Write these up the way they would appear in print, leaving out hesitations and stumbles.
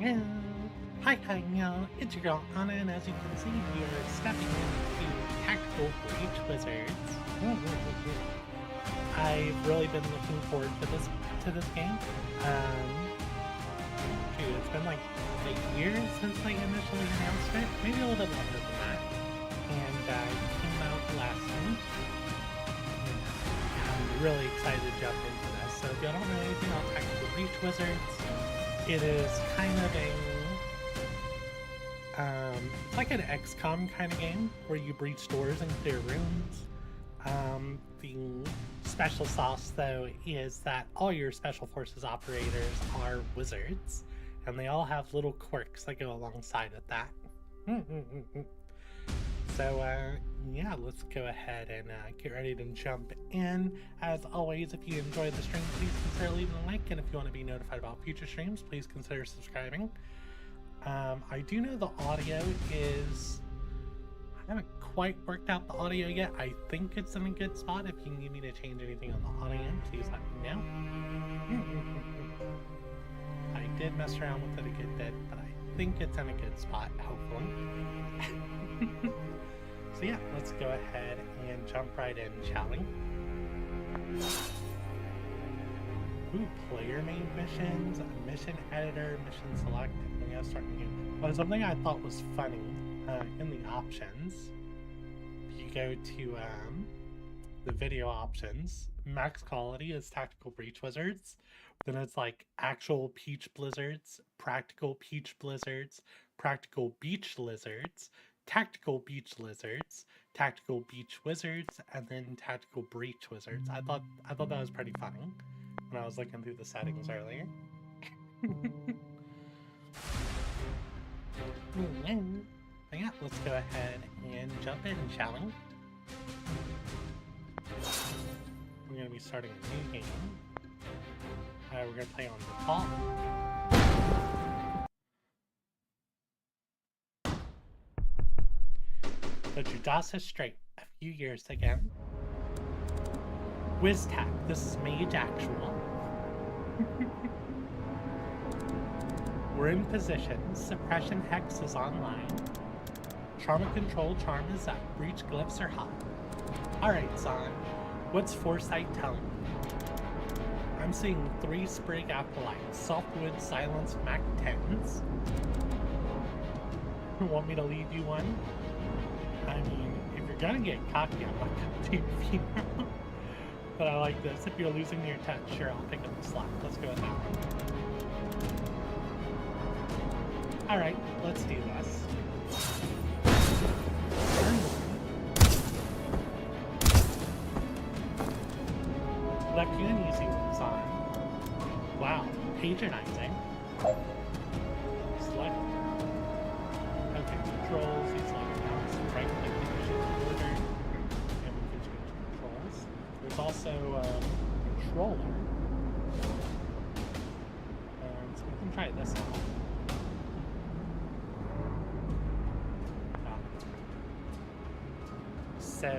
Hello! Hi, y'all! It's your girl Anna, and as you can see, we are stepping into Tactical Breach Wizards. I've really been looking forward to this game. Shoot, it's been like 8 years since I initially announced it, maybe a little bit longer than that. And it came out last week. I'm really excited to jump into this. So if y'all don't know anything about Tactical Breach Wizards, it is kind of it's like an XCOM kind of game where you breach doors and clear rooms. The special sauce, though, is that all your Special Forces operators are wizards, and they all have little quirks that go alongside with that. So, yeah, let's go ahead and get ready to jump in. As always, if you enjoyed the stream, please consider leaving a like, and if you want to be notified about future streams, please consider subscribing. I do know the audio is... I haven't quite worked out the audio yet. I think it's in a good spot. If you need me to change anything on the audio, please let me know. I did mess around with it a good bit, but I think it's in a good spot, hopefully. So yeah, let's go ahead and jump right in, shall we? Ooh, player made missions, mission editor, mission select. I'm gonna start new. Well, something I thought was funny in the options, if you go to the video options, max quality is Tactical Breach Wizards. Then it's like actual Peach Blizzards, practical Peach Blizzards, practical Beach Lizards, tactical Beach Lizards, tactical Beach Wizards, and then tactical Breach Wizards. I thought that was pretty funny when I was looking through the settings earlier. But yeah, let's go ahead and jump in, shall we? We're going to be starting a new game. We're going to play on default. The Judasa Strait, a few years ago. WizTac, this is Mage Actual. We're in position. Suppression Hex is online. Trauma Control Charm is up. Breach Glyphs are hot. Alright, Zon. What's Foresight telling me? I'm seeing 3 Sprig Acolytes. Softwood Silence Mac 10s. Want me to leave you one? I mean, if you're gonna get cocky, I'm not gonna do female. But I like this. If you're losing your touch, sure, I'll pick up the slack. Let's go with that one. Alright, let's do this. Left you an easy one, Son. Wow, patronizing. Select. Okay, controls, you select mouse, right click to change order, and we can change controls. There's also a controller. So we can try this out. So,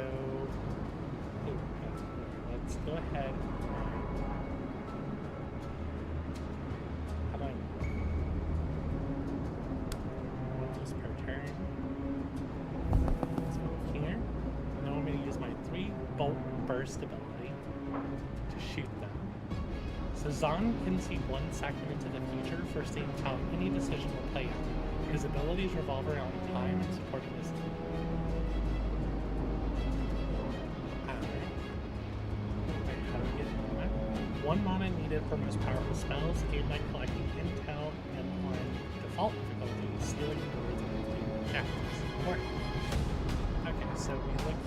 let's go ahead. How do I move this per turn? Let's move here. And then I'm going to use my 3-bolt burst ability to shoot them. So Zon can see 1 second into the future, foreseeing how any decision will play out. His abilities revolve around time and supporting his team. 1 mana needed for most powerful spells, aimed at collecting intel, and on default difficulty, stealing doors and objectives. Important. Okay, so we look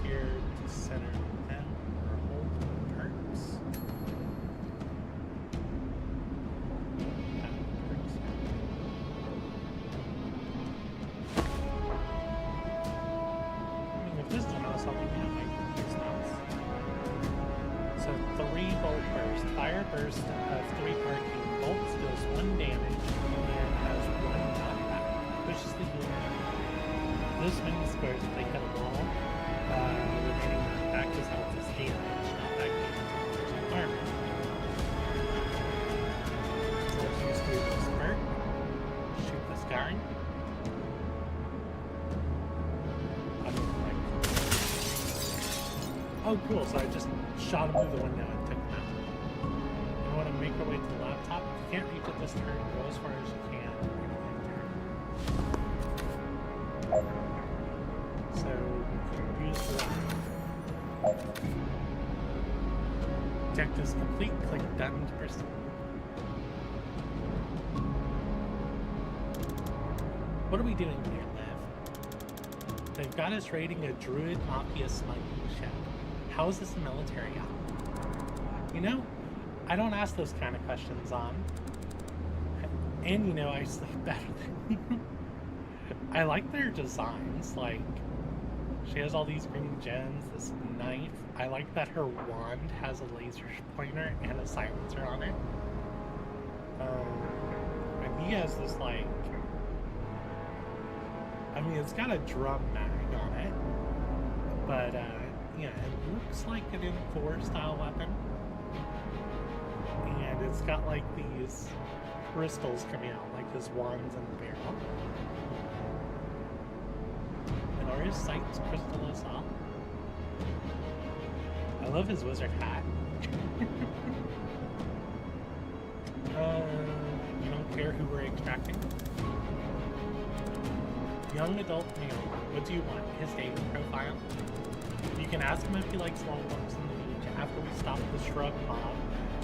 here to center them or hold perks. I mean, if this is not something we have, it's not. So 3-bolt burst. Fire burst of 3 arcane bolts deals 1 damage and has 1 knockback. Pushes the unit. This many squares if they hit a wall. Remaining knockback is how it's damage. Knockback damage is armor. So let's use 3 burst. Oh, cool. So I just shot him through the window and took him out. You want to make your way to the laptop. If you can't reach it this turn, go as far as you can. So you can use that. Objective is complete. Click done to proceed. What are we doing here, Liv? They've got us raiding a druid mafia smuggling ship. How is this a military op? You know, I don't ask those kind of questions on. And you know, I sleep better than you. I like their designs. Like, she has all these green gems, this knife. I like that her wand has a laser pointer and a silencer on it. And he has this, like, I mean, it's got a drum mag on it, but, yeah, it looks like an M4 style weapon. And it's got, like, these crystals coming out, like his wands in the barrel. And are his sights crystal as well? I love his wizard hat. You don't care who we're extracting? Young adult male, what do you want? His dating profile? You can ask him if he likes long walks in the beach after we stop the shrub mob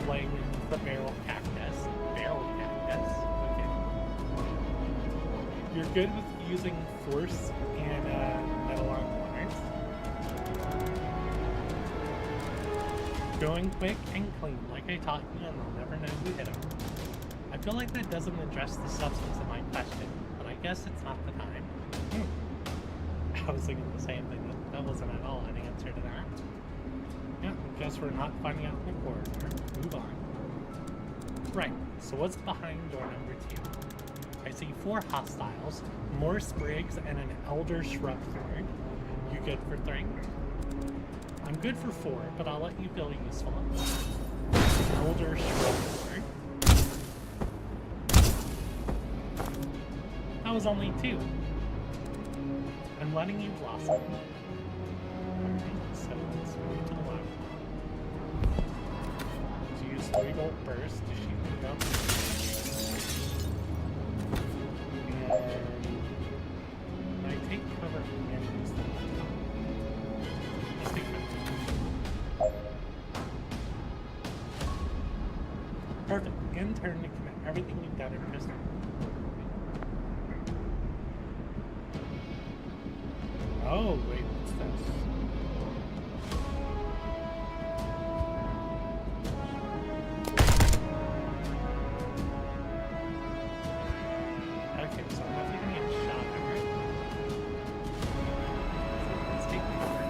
playing in the barrel cactus. Barrel cactus? Okay. You're good with using force and metal arm runners. Going quick and clean, like I taught you, and they'll never know who hit him. I feel like that doesn't address the substance of my question, but I guess it's not the time. I was thinking the same thing. That wasn't at all an answer to that. Yeah, guess we're not finding out in the corridor. Move on. Right, so what's behind door number 2? I see 4 hostiles, more sprigs, and an elder shrub lord. You good for 3? I'm good for 4, but I'll let you feel useful. Elder shrub lord. That was only 2. I'm letting you blossom. Alright, so let's move to the left. To use 3-volt burst to shoot the gun. And I take cover and use the laptop. Let's take cover. Perfect. In turn to commit everything you've done in prisoner. Oh, wait, what's this? Okay, so I'm definitely gonna get shot at, right? So let's take cover.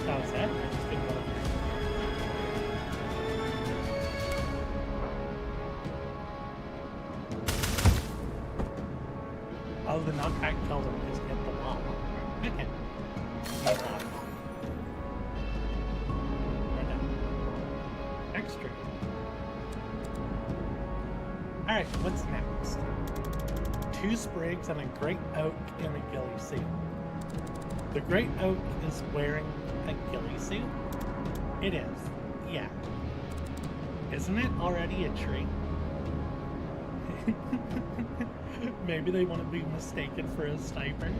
That was it? I just didn't know. Oh, the knockback killed him because he hit the wall. Okay. Right down. Extra. Alright, what's next? 2 sprigs and a great oak in a ghillie suit. The great oak is wearing a ghillie suit? It is. Yeah. Isn't it already a tree? Maybe they want to be mistaken for a sniper.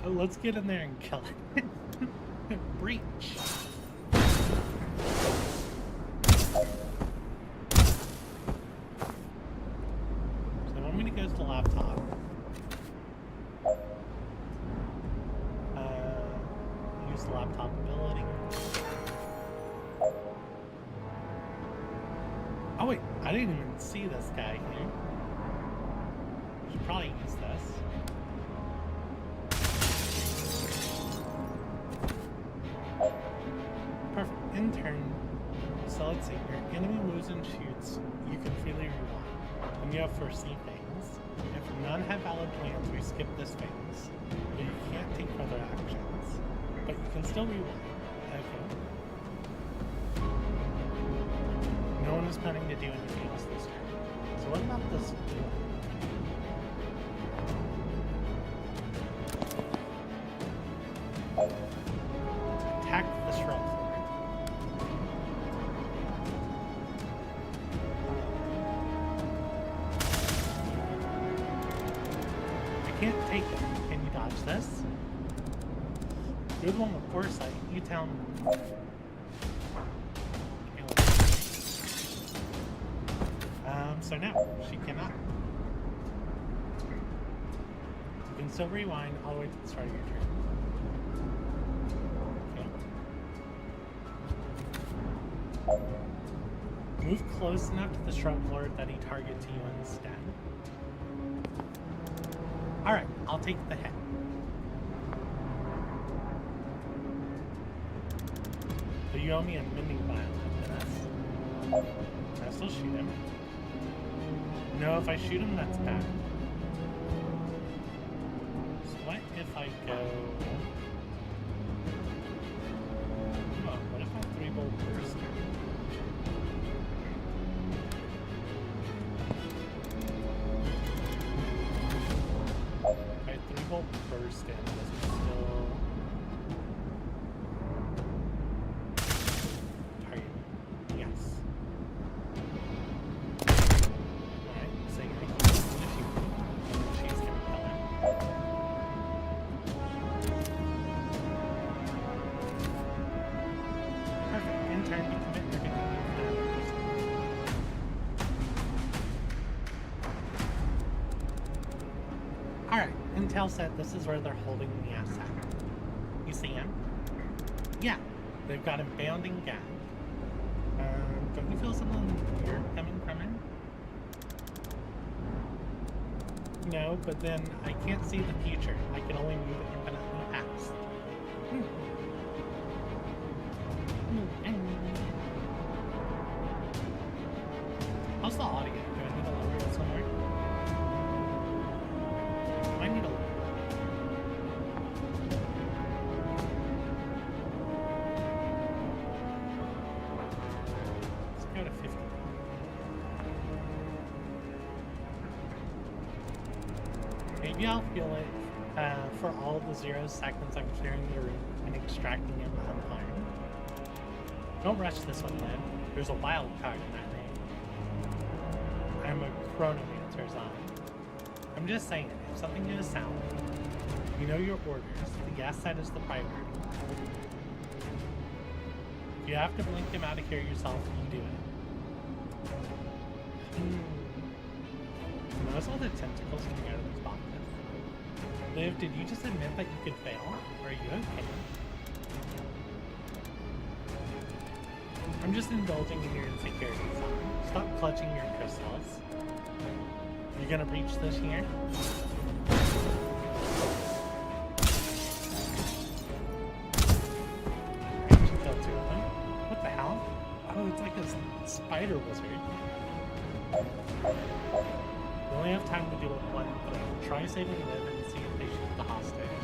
Oh, let's get in there and kill it. Breach. So they want me to go to the laptop. Use the laptop ability. Oh wait, I didn't even see this guy here. Should probably use this. Perfect. In turn. So let's see. Your enemy moves and shoots. You can freely rewind. And you have foresee things. If none have valid plans, we skip this phase. But you can't take further actions. But you can still rewind. Okay. No one was planning to do anything else this turn. So what about this? Attack the shrub floor. I can't take it. Can you dodge this? Good one with foresight. You tell me. So no, she cannot. You can still rewind all the way to the start of your turn. Okay. Move close enough to the shrub lord that he targets you instead. Alright, I'll take the hit. So you owe me a mending vial after this. Can I still shoot him? No, if I shoot him, that's bad. So what if I go... Oh, what if I 3-bolt burst? If I 3-bolt burst in, does it still... target me? Yes. Intel said this is where they're holding the asset. You see him? Yeah, they've got him bound and gagged. Don't you feel something weird coming from him? No, but then I can't see the future. I can only move infinitely past. How's the audio? Do I need to lower it somewhere? I need to lower it. Let's go to 50. Maybe I'll feel it for all the 0 seconds I'm clearing the room and extracting him unharmed. Don't rush this one, man. There's a wild card in that name. I'm a chronomancer, Zon. I'm just saying, if something goes south, you know your orders. The asset is the priority. If you have to blink him out of here yourself, you do it. Notice all the tentacles coming out of these boxes. Liv, did you just admit that you could fail? Or are you okay? I'm just indulging in your insecurities. Stop clutching your crystals. You're gonna breach this here? Alright, you killed 2 of them. What the hell? Oh, it's like a spider wizard. We only have time to do one thing. Try saving Liv and see if they shoot the hostage.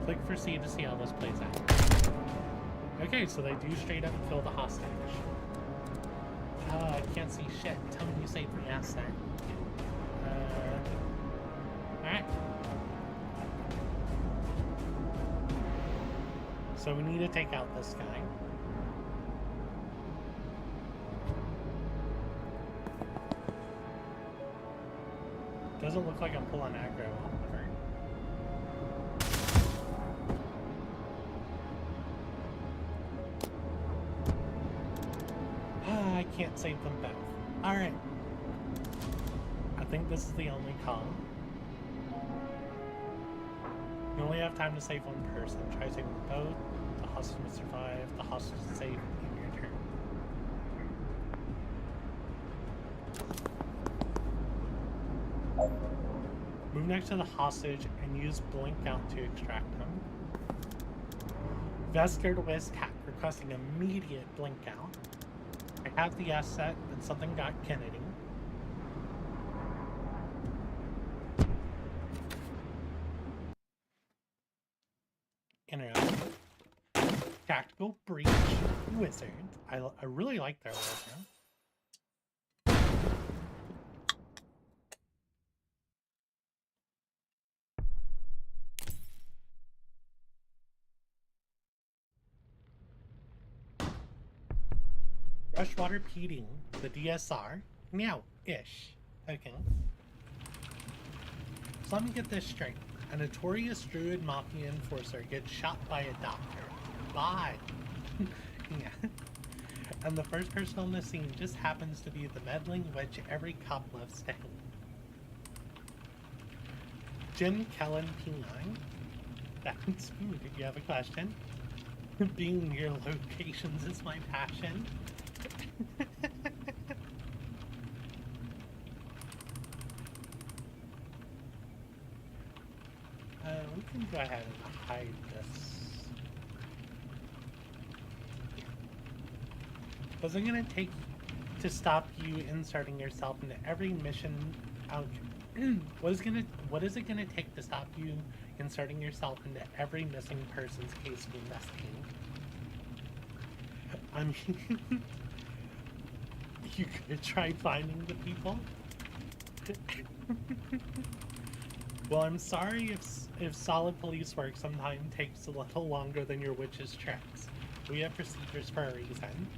Click for C to see how this plays out. Okay, so they do straight up kill the hostage. I can't see shit. Tell me you saved the asset. Alright. So we need to take out this guy. Doesn't look like I'm pulling aggro, however. I can't save them both. Alright. I think this is the only call. You only have time to save one person. Try saving both. The hostage will survive. The hostage is safe in your turn. Move next to the hostage and use blink out to extract him. Vesker to Whisk Hack, requesting immediate blink out. I have the asset, but something got Kennedy. Interrupt. Tactical Breach Wizard. I really like their logo. Freshwater Peating, the DSR. Meow-ish. Okay. So let me get this straight. A notorious druid mafia enforcer gets shot by a doctor. Bye. Yeah. And the first person on the scene just happens to be the meddling witch every cop loves to hate. Jen Kellen P9. That's food. Did you have a question? Being near locations is my passion. We can go ahead and hide this. What's it gonna take to stop you inserting yourself into every mission out? What is it gonna take to stop you inserting yourself into every missing person's case we investigating? I mean, you could try finding the people. Well, I'm sorry if solid police work sometimes takes a little longer than your witch's tricks. We have procedures for a reason.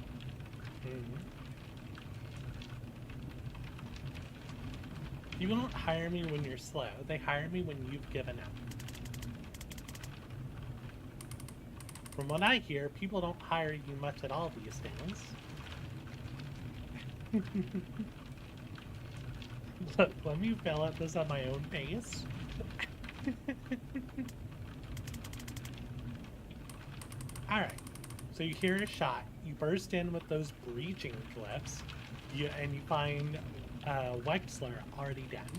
People don't hire me when you're slow. They hire me when you've given up. From what I hear, people don't hire you much at all these days. Look, let me fill out this at my own pace. Alright, so you hear a shot, you burst in with those breaching glyphs, and you find Wexler already dead.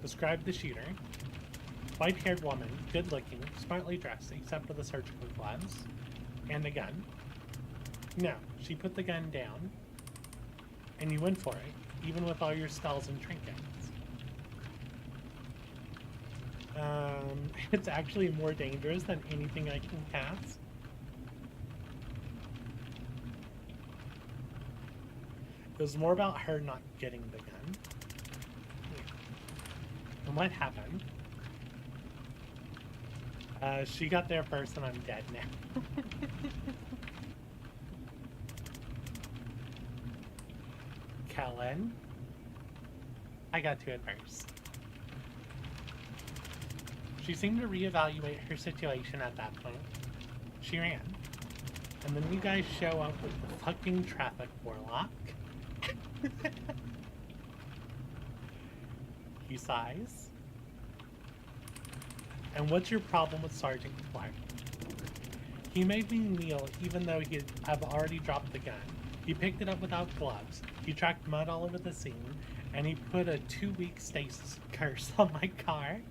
Describe the shooter. White-haired woman, good-looking, smartly dressed, except for the surgical gloves, and a gun. No, she put the gun down, and you went for it, even with all your spells and trinkets. It's actually more dangerous than anything I can cast. It was more about her not getting the gun. And what happened? She got there first and I'm dead now. Kellen. I got to it first. She seemed to reevaluate her situation at that point. She ran. And then you guys show up with the fucking Traffic Warlock. He sighs. And what's your problem with Sergeant Clark? He made me kneel even though I've already dropped the gun. He picked it up without gloves. He tracked mud all over the scene. And he put a 2-week stasis curse on my car.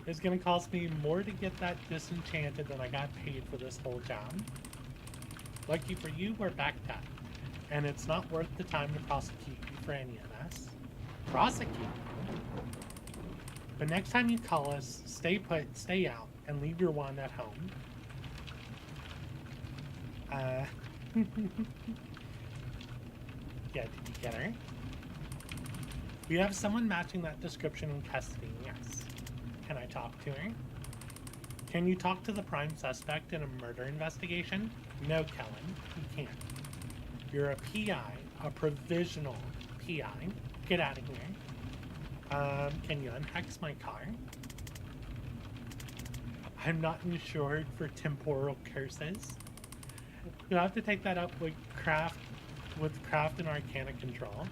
It's gonna cost me more to get that disenchanted than I got paid for this whole job. Lucky for you, we're backed up. And it's not worth the time to prosecute you for any of this. Prosecute you? But next time you call us, stay put, stay out, and leave your wand at home. Yeah, did you get her? We have someone matching that description in custody, yes. Can I talk to her? Can you talk to the prime suspect in a murder investigation? No, Kellen, you can't. You're a PI, a provisional PI. Get out of here. Can you unhex my car? I'm not insured for temporal curses. You'll have to take that up with craft and arcana control.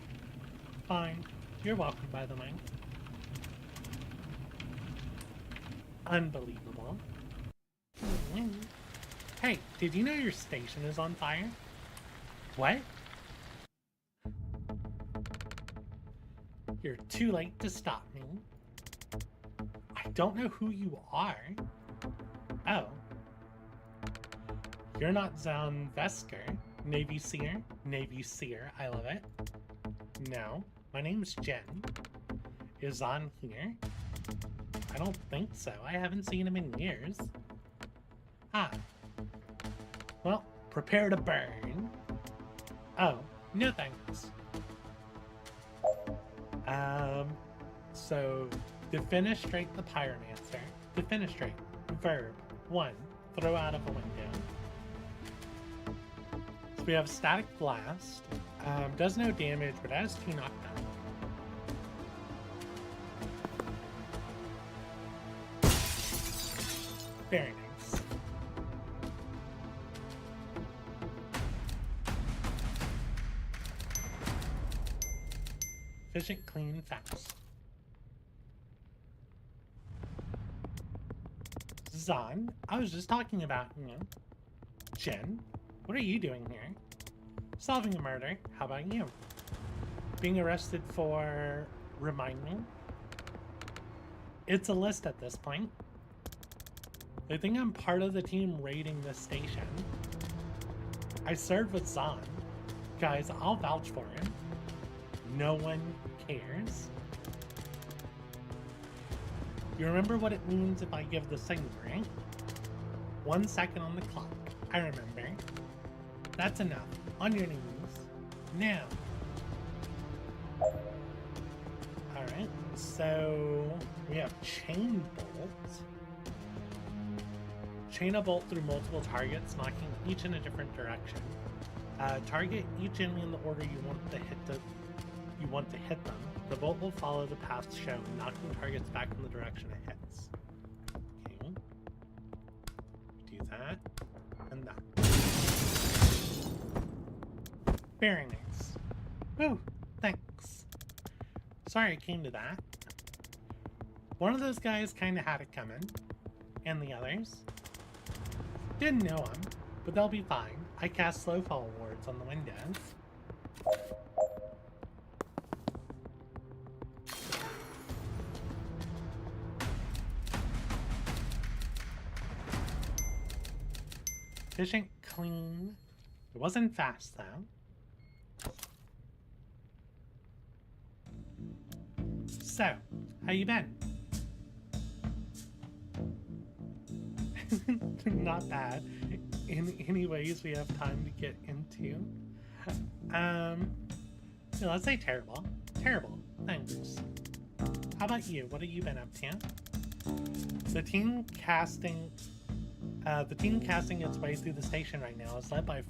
Fine. You're welcome, by the way. Unbelievable. Hey, did you know your station is on fire? What? You're too late to stop me. I don't know who you are. Oh. You're not Zan Vesker, Navy Seer? Navy Seer, I love it. No, my name's Jen. Is Zan here? I don't think so. I haven't seen him in years. Ah. Well, prepare to burn. Oh, no thanks. So, defenestrate the pyromancer. Defenestrate. Verb. 1. Throw out of a window. So we have static blast. Does no damage, but has 2 knockdown. Very nice. Efficient, clean, fast. Zahn, I was just talking about, Jen, what are you doing here? Solving a murder. How about you? Being arrested for... Remind me? It's a list at this point. They think I'm part of the team raiding this station. I served with Zahn. Guys, I'll vouch for him. No one cares. You remember what it means if I give the signal, right? 1 second on the clock. I remember. That's enough. On your knees. Now. Alright, so we have chain bolt. Chain a bolt through multiple targets, knocking each in a different direction. Target each enemy in the order you want to hit them. The bolt will follow the path shown, knocking targets back in the direction it hits. Okay. Do that and that. Very nice. Woo! Thanks. Sorry it came to that. One of those guys kind of had it coming, and the others didn't know him, but they'll be fine. I cast slow fall wards on the windows. Efficient, clean. It wasn't fast though. So, how you been? Not bad. In any ways we have time to get into. Let's say terrible. Terrible. Thanks. How about you? What have you been up to? The team casting its way through the station right now is led by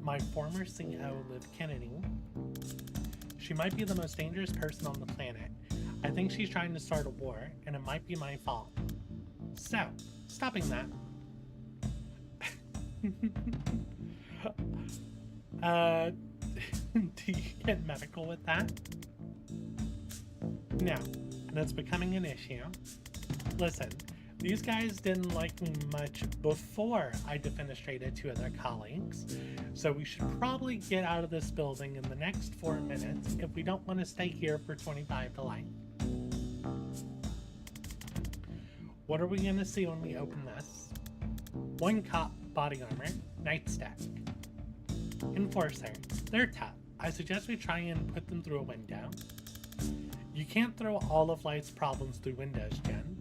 my former CO, Liv Kennedy. She might be the most dangerous person on the planet. I think she's trying to start a war, and it might be my fault. So, stopping that. Do you get medical with that? No, and it's becoming an issue. Listen, these guys didn't like me much before I defenestrated 2 of their colleagues, so we should probably get out of this building in the next 4 minutes if we don't want to stay here for 25 to life. What are we going to see when we open this? 1 cop, body armor, nightstick. Enforcer, they're tough. I suggest we try and put them through a window. You can't throw all of life's problems through windows, Jen.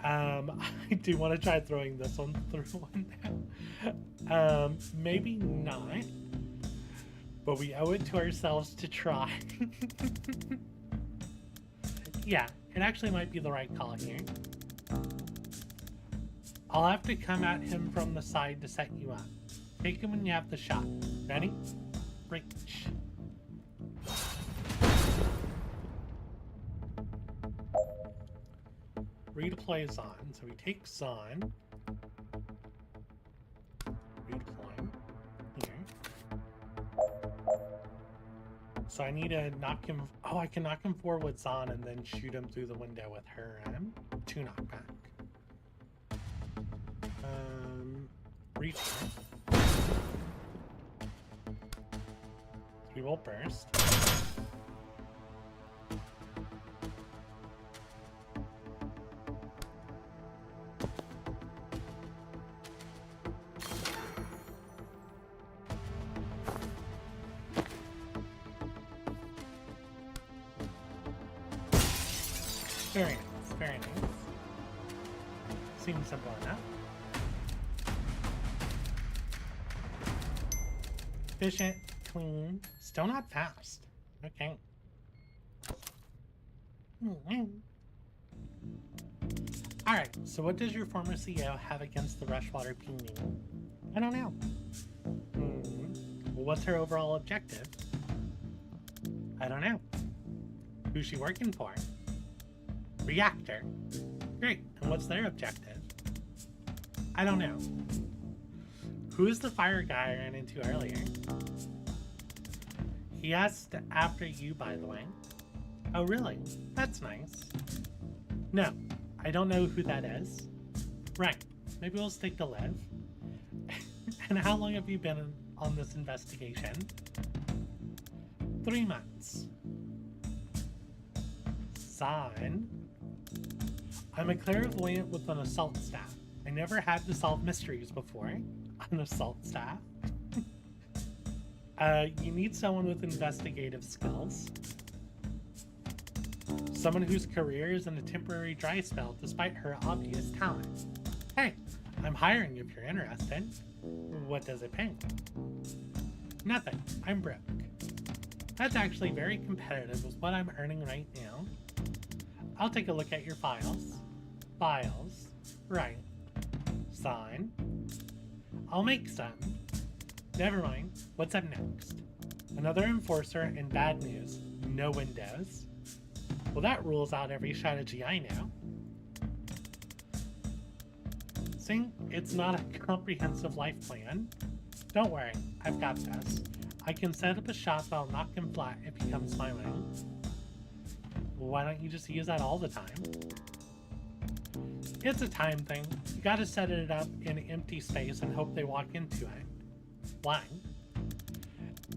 I do want to try throwing this one through a window. Maybe not, but we owe it to ourselves to try. Yeah, it actually might be the right call here. I'll have to come at him from the side to set you up. Take him when you have the shot. Ready? Reach. Redeploy Zahn. So we take Zahn. Redeploy. Here. So I need to knock him... Oh, I can knock him forward with Zahn and then shoot him through the window with her. 2 knockback. Reach her. 3 will burst. Very nice, Very nice. Seems simple enough. Efficient, clean, still not fast. Okay. Alright, so what does your former CEO have against the Rushwater Peony? I don't know. Well, what's her overall objective? I don't know. Who's she working for? Reactor. Great, and what's their objective? I don't know. Who's the fire guy I ran into earlier? He asked after you, by the way. Oh, really? That's nice. No, I don't know who that is. Right, maybe we'll stick to Liv. And how long have you been on this investigation? 3 months. Sign. I'm a clairvoyant with an assault staff. I never had to solve mysteries before. An assault staff. You need someone with investigative skills. Someone whose career is in a temporary dry spell despite her obvious talent. Hey, I'm hiring if you're interested. What does it pay? Nothing. I'm broke. That's actually very competitive with what I'm earning right now. I'll take a look at your files. Files. Right. Sign. I'll make some. Never mind. What's up next? Another enforcer and bad news. No windows. Well, that rules out every strategy I know. See? It's not a comprehensive life plan. Don't worry. I've got this. I can set up a shot that'll knock him flat if he comes my way. Why don't you just use that all the time? It's a time thing. You gotta set it up in empty space and hope they walk into it. Why?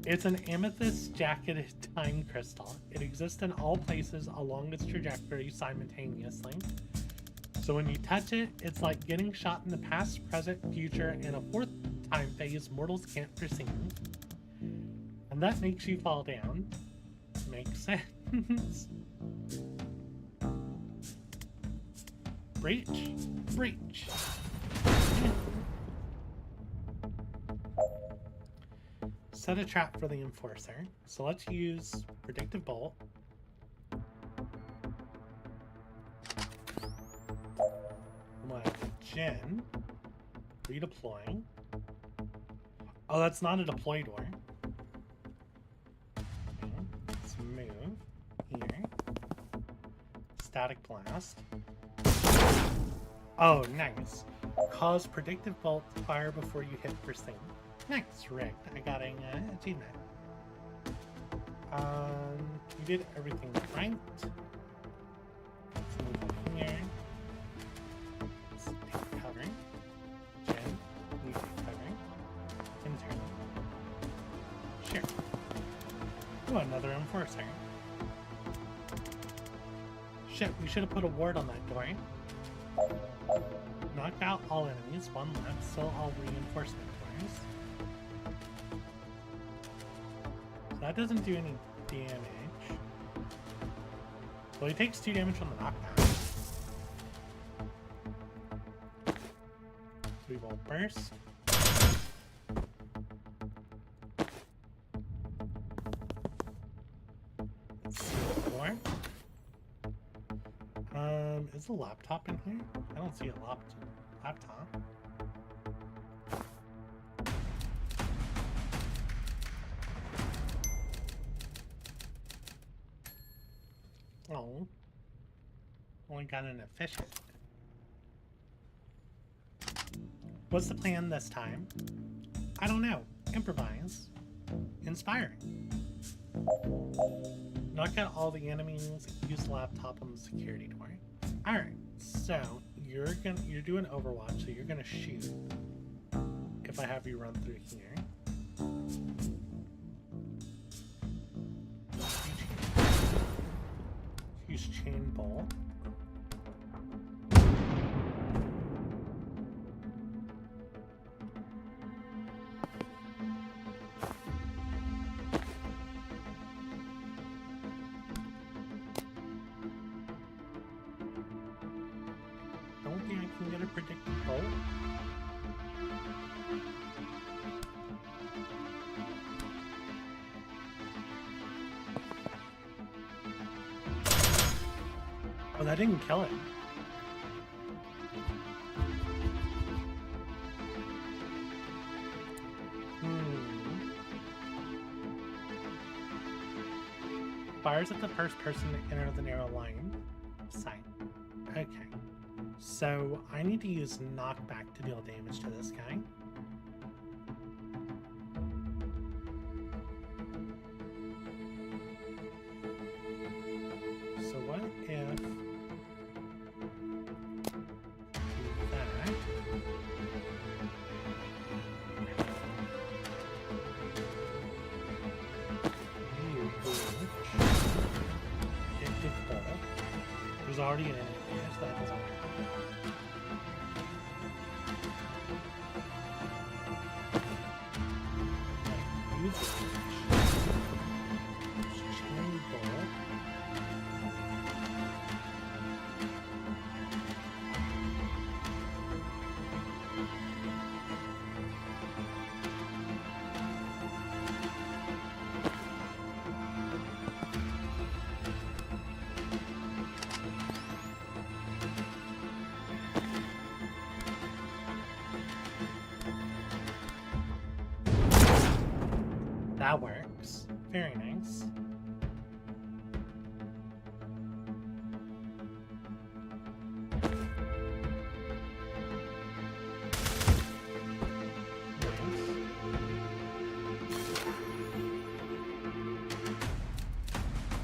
It's an amethyst jacketed time crystal. It exists in all places along its trajectory simultaneously. So when you touch it, it's like getting shot in the past, present, future, and a fourth time phase mortals can't foresee. And that makes you fall down. Makes sense. Breach. Breach. Set a trap for the enforcer. So let's use predictive bolt. Gen. Redeploy. Oh, that's not a deploy door. Okay, let's move here. Static blast. Oh, nice. Cause predictive bolt to fire before you hit first thing. Nice, rigged. I got an achievement. You did everything right. Let's move on here. Let's take cover. Gen, we take cover. Intern. Sure. Oh, another enforcer. Shit, we should have put a ward on that door. Knock out all enemies, one left, still all reinforcement doors. So that doesn't do any damage. Well, he takes 2 damage from the knockdown. So we will burst. Let's see the door. Is the laptop in here? I don't see a laptop. Oh. Only got an efficient. What's the plan this time? I don't know. Improvise. Inspiring. Knock out all the enemies, use the laptop on the security door. Alright, so you're doing Overwatch, so you're gonna shoot if I have you run through here. Use chain bolt. can get a predicted goal. Oh, that didn't kill it. Fires at the first person to enter the narrow line of sight. Okay. So I need to use knockback to deal damage to this guy. So what if that? There's already an enemy here, so that doesn't work. That works. Very nice.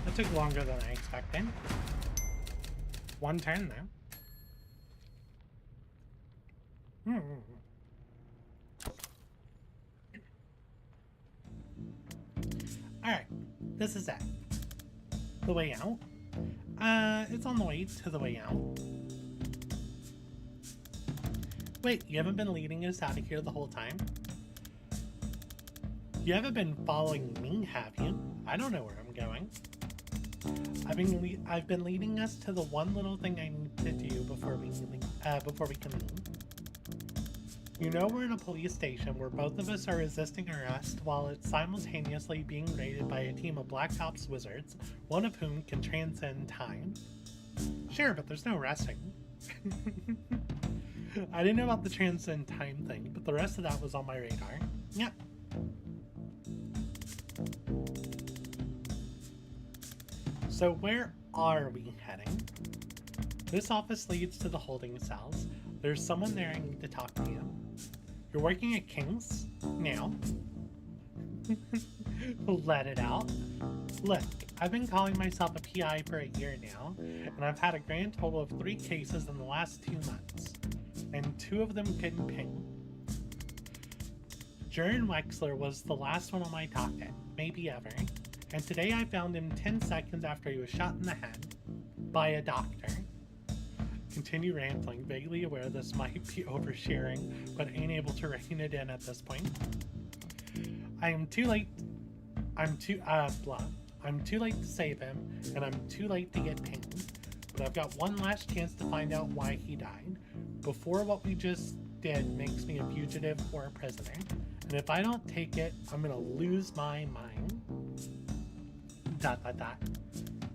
That took longer than I expected. One turn though. Alright, this is it. The way out. It's on the way to the way out. Wait, you haven't been leading us out of here the whole time? You haven't been following me, have you? I don't know where I'm going. I've been leading us to the one little thing I need to do before we can leave. You know we're in a police station where both of us are resisting arrest while it's simultaneously being raided by a team of Black Ops wizards, one of whom can transcend time. Sure, but there's no resting. I didn't know about the transcend time thing, but the rest of that was on my radar. Yep. So where are we heading? This office leads to the holding cells. There's someone there I need to talk to you. You're working at King's now. Let it out. Look, I've been calling myself a PI for a year now, and I've had a grand total of 3 cases in the last 2 months, and 2 of them couldn't ping. Jaron Wexler was the last one on my docket, maybe ever, and today I found him 10 seconds after he was shot in the head by a doctor. Continue rambling, vaguely aware this might be oversharing, but ain't able to rein it in at this point. I'm too late to save him, and I'm too late to get pinged, but I've got one last chance to find out why he died, before what we just did makes me a fugitive or a prisoner, and if I don't take it, I'm gonna lose my mind. ...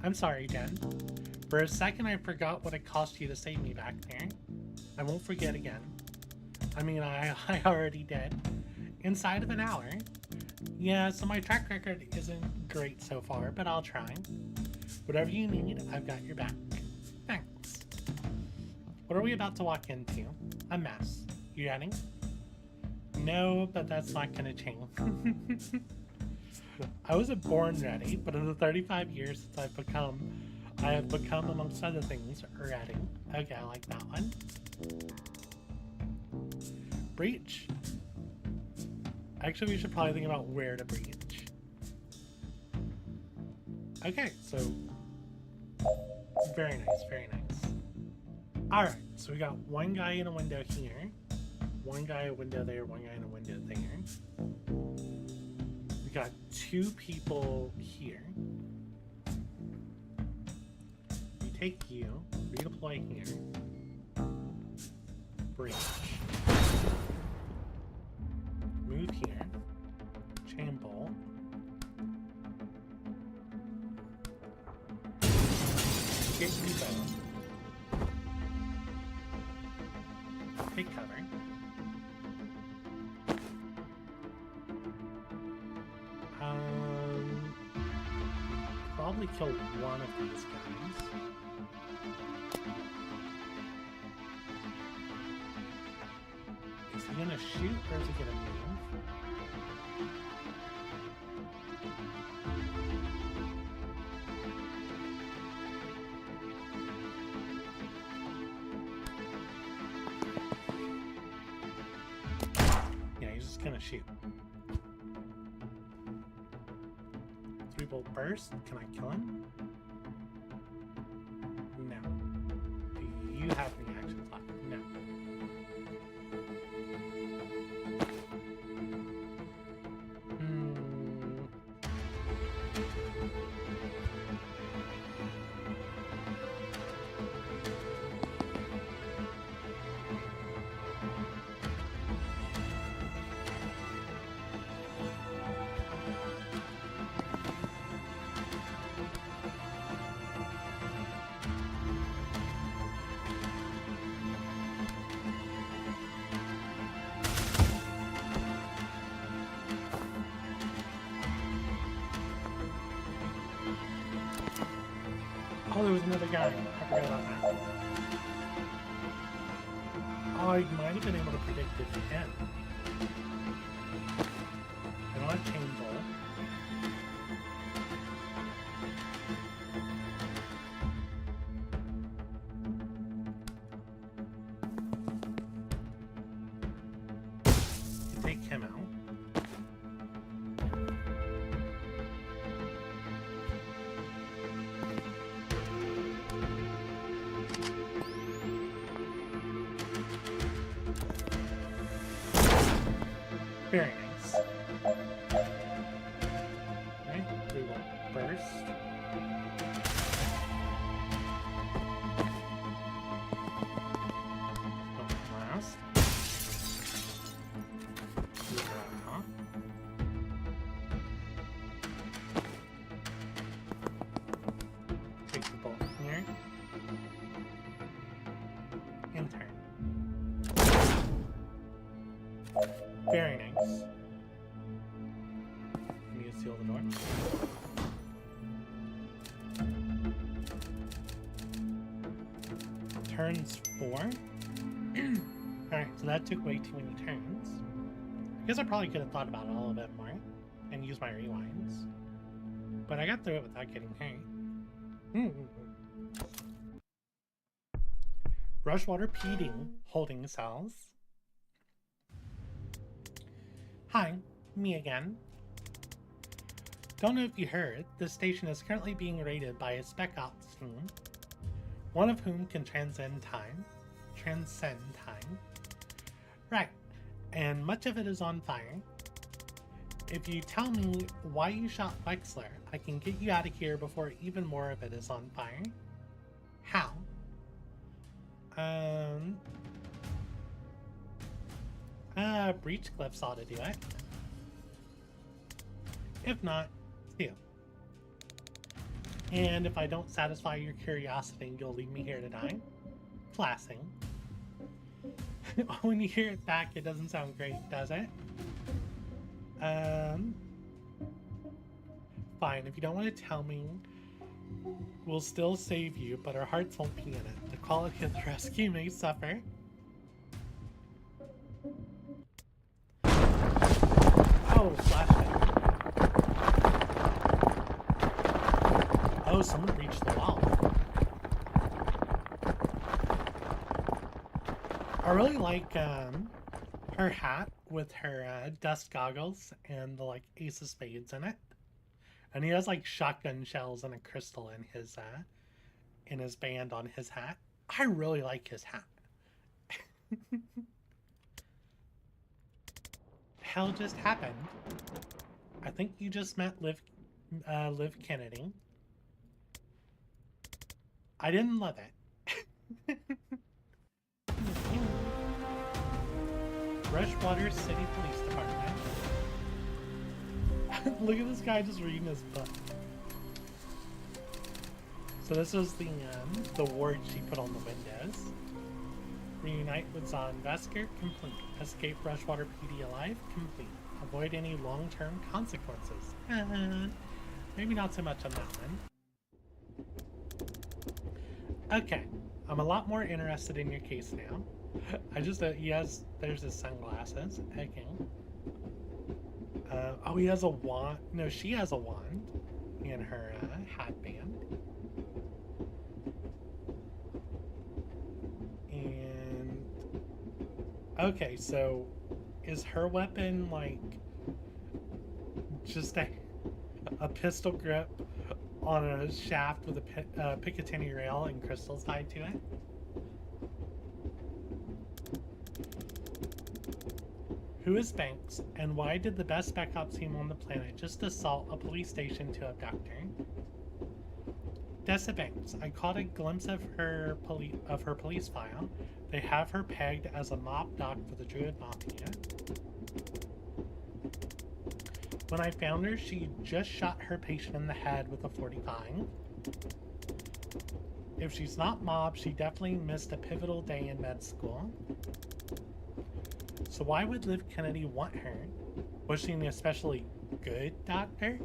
I'm sorry, Jen. For a second I forgot what it cost you to save me back there. I won't forget again. I mean, I already did. Inside of an hour. Yeah, so my track record isn't great so far, but I'll try. Whatever you need, I've got your back. Thanks. What are we about to walk into? A mess. You ready? No, but that's not gonna change. I wasn't born ready, but in the 35 years since I have become, amongst other things, ready. Okay, I like that one. Breach. Actually, we should probably think about where to breach. Okay, so... Very nice, very nice. Alright, so we got one guy in a window here, one guy in a window there, one guy in a window there. We got 2 people here. We take you, redeploy here. take cover. Probably kill one of these guys. Is he gonna shoot or is he gonna move? Yeah, he's just gonna shoot. 3-bolt burst. Can I kill him? No. Do you have any actions left? No. Oh, there was another guy. I forgot about that. Oh, I might have been able to predict it again. I don't have chain bolt. Take him out. Very nice. Okay, we will burst. Last. Take the bolt here. And turn. Very nice. Let me just seal the door. Turns 4. Alright, so that took way too many turns. I guess I probably could have thought about all of it more and used my rewinds. But I got through it without getting hurt. Rushwater Peating holding cells. Hi, me again. Don't know if you heard, this station is currently being raided by a spec ops team, one of whom can transcend time. Right, and much of it is on fire. If you tell me why you shot Wexler, I can get you out of here before even more of it is on fire. How? Breach Cliffs ought to do it. If not, steal. And if I don't satisfy your curiosity, you'll leave me here to die. Classing. When you hear it back, it doesn't sound great, does it? Fine, if you don't want to tell me, we'll still save you, but our hearts won't be in it. The quality of the rescue may suffer. Oh, flashlight. Oh, someone reached the wall. I really like her hat with her dust goggles and the like ace of spades in it. And he has like shotgun shells and a crystal in his band on his hat. I really like his hat. Hell just happened. I think you just met Liv Kennedy. I didn't love it. Freshwater City Police Department. Look at this guy just reading his book. So this was the ward she put on the windows. Reunite with Zon Vesker, complete. Escape Rushwater PD alive, complete. Avoid any long-term consequences. Maybe not so much on that one. Okay, I'm a lot more interested in your case now. I just, there's his sunglasses. Okay. Oh, he has a wand. No, she has a wand in her hatband. And okay, so is her weapon like just a pistol grip on a shaft with a Picatinny rail and crystals tied to it? Who is Banks, and why did the best backup team on the planet just assault a police station to abduct her? Dessa Banks. I caught a glimpse of her police file. They have her pegged as a mob doc for the Druid Mafia. When I found her, she just shot her patient in the head with a 45. If she's not mob, she definitely missed a pivotal day in med school. So why would Liv Kennedy want her? Was she an especially good doctor?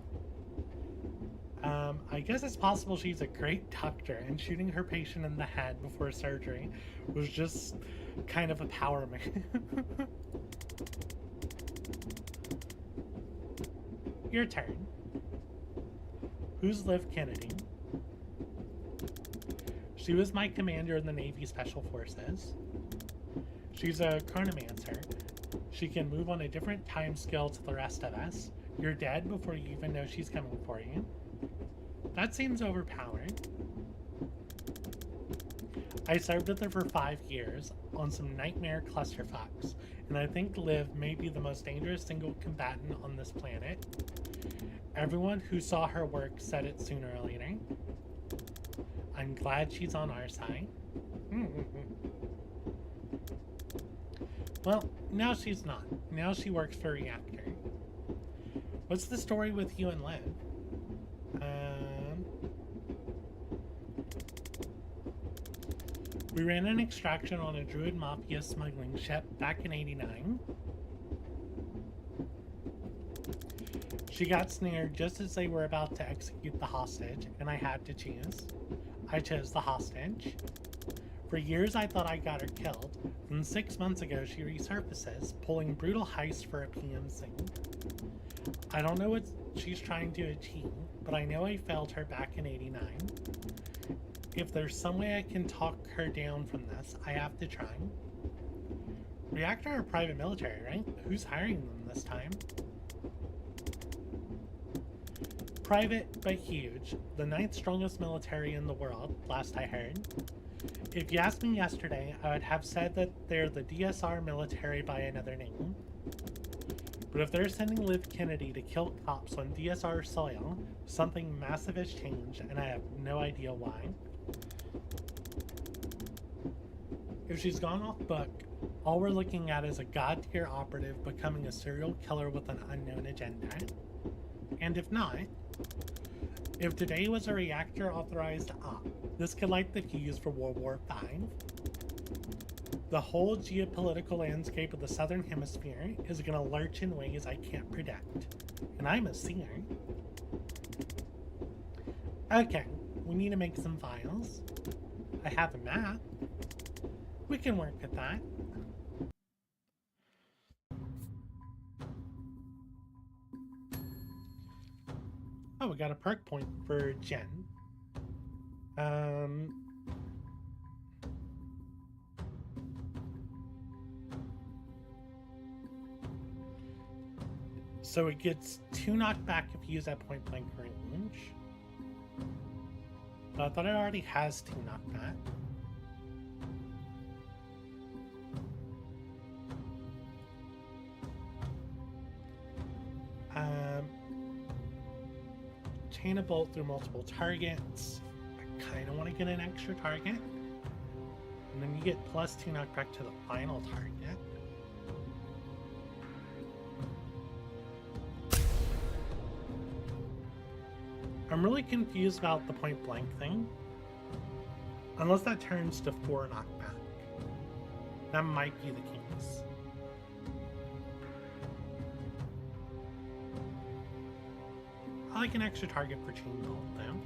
I guess it's possible she's a great doctor, and shooting her patient in the head before surgery was just kind of a power move. Your turn. Who's Liv Kennedy? She was my commander in the Navy Special Forces. She's a chronomancer. She can move on a different time scale to the rest of us. You're dead before you even know she's coming for you. That seems overpowered. I served with her for 5 years on some nightmare clusterfucks, and I think Liv may be the most dangerous single combatant on this planet. Everyone who saw her work said it sooner or later. I'm glad she's on our side. Well, now she's not. Now she works for Reactor. What's the story with you and Liv? We ran an extraction on a Druid Mafia smuggling ship back in '89. She got snared just as they were about to execute the hostage, and I had to choose. I chose the hostage. For years I thought I got her killed, then 6 months ago she resurfaces, pulling brutal heists for a PMC. I don't know what she's trying to achieve, but I know I failed her back in '89. If there's some way I can talk her down from this, I have to try. Reactor are private military, right? Who's hiring them this time? Private, but huge. The 9th strongest military in the world, last I heard. If you asked me yesterday, I would have said that they're the DSR military by another name. But if they're sending Liv Kennedy to kill cops on DSR soil, something massive has changed, and I have no idea why. If she's gone off book, all we're looking at is a god-tier operative becoming a serial killer with an unknown agenda. And if not, if today was a reactor-authorized op, this could light the fuse for World War V. The whole geopolitical landscape of the Southern Hemisphere is going to lurch in ways I can't predict. And I'm a seer. Okay, we need to make some files. I have a map. We can work with that. Oh, we got a perk point for Jen. So it gets 2 knockback if you use at point blank range. But I thought it already has 2 knockback. Chain a bolt through multiple targets. I kind of want to get an extra target. And then you get plus 2 knockback to the final target. I'm really confused about the point blank thing. Unless that turns to 4 knockback. That might be the case. I like an extra target for chain bolt, though.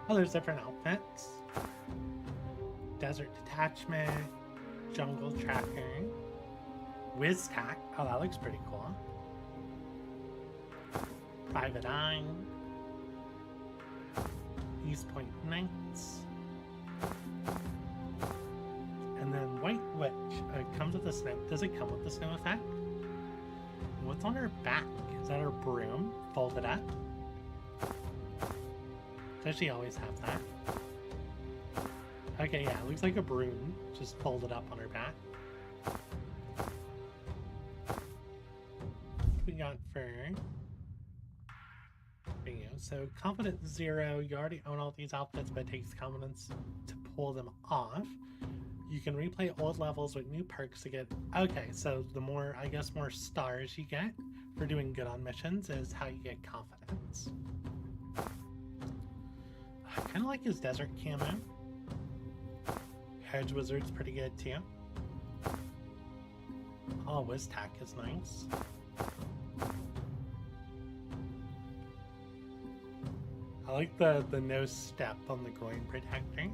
Oh, there's different outfits. Desert detachment, jungle tracker, whiz tack. Oh, that looks pretty cool. Private eye, East Point Knights, and then White Witch. It comes with the snow. Does it come with the snow effect? What's on her back? Is that her broom folded up? Does she always have that? Okay, yeah, it looks like a broom just folded up on her back. We got for bingo. So confidence 0, you already own all these outfits, but it takes confidence to pull them off. You can replay old levels with new perks to get... Okay, so the more, I guess, more stars you get for doing good on missions is how you get confidence. I kind of like his desert camo. Hedge Wizard's pretty good too. Oh, Wiztack is nice. I like the no step on the groin protector.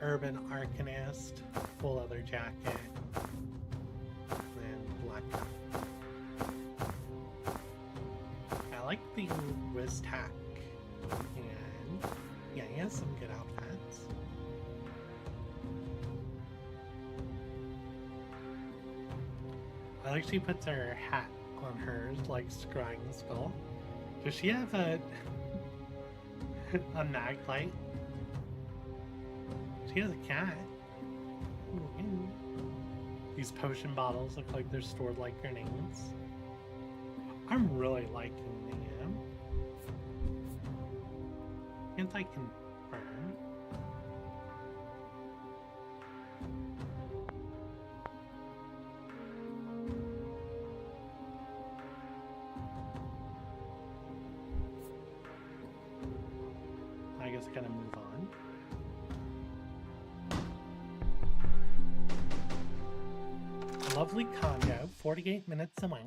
Urban Arcanist, full leather jacket, and black. I like the Wiztack. And yeah, he has some good outfits. I like she puts her hat on hers, like scrying skull. Does she have a mag light? She has a cat. Ooh. These potion bottles look like they're stored like grenades. I'm really liking them. Can't I confirm? I guess I gotta move on. A lovely condo, 48 minutes away.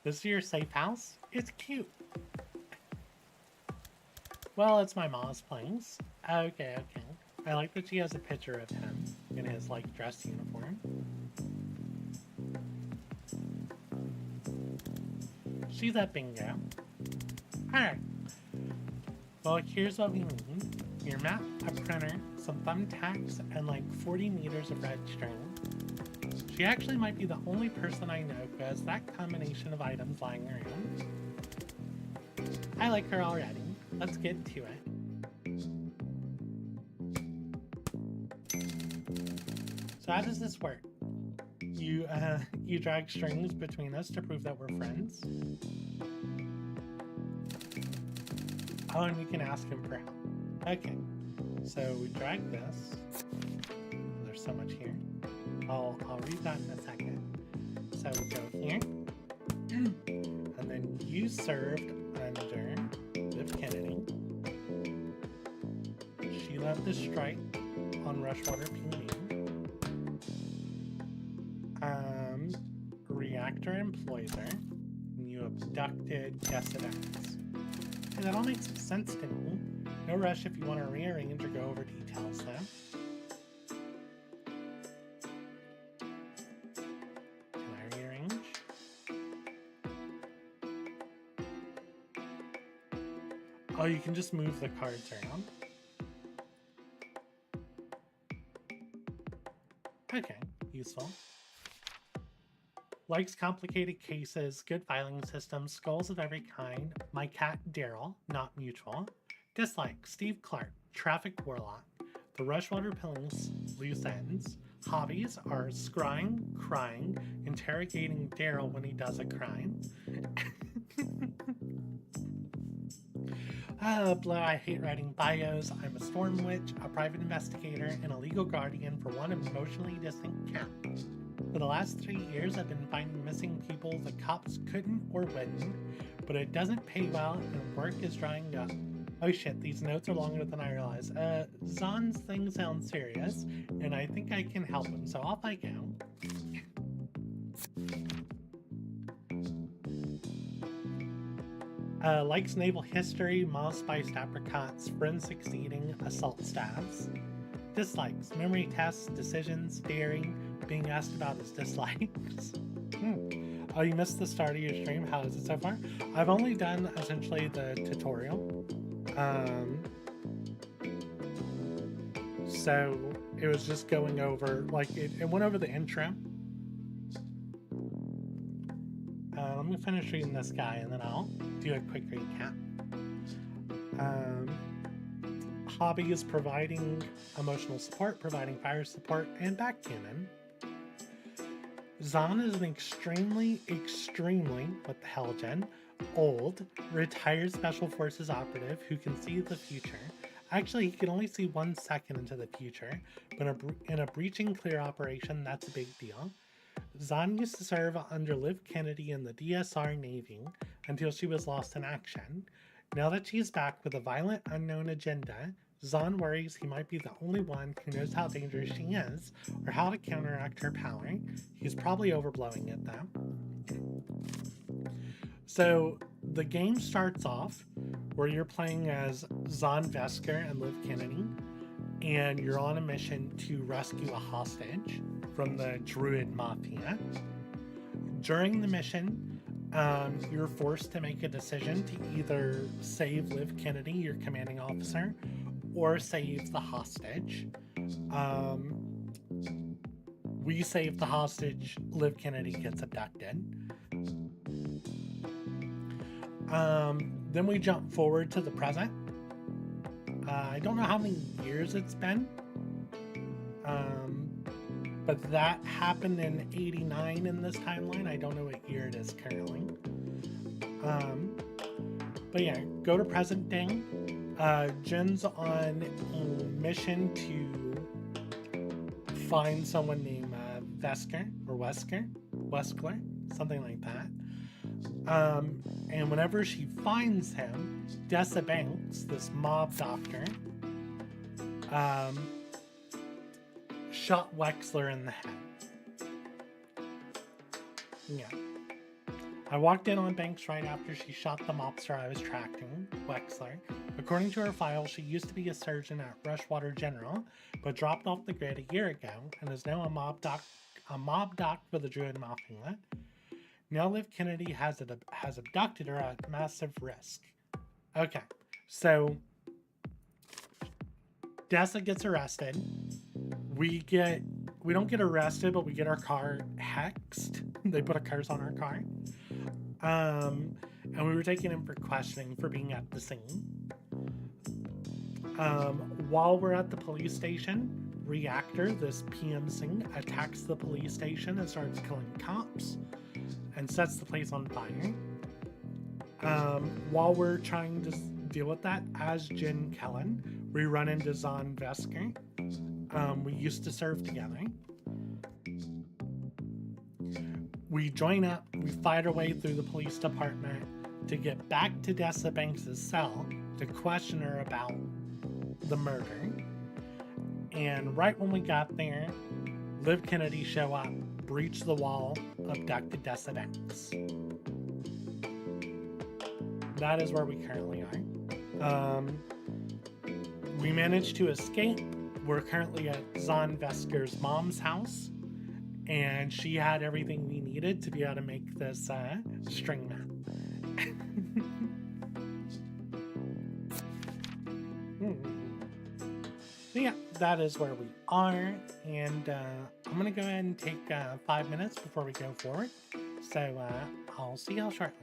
This is your safe house? It's cute. Well, it's my mom's place. Okay. I like that she has a picture of him in his, like, dress uniform. She's at bingo. Alright. Well, here's what we need. Your map, a printer, some thumbtacks, and like 40 meters of red string. She actually might be the only person I know who has that combination of items lying around. I like her already. Let's get to it. So how does this work? You drag strings between us to prove that we're friends. Oh, and we can ask him for help. Okay, so we drag this. There's so much here. I'll read that in a second. So we go here, and then you served under Viv Kennedy. She led the strike on Rushwater PD. Reactor employs her. And you abducted guest events. Hey, that all makes sense to me. No rush if you want to rearrange or go over details, though. Can I rearrange? Oh, you can just move the cards around. Okay, useful. Likes complicated cases, good filing systems, skulls of every kind. My cat, Daryl, not mutual. Dislike, Steve Clark, Traffic Warlock. The Rushwater Pillings, loose ends. Hobbies are scrying, crying, interrogating Daryl when he does a crime. Blah, I hate writing bios. I'm a storm witch, a private investigator, and a legal guardian for one emotionally distant cat. For the last 3 years, I've been finding missing people the cops couldn't or wouldn't, but it doesn't pay well and work is drying up. Oh shit, these notes are longer than I realize. Zahn's thing sounds serious, and I think I can help him, so off I go. Likes naval history, mild-spiced apricots, forensics eating, assault staffs. Dislikes, memory tests, decisions, daring, being asked about his dislikes. Oh, you missed the start of your stream. How is it so far? I've only done essentially the tutorial. So it was just going over, like, it went over the intro. Let me finish reading this guy and then I'll do a quick recap. Hobby is providing emotional support, providing fire support, and backgammon. Zahn is an extremely, what the hell, Jen? Old, retired Special Forces operative who can see the future. Actually, he can only see 1 second into the future, but in a breaching clear operation, that's a big deal. Zahn used to serve under Liv Kennedy in the DSR Navy until she was lost in action. Now that she's back with a violent, unknown agenda, Zahn worries he might be the only one who knows how dangerous she is or how to counteract her power. He's probably overblowing it though. So the game starts off where you're playing as Zahn Vesker and Liv Kennedy, and you're on a mission to rescue a hostage from the Druid Mafia. During the mission, you're forced to make a decision to either save Liv Kennedy, your commanding officer, or save the hostage. We save the hostage, Liv Kennedy gets abducted. Then we jump forward to the present. I don't know how many years it's been, but that happened in 89 in this timeline. I don't know what year it is currently. But yeah, go to present day. Jen's on a mission to find someone named Vesker or Weskler, something like that. And whenever she finds him, Dessa Banks, this mob doctor, shot Wexler in the head. Yeah. I walked in on Banks right after she shot the mobster I was tracking, Wexler. According to her file, she used to be a surgeon at Rushwater General, but dropped off the grid a year ago and is now a mob doc for the Druid Mafia. Now Liv Kennedy has abducted her at massive risk. Okay, so Dessa gets arrested. We don't get arrested, but we get our car hexed. They put a curse on our car. And we were taken in for questioning for being at the scene. While we're at the police station, Reactor, this PMC, attacks the police station and starts killing cops and sets the place on fire. While we're trying to deal with that, as Jen Kellen, we run into Zahn Vesker. We used to serve together. We join up, we fight our way through the police department to get back to Dessa Banks' cell to question her about the murder. And right when we got there, Liv Kennedy show up, breach the wall, abducted Dessa Banks. That is where we currently are. We managed to escape. We're currently at Zahn Vesker's mom's house, and she had everything we needed to be able to make this string map. So yeah, that is where we are, and I'm gonna go ahead and take 5 minutes before we go forward. So I'll see y'all shortly.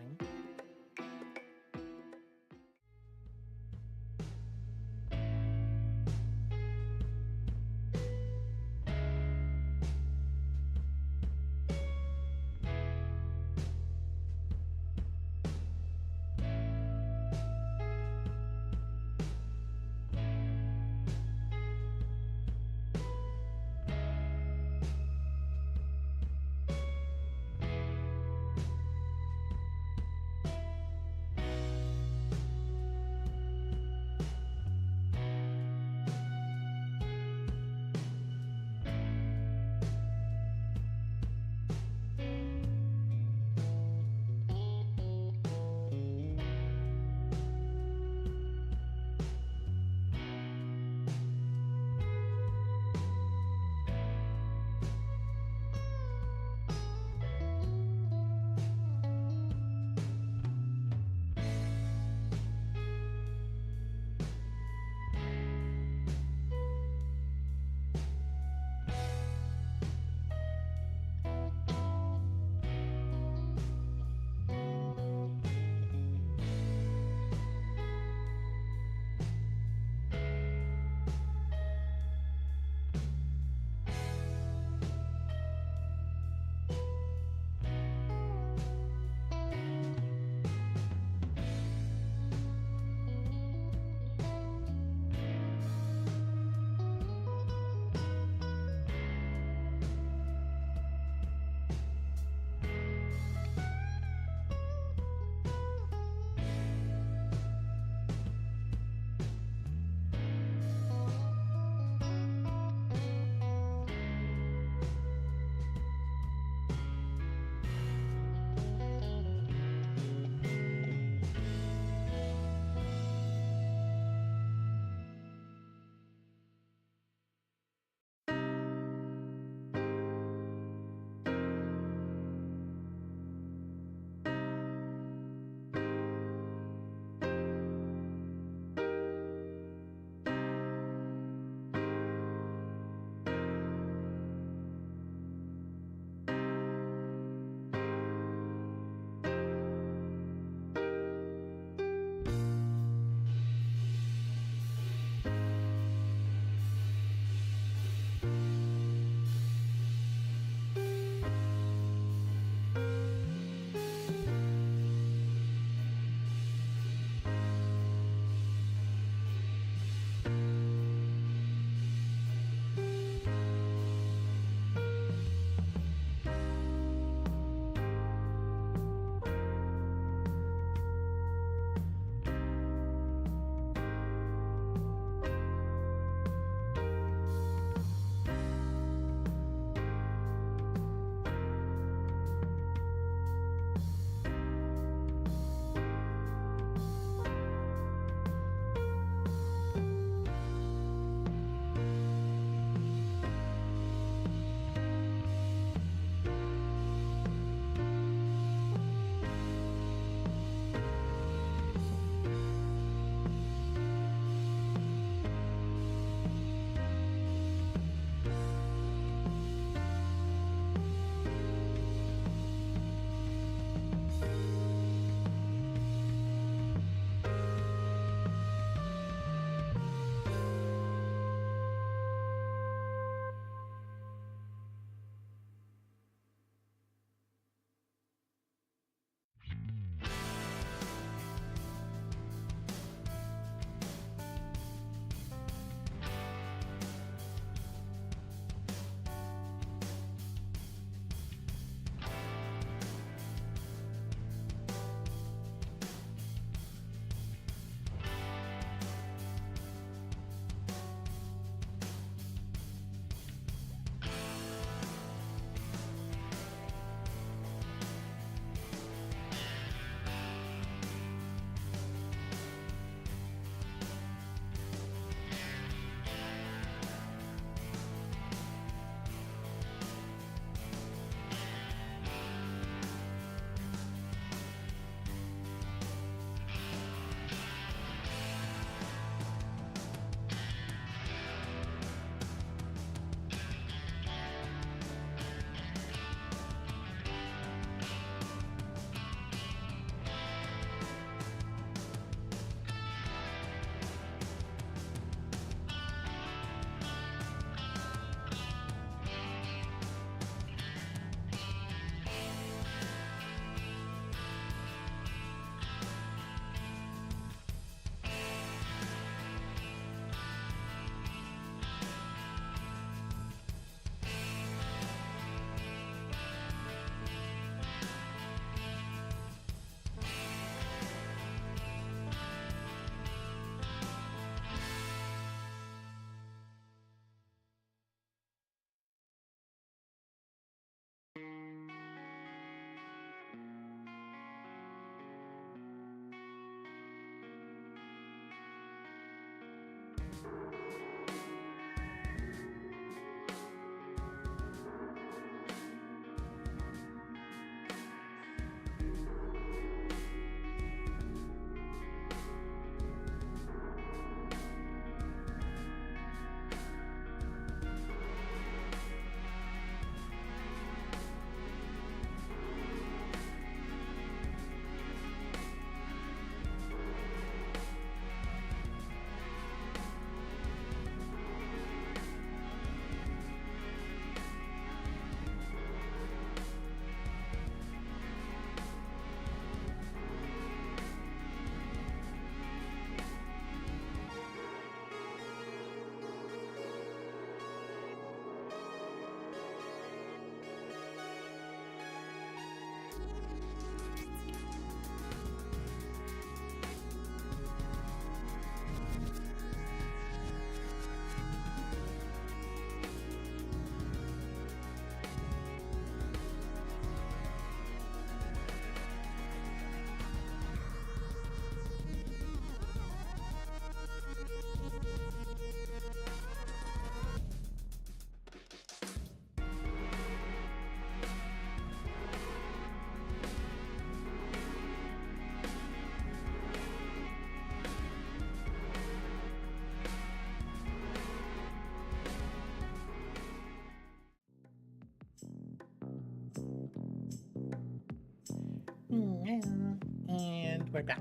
And we're back.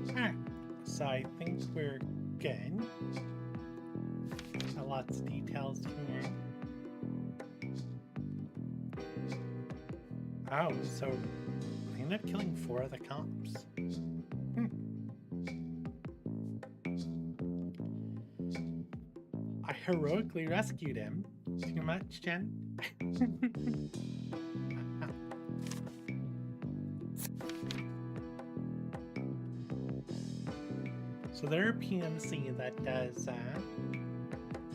Alright, so I think we're good. Got lots of details here. Oh, so I ended up killing 4 of the cops. I heroically rescued him. Too much, Jen? So they're a PMC that does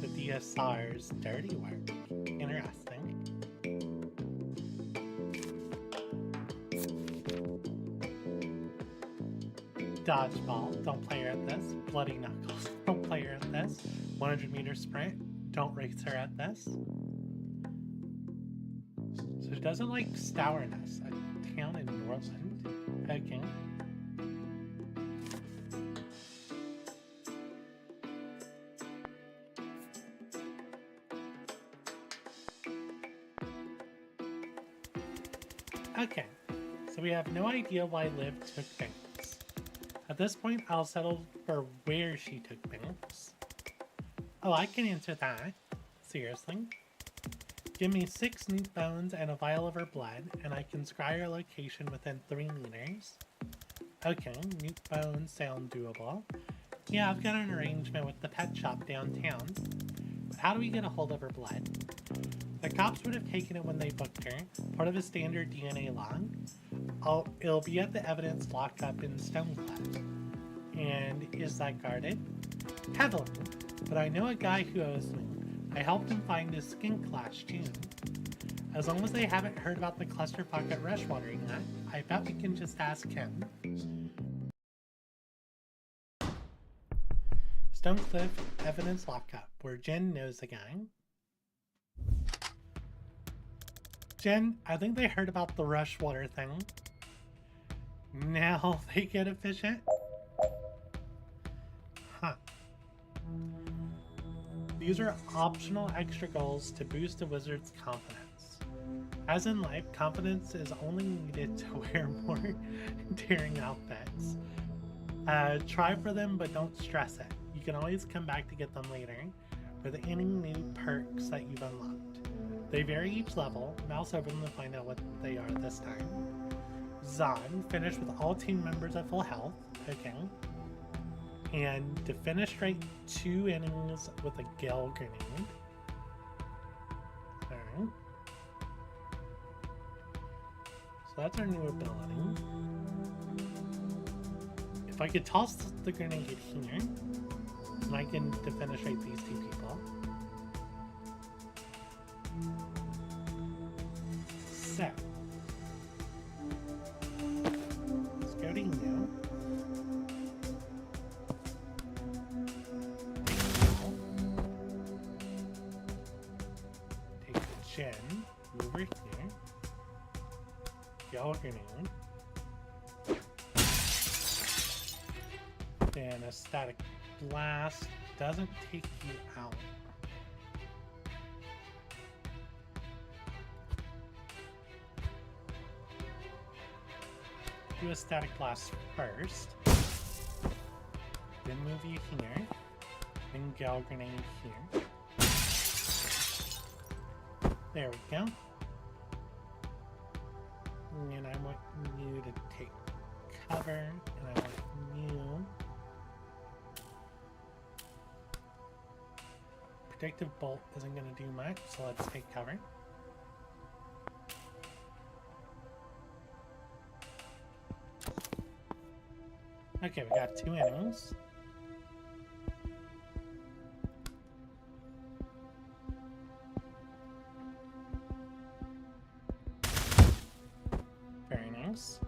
the DSR's dirty work. Interesting. Dodgeball, don't play her at this. Bloody Knuckles, don't play her at this. 100-meter sprint, don't race her at this. So she doesn't like Stourness, a town in Northland. Okay. Okay, so we have no idea why Liv took Banks. At this point, I'll settle for where she took Banks. Oh, I can answer that. Seriously. Give me 6 neat bones and a vial of her blood, and I can scry her location within 3 meters. Okay, neat bones sound doable. Yeah, I've got an arrangement with the pet shop downtown. But how do we get a hold of her blood? The cops would have taken it when they booked her, part of a standard DNA log. It'll be at the evidence lockup in Stonecliff. And is that guarded? Heavily, but I know a guy who owes me. I helped him find his skink last June. As long as they haven't heard about the clusterfuck at Rushwater yet, I bet we can just ask him. Stonecliff evidence lockup, where Jen knows the guy. Jen, I think they heard about the Rushwater thing. Now they get efficient? Huh. These are optional extra goals to boost a wizard's confidence. As in life, confidence is only needed to wear more daring outfits. Try for them, but don't stress it. You can always come back to get them later with any new perks that you've unlocked. They vary each level. Mouse over them to find out what they are this time. Zon, finish with all team members at full health. Okay. And to finish straight 2 enemies with a Gale Grenade. Alright. So that's our new ability. If I could toss the grenade here, then I can defenestrate these 2 people. So, let's go to you. Take the Jen, move her here. Yellow grenade. Then a static blast doesn't take you out. Do a static blast first, then move you here, then Gale Grenade here. There we go. And I want you to take cover, and I want you. Predictive Bolt isn't going to do much, so let's take cover. Okay, we got 2 enemies. Very nice.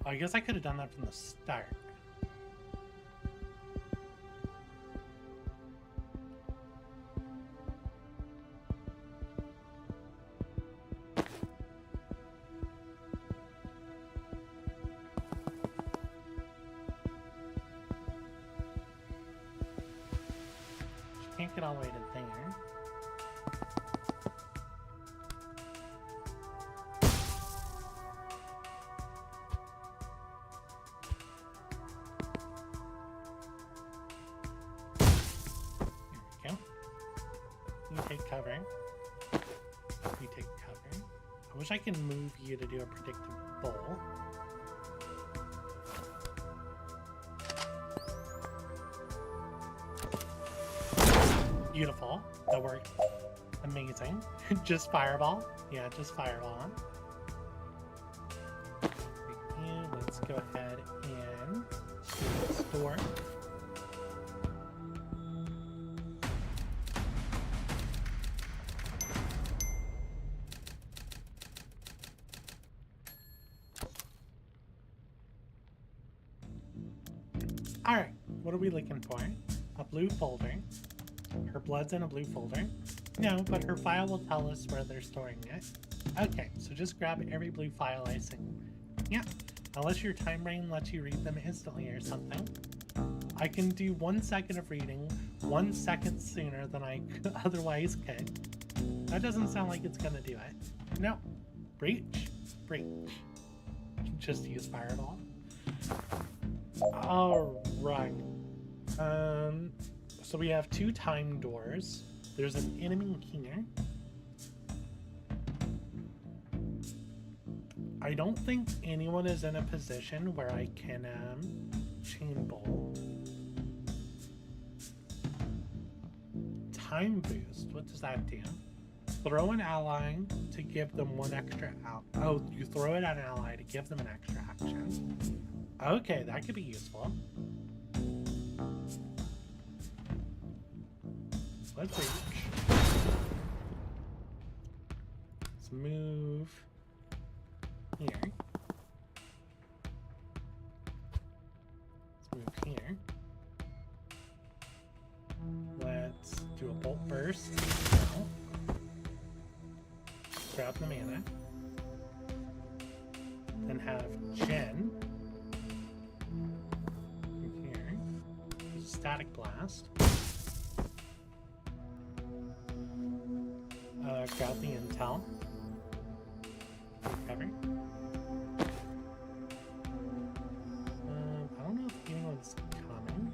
Oh, I guess I could have done that from the start. can't get all the way to there. There we go. You take cover. You take cover. I wish I could move you to do a predictable. Beautiful. That worked. Amazing. Just fireball. Yeah, just fireball. And let's go ahead and store. Alright, what are we looking for? A blue folder. Her blood's in a blue folder. No, but her file will tell us where they're storing it. Okay, so just grab every blue file I see. Yeah, unless your time brain lets you read them instantly or something. I can do 1 second of reading 1 second sooner than I otherwise could. That doesn't sound like it's gonna do it. No. Breach. Breach. Just use fireball. Alright. So we have 2 time doors. There's an enemy here. I don't think anyone is in a position where I can chain bolt. Time boost. What does that do? Throw an ally to give them 1 extra out. Oh, you throw it at an ally to give them an extra action. Okay, that could be useful. Let's reach. Let's move here. Let's move here. Let's do a bolt burst now. Grab the mana. Then have Jen here. Use a static blast. Grab the intel. Recover. I don't know if anyone's coming.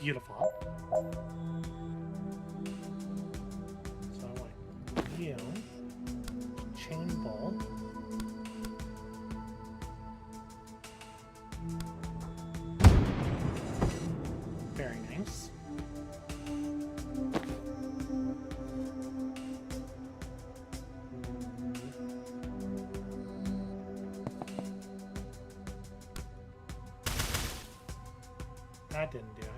Beautiful. So I want you, chain bolt. Very nice. That didn't do it.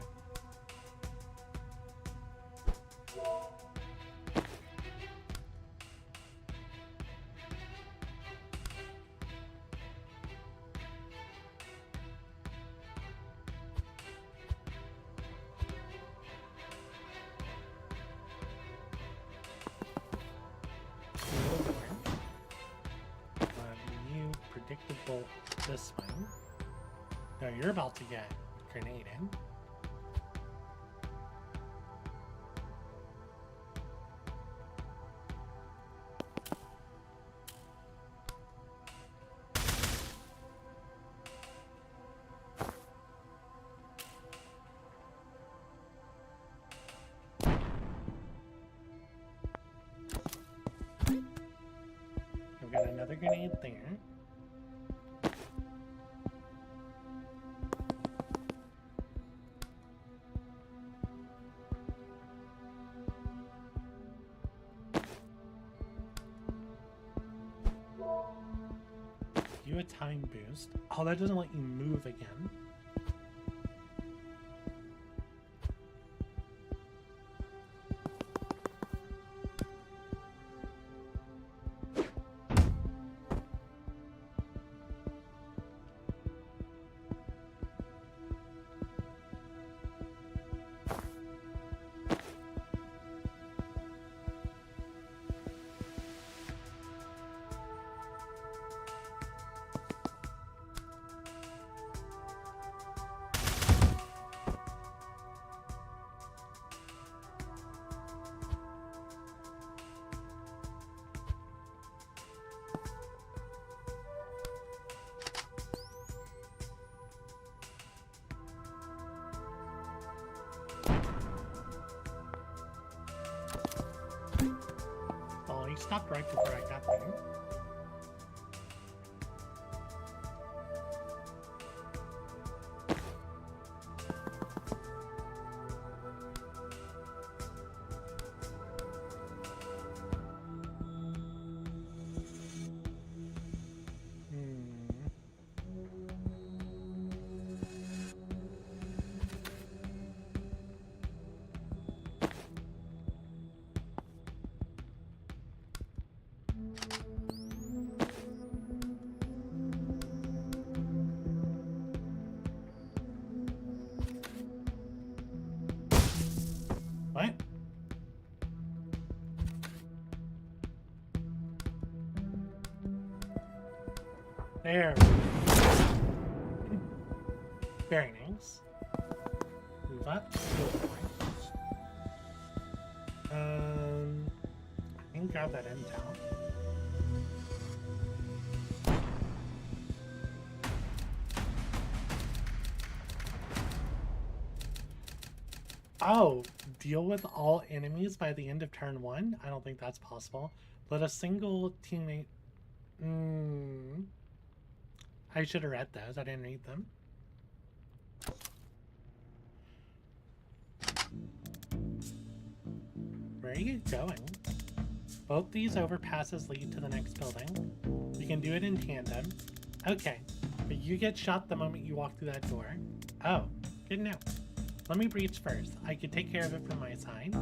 Predictable this way. Now you're about to get grenaded. We've got another grenade there. You a time boost. Oh, that doesn't let you move again. stopped right before I got there. What? There. Very nice. Move up. I can grab that intel. Oh, deal with all enemies by the end of turn 1? I don't think that's possible. Let a single teammate... I should have read those. I didn't read them. Where are you going? Both these overpasses lead to the next building. You can do it in tandem. Okay, but you get shot the moment you walk through that door. Oh, good to know. Let me breach first. I could take care of it from my side.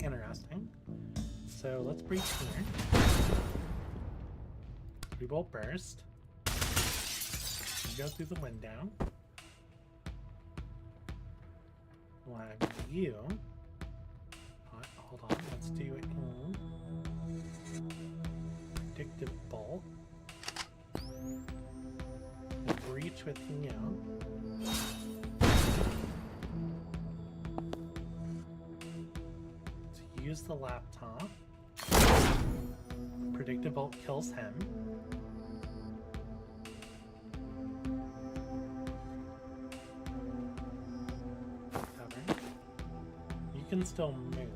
Interesting. So let's breach here. We will burst. Go through the window. We'll have you. Hold on, let's do it. Predictive bolt. Breach with you. So use the laptop. Predictive bolt kills him. Cover. You can still move.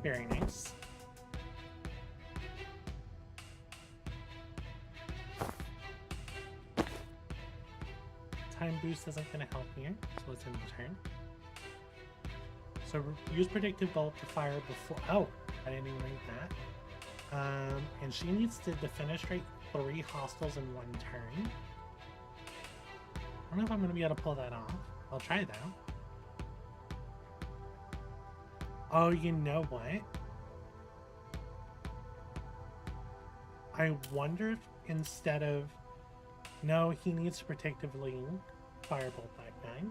Very nice. Time boost isn't going to help here, so let's end the turn. So use predictive bolt to fire before. Oh, I didn't even read that. And she needs to defenestrate 3 hostiles in 1 turn. I don't know if I'm going to be able to pull that off. I'll try though. Oh, you know what? I wonder if instead of... No, he needs to protectively firebolt that guy.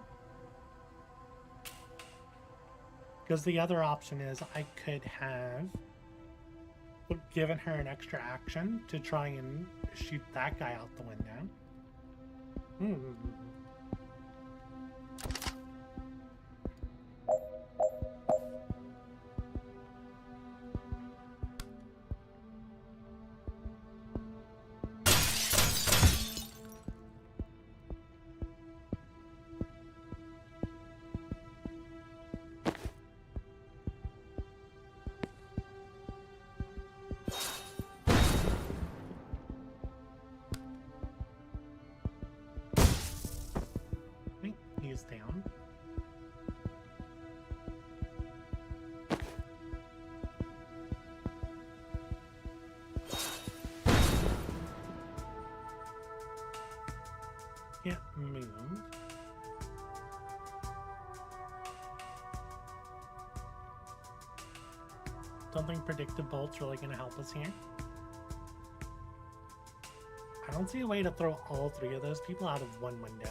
Because the other option is I could have given her an extra action to try and shoot that guy out the window. Don't think predictive bolt's really gonna help us here. I don't see a way to throw all three of those people out of one window.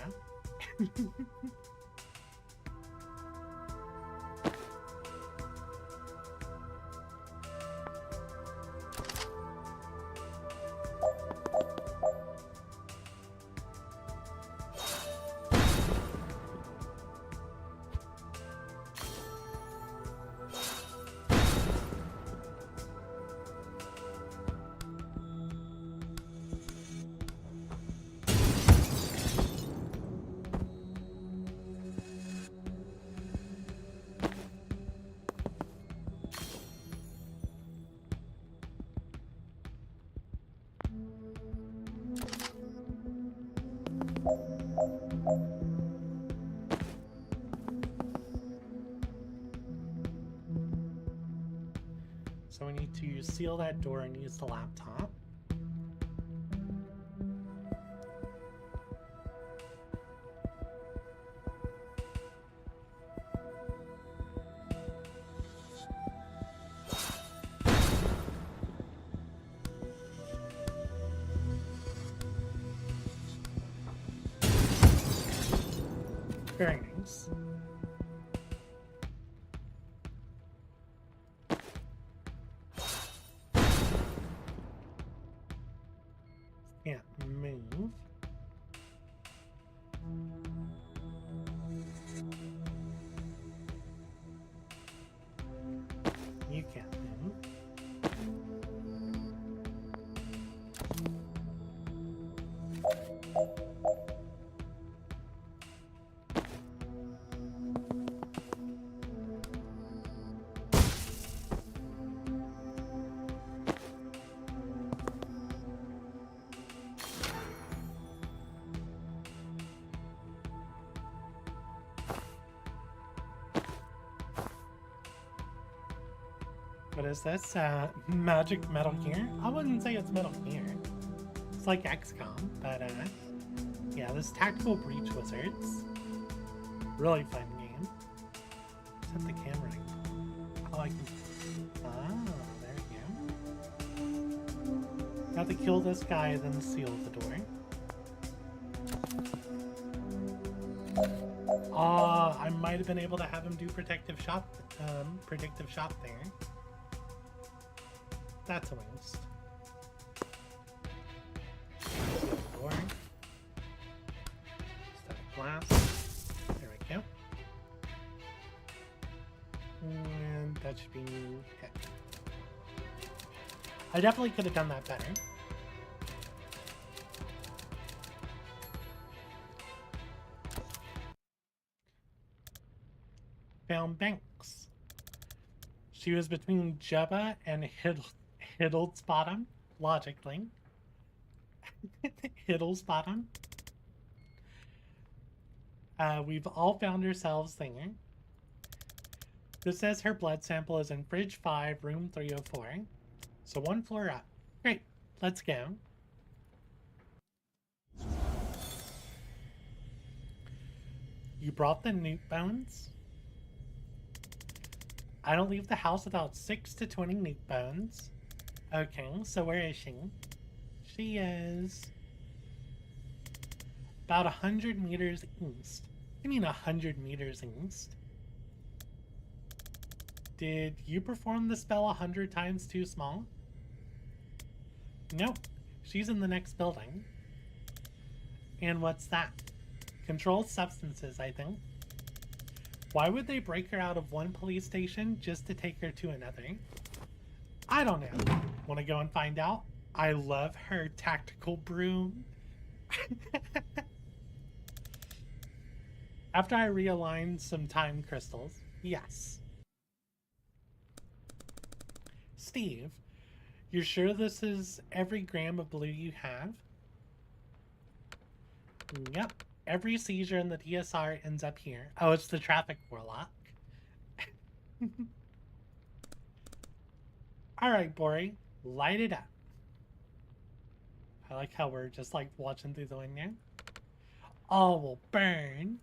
So we need to seal that door and use the laptop. Very nice. Can't move. You can't move. What is this? Magic Metal Gear? I wouldn't say it's Metal Gear. It's like XCOM, but yeah, this Tactical Breach Wizards. Really fun game. Set the camera. Oh, I can. Ah, there you go. Have to kill this guy, then seal the door. I might have been able to have him do predictive shot there. That's a waste. Door. Static glass. There we go. And that should be hit. I definitely could have done that better. Found Banks. She was between Jebba and Hiddle's bottom, logically. Hiddle's bottom. We've all found ourselves there. This says her blood sample is in fridge 5, room 304. So one floor up. Great, let's go. You brought the newt bones? I don't leave the house without 6 to 20 newt bones. Okay, so where is she? She is about 100 meters east. I mean 100 meters east. Did you perform the spell 100 times too small? Nope, she's in the next building. And what's that? Controlled substances, I think. Why would they break her out of one police station just to take her to another? I don't know. Want to go and find out? I love her tactical broom. After I realign some time crystals, yes. Steve, you're sure this is every gram of blue you have? Yep. Every seizure in the DSR ends up here. Oh, it's the Traffic Warlock. Alright, Bori. Light it up. I like how we're just like watching through the window. All will burn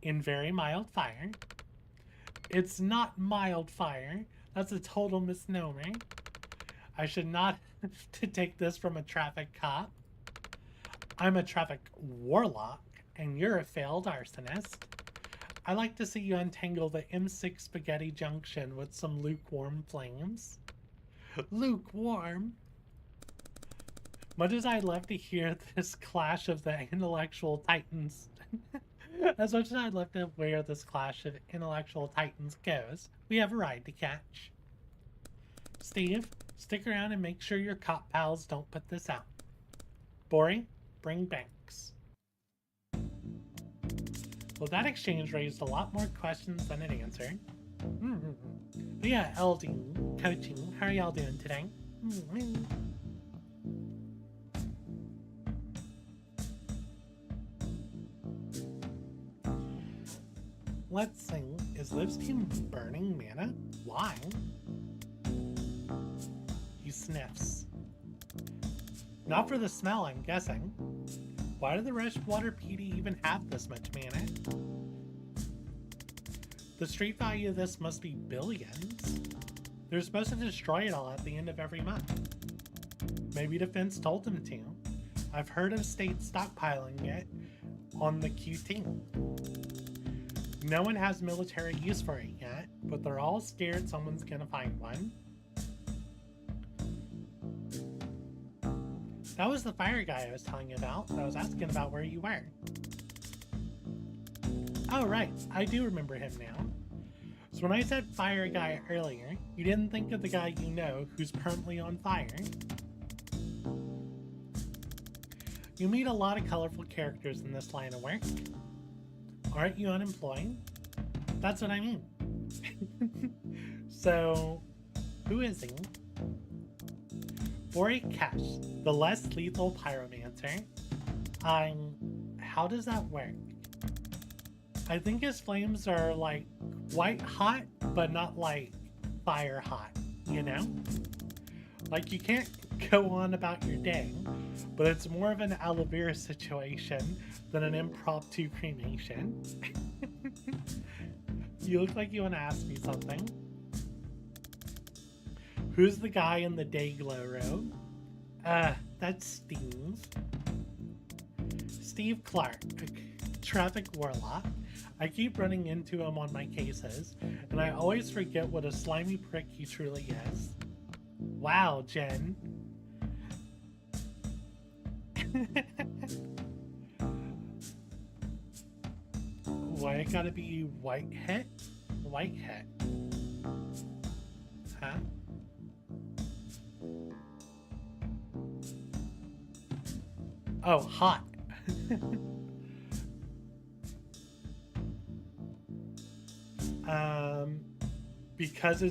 in very mild fire. It's not mild fire. That's a total misnomer. I should not to take this from a traffic cop. I'm a traffic warlock, and you're a failed arsonist. I like to see you untangle the M6 spaghetti junction with some lukewarm flames. Lukewarm? Much as I'd love to hear this clash of the intellectual titans, as much as I'd love to where this clash of intellectual titans goes, we have a ride to catch. Steve, stick around and make sure your cop pals don't put this out. Bori, bring Banks. Well, that exchange raised a lot more questions than it answered. But yeah, LD, coaching, how are y'all doing today? Let's see, is Livsteam burning mana? Why? He sniffs. Not for the smell, I'm guessing. Why did the Rushwater PD even have this much mana? The street value of this must be billions. They're supposed to destroy it all at the end of every month. Maybe Defense told them to. I've heard of states stockpiling it on the QT. No one has military use for it yet, but they're all scared someone's gonna find one. That was the fire guy I was telling you about. I was asking about where you were. Oh, right. I do remember him now. So when I said fire guy earlier, you didn't think of the guy you know who's permanently on fire. You meet a lot of colorful characters in this line of work. Aren't you unemployed? That's what I mean. So, who is he? Bori Kesh, the less lethal pyromancer. How does that work? I think his flames are like white hot, but not like fire hot, you know? Like you can't go on about your day, but it's more of an aloe vera situation than an impromptu cremation. You look like you want to ask me something. Who's the guy in the day glow robe? That's Steve. Steve Clark, Traffic Warlock. I keep running into him on my cases, and I always forget what a slimy prick he truly is. Wow, Jen. Why it gotta be white hit? White hit. Huh? Oh, hot. Because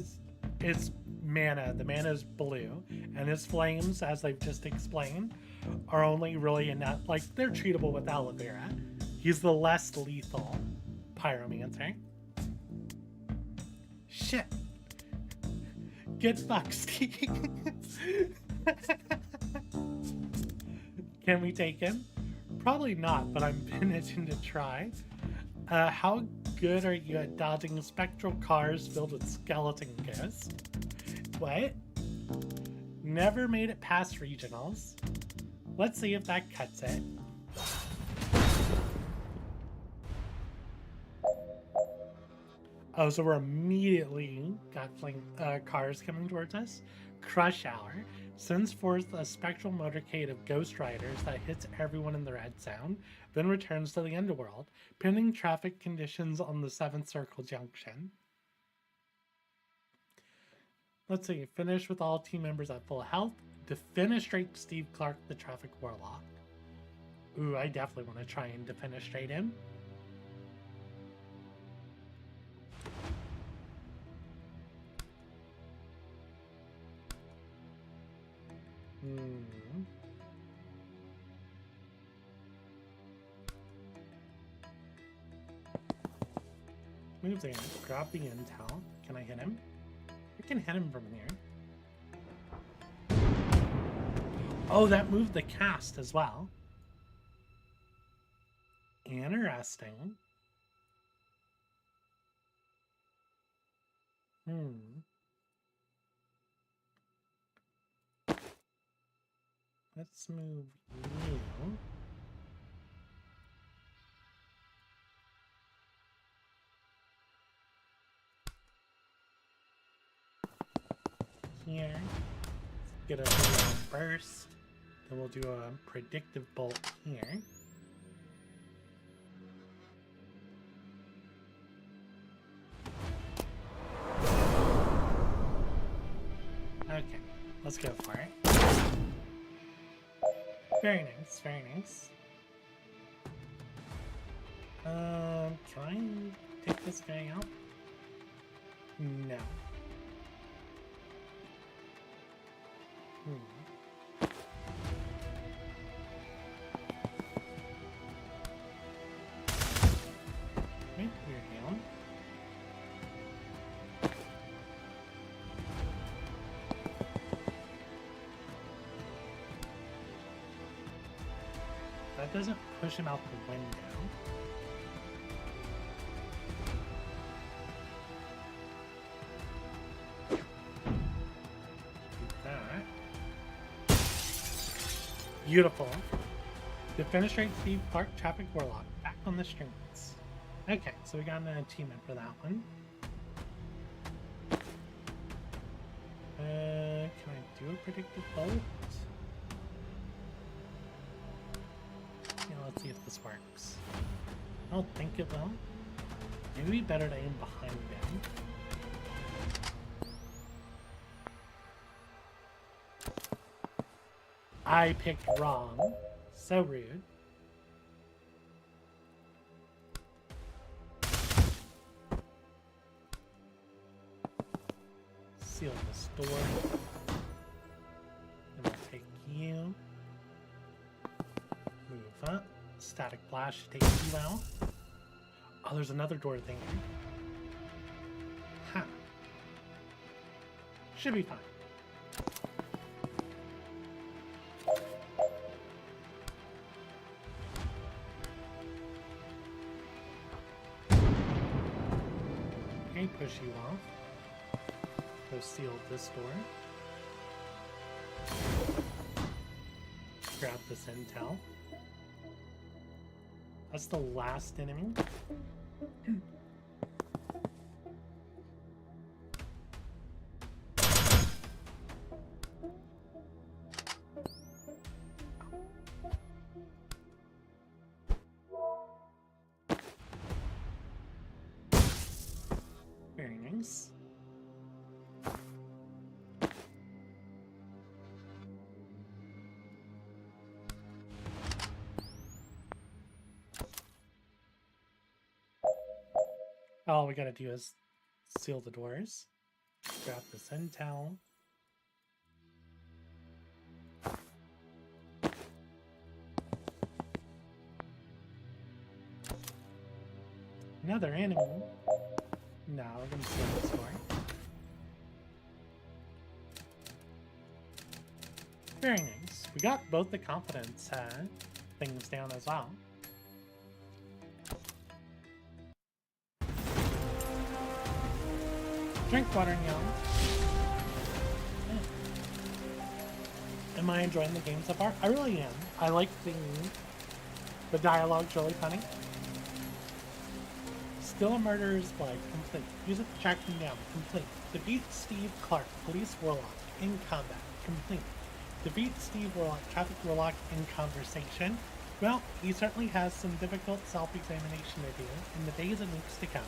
it's mana. The mana is blue, and his flames, as they've just explained, are only really enough. Like they're treatable with aloe vera. He's the less lethal pyromancer. Shit. Get fucked, Steve. Can we take him? Probably not, but I'm itching to try. How good are you at dodging spectral cars filled with skeleton ghosts? What? Never made it past regionals. Let's see if that cuts it. Oh, so we're immediately got cars coming towards us. Crush Hour sends forth a spectral motorcade of ghost riders that hits everyone in the red zone, then returns to the underworld, pending traffic conditions on the 7th Circle Junction. Let's see, finish with all team members at full health. Defenestrate Steve Clark, the Traffic Warlock. Ooh, I definitely want to try and defenestrate him. Move there, grab the intel. Can I hit him? I can hit him from here. Oh, that moved the cast as well. Interesting. let's move you. Here. Get a little burst. Then we'll do a predictive bolt here. Okay, let's go for it. Very nice, very nice. Can I take this guy out? No. Right here, down. That doesn't push him out the window. Beautiful. Defenestrate Steve Clark, Traffic Warlock, back on the streets. Okay, so we got an achievement for that one. Can I do a predictive bolt? Yeah, let's see if this works. I don't think it will. Maybe better to aim behind him. I picked wrong. So rude. Seal this door. And we'll take you. Move up. Static blast should take you out. Oh, there's another door thing here. Ha. Should be fine. Push you off. Go seal this door. Grab this intel. That's the last enemy. Very nice. All we gotta do is seal the doors. Grab this intel. Another enemy. No, we're gonna seal this door. Very nice. We got both the confidence things down as well. Drink water, young. Am I enjoying the game so far? I really am. I like the dialogue's really funny. Still a murderer's blood, complete. Use it to track him down, complete. Defeat Steve Clark, police warlock, in combat, complete. Defeat Steve Warlock, traffic warlock, in conversation. Well, he certainly has some difficult self-examination to do in the days and weeks to come.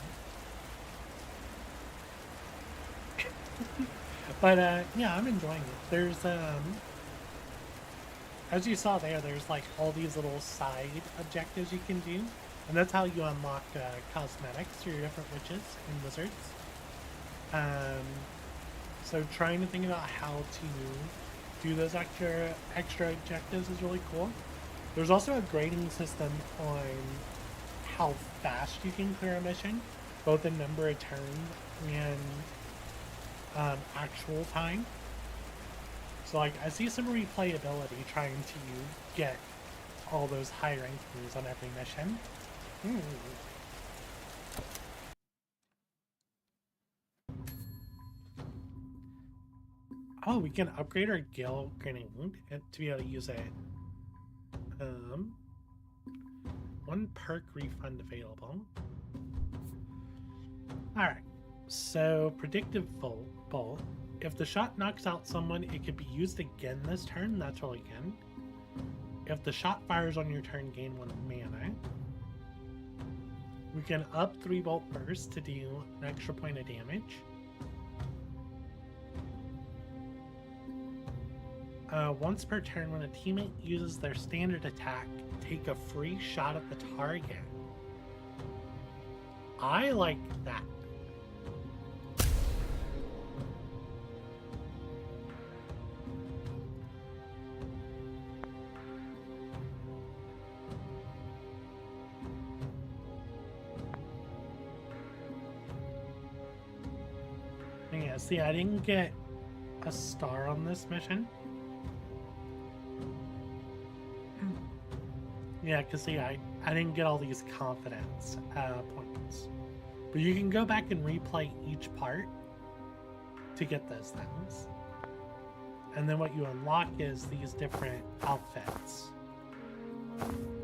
But, yeah, I'm enjoying it. There's, as you saw there's, like, all these little side objectives you can do. And that's how you unlock cosmetics for your different witches and wizards. So trying to think about how to do those extra objectives is really cool. There's also a grading system on how fast you can clear a mission, both in number of turns and actual time. So like I see some replayability trying to get all those high rankings on every mission. Oh, we can upgrade our Gale Grenade to be able to use it. One perk refund available. Alright, so predictive bolt. If the shot knocks out someone, it could be used again this turn. That's really good. If the shot fires on your turn, gain 1 mana. We can up 3 bolt burst to do an extra point of damage. Once per turn, when a teammate uses their standard attack, take a free shot at the target. I like that. Yeah, see, I didn't get a star on this mission. Yeah, because see, I didn't get all these confidence points. But you can go back and replay each part to get those things. And then what you unlock is these different outfits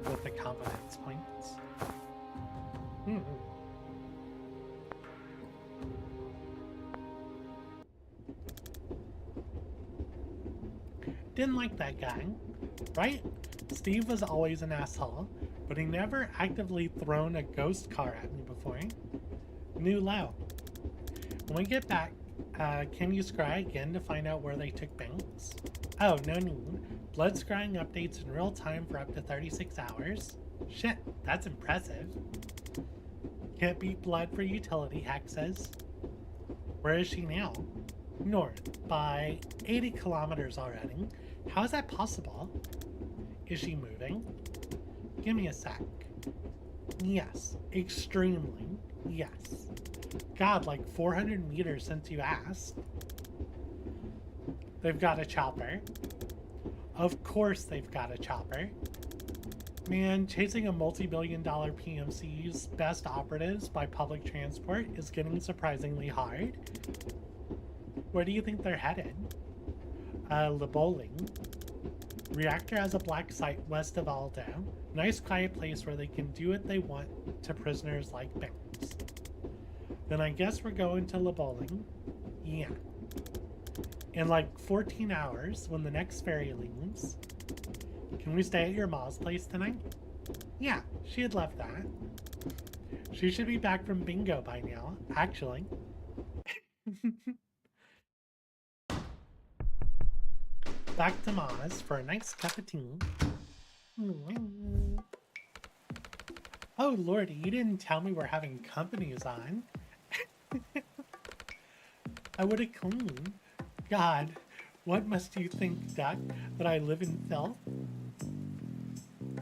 with the confidence points. Didn't like that guy, right? Steve was always an asshole, but he never actively thrown a ghost car at me before. New low. When we get back, can you scry again to find out where they took Banks? Oh, no need. Blood scrying updates in real time for up to 36 hours. Shit, that's impressive. Can't beat blood for utility, Hack says. Where is she now? North, by 80 kilometers already. How is that possible? Is she moving? Give me a sec. Yes, extremely. Yes. God, like 400 meters since you asked. They've got a chopper. Of course they've got a chopper. Man, chasing a multi-billion-dollar PMC's best operatives by public transport is getting surprisingly hard. Where do you think they're headed? Bowling. Reactor has a black site west of Aldo. Nice quiet place where they can do what they want to prisoners like Banks. Then I guess we're going to Bowling. Yeah. In like 14 hours, when the next ferry leaves. Can we stay at your mom's place tonight? Yeah, she'd love that. She should be back from bingo by now, actually. Back to Maz for a nice cup of tea. Oh lordy, you didn't tell me we're having companies on. I would have cleaned. God, what must you think, Duck, that I live in filth?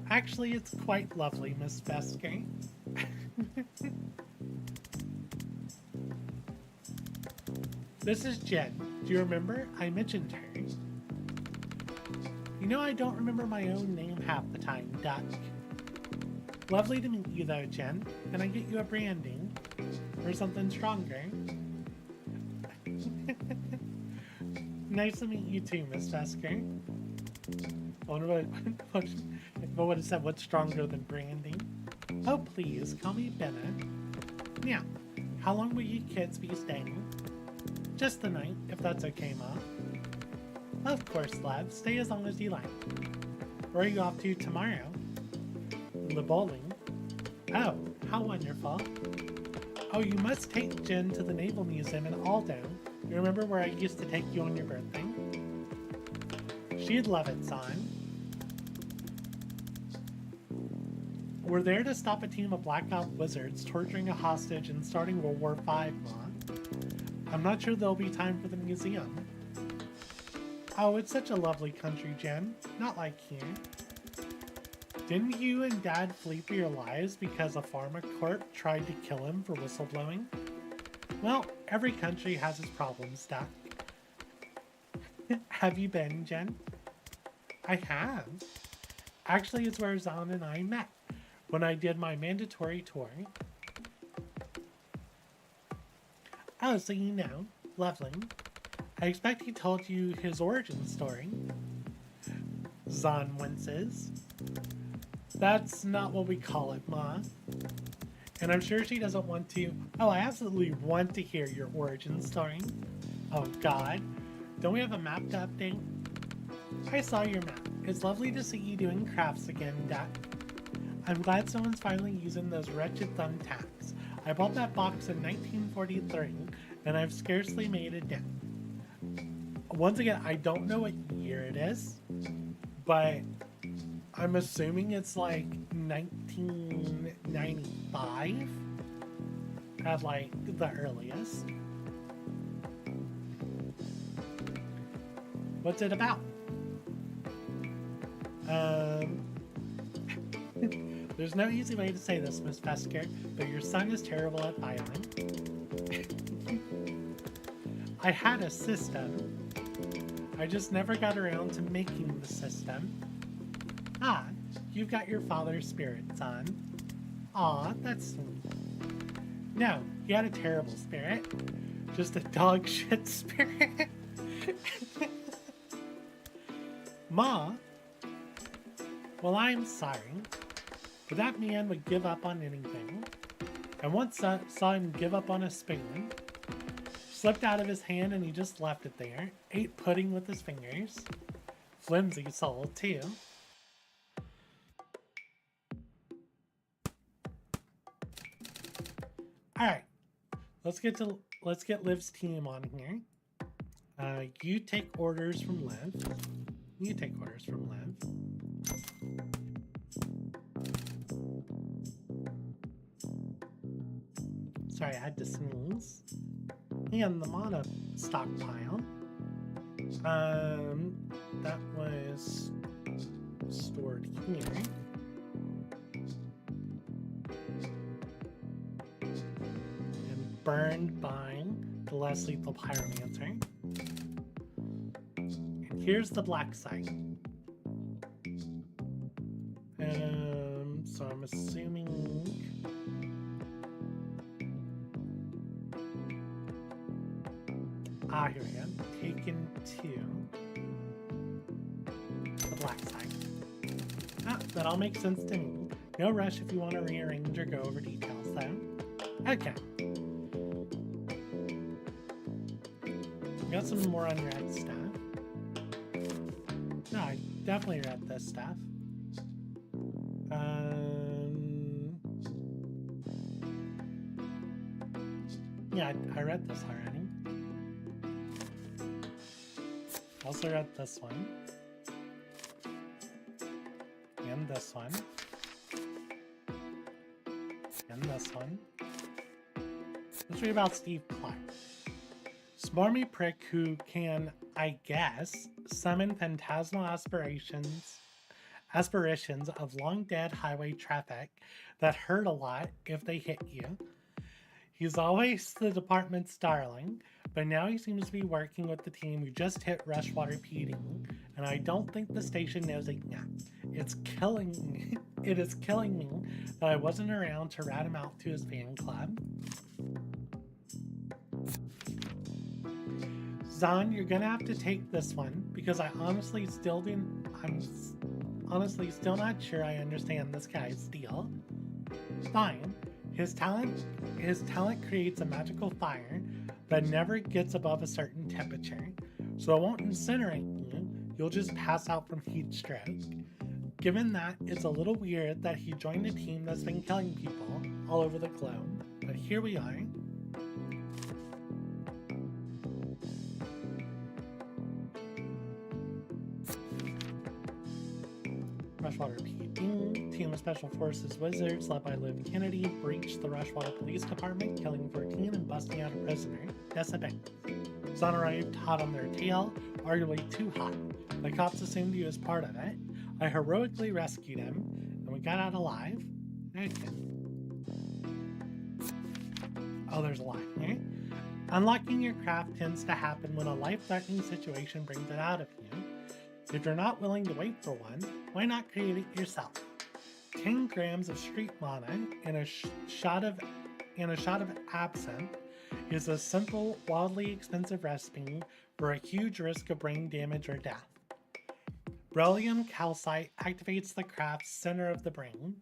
Actually, it's quite lovely, Miss Vesker. This is Jen. Do you remember? I mentioned her. You know I don't remember my own name half the time, Duck. Lovely to meet you though, Jen. Can I get you a branding? Or something stronger? Nice to meet you too, Miss Vesker. I wonder what would have said what's stronger than branding. Oh please, call me Bennett. Yeah. How long will you kids be staying? Just the night, if that's okay, Ma. Of course, lad. Stay as long as you like. Where are you off to tomorrow? The bowling. Oh, how wonderful. Oh, you must take Jen to the Naval Museum in Aldo. You remember where I used to take you on your birthday? She'd love it, son. We're there to stop a team of blackout wizards torturing a hostage and starting World War V, Ma. I'm not sure there'll be time for the museum. Oh, it's such a lovely country, Jen. Not like here. Didn't you and Dad flee for your lives because a pharma corp tried to kill him for whistleblowing? Well, every country has its problems, Doc. Have you been, Jen? I have. Actually, it's where Zahn and I met when I did my mandatory tour. Oh, so you know. Lovely. I expect he told you his origin story. Zahn winces. That's not what we call it, Ma. And I'm sure she doesn't want to. Oh, I absolutely want to hear your origin story. Oh, God. Don't we have a map to update? I saw your map. It's lovely to see you doing crafts again, Dad. I'm glad someone's finally using those wretched thumbtacks. I bought that box in 1943, and I've scarcely made a dent. Once again, I don't know what year it is, but I'm assuming it's like 1995 at like the earliest. What's it about? There's no easy way to say this, Miss Fesker, but your son is terrible at filing. I had a system. I just never got around to making the system. Ah, you've got your father's spirit, son. Aw, that's sweet. No, he had a terrible spirit. Just a dog shit spirit. Ma? Well, I'm sorry. But that man would give up on anything. I once saw him give up on a spoon. Slipped out of his hand and he just left it there. Ate pudding with his fingers. Flimsy soul, too. Alright. Let's get Liv's team on here. You take orders from Liv. You take orders from Liv. Sorry, I had to sneeze. And the mana stockpile. That was stored here. And burned by the less lethal pyromancer. And here's the black site. So I'm assuming... Ah, here we go. Taken to the black site. Ah, that all makes sense to me. No rush if you want to rearrange or go over details, though. Okay. Got some more unread stuff. No, I definitely read this stuff. Yeah, I read this already. Also read this one. And this one. And this one. Let's read about Steve Clark. Smarmy prick who can, I guess, summon phantasmal aspirations of long-dead highway traffic that hurt a lot if they hit you. He's always the department's darling, but now he seems to be working with the team who just hit Rushwater PD, and I don't think the station knows it yet. It is killing me that I wasn't around to rat him out to his fan club. Zahn, you're gonna have to take this one, because I'm honestly still not sure I understand this guy's deal. Fine. His talent creates a magical fire that never gets above a certain temperature, so it won't incinerate you, you'll just pass out from heat stroke. Given that, it's a little weird that he joined a team that's been killing people all over the globe, but here we are. Rushwater PD, team of Special Forces wizards led by Liv Kennedy breached the Rushwater Police Department, killing 14 and busting out a prisoner, Tessa Banks. Zahn arrived hot on their tail, arguably too hot. The cops assumed he was part of it. I heroically rescued him, and we got out alive. Okay. Oh, there's a line here. Unlocking your craft tends to happen when a life-threatening situation brings it out of you. If you're not willing to wait for one, why not create it yourself? 10 grams of street mana and a shot of absinthe is a simple, wildly expensive recipe for a huge risk of brain damage or death. Beryllium calcite activates the craft's center of the brain,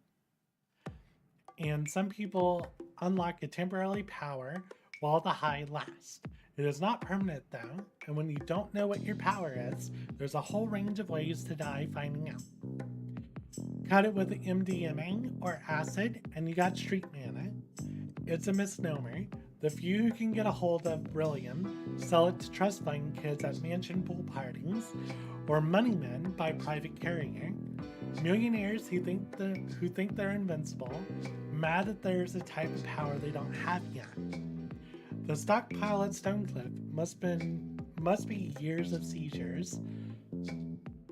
and some people unlock a temporary power while the high lasts. It is not permanent though, and when you don't know what your power is, there's a whole range of ways to die finding out. Cut it with MDMA or acid, and you got street mana. It's a misnomer. The few who can get a hold of beryllium sell it to trust fund kids at mansion pool parties, or money men by private carrier. Millionaires who think they're invincible, mad that there's a type of power they don't have yet. The stockpile at Stonecliff must be years of seizures.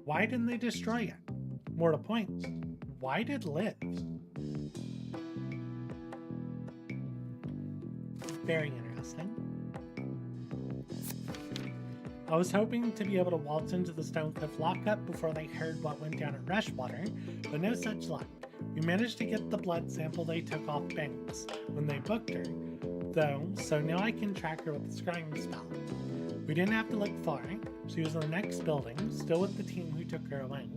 Why didn't they destroy it? More to point, why did live? Very interesting. I was hoping to be able to waltz into the Stonecliff lockup before they heard what went down at Rushwater, but no such luck. We managed to get the blood sample they took off Banks when they booked her, though, so now I can track her with the scrying spell. We didn't have to look far. She was in the next building, still with the team who took her away.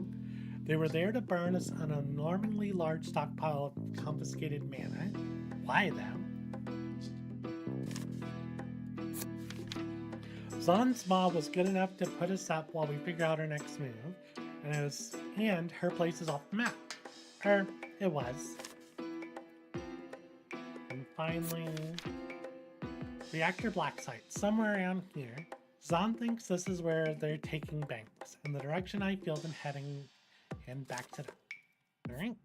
They were there to burn us an alarmingly large stockpile of confiscated mana. Why, though? Zon's mom was good enough to put us up while we figure out our next move, and her place is off the map. It was. And finally, reactor black site, somewhere around here. Zon thinks this is where they're taking Banks, and the direction I feel them heading, and back to them. Alright.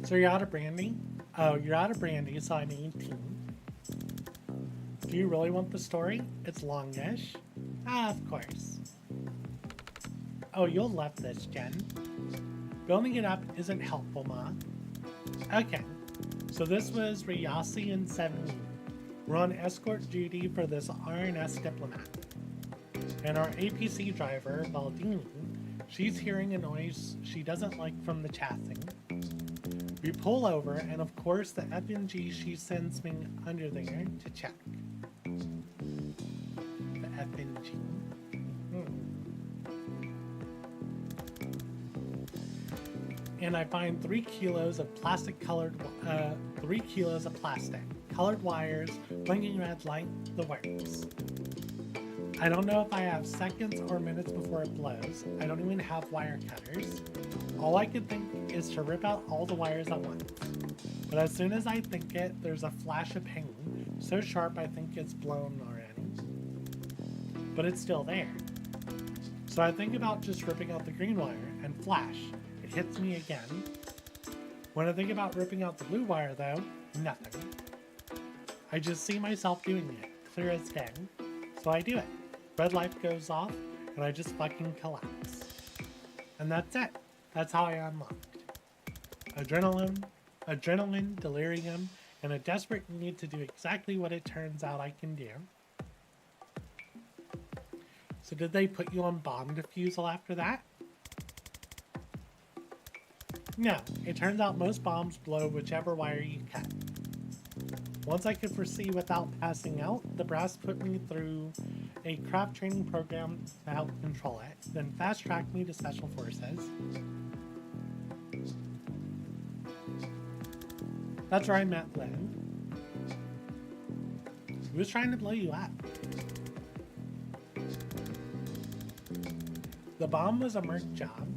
So you're out of brandy? Oh, you're out of brandy, so I'm 18. Do you really want the story? It's longish. Ah, of course. Oh, you'll love this, Jen. Building it up isn't helpful, Ma. Okay, so this was Ryasi and 17. We're on escort duty for this RNS diplomat. And our APC driver, Baldini, she's hearing a noise she doesn't like from the chassis. We pull over, and of course the FNG she sends me under there to check. The FNG. And I find 3 kilos of plastic, colored wires, blinking red light, the works. I don't know if I have seconds or minutes before it blows. I don't even have wire cutters. All I could think is to rip out all the wires at once. But as soon as I think it, there's a flash of pain, so sharp I think it's blown already. But it's still there. So I think about just ripping out the green wire, and flash, it hits me again. When I think about ripping out the blue wire though, nothing. I just see myself doing it, clear as day. So I do it. Red light goes off, and I just fucking collapse. And that's it. That's how I unlocked. Adrenaline, delirium, and a desperate need to do exactly what it turns out I can do. So did they put you on bomb defusal after that? No, it turns out most bombs blow whichever wire you cut. Once I could foresee without passing out, the brass put me through a craft training program to help control it, then fast-tracked me to Special Forces. That's where I met Lynn. He was trying to blow you up. The bomb was a merc job,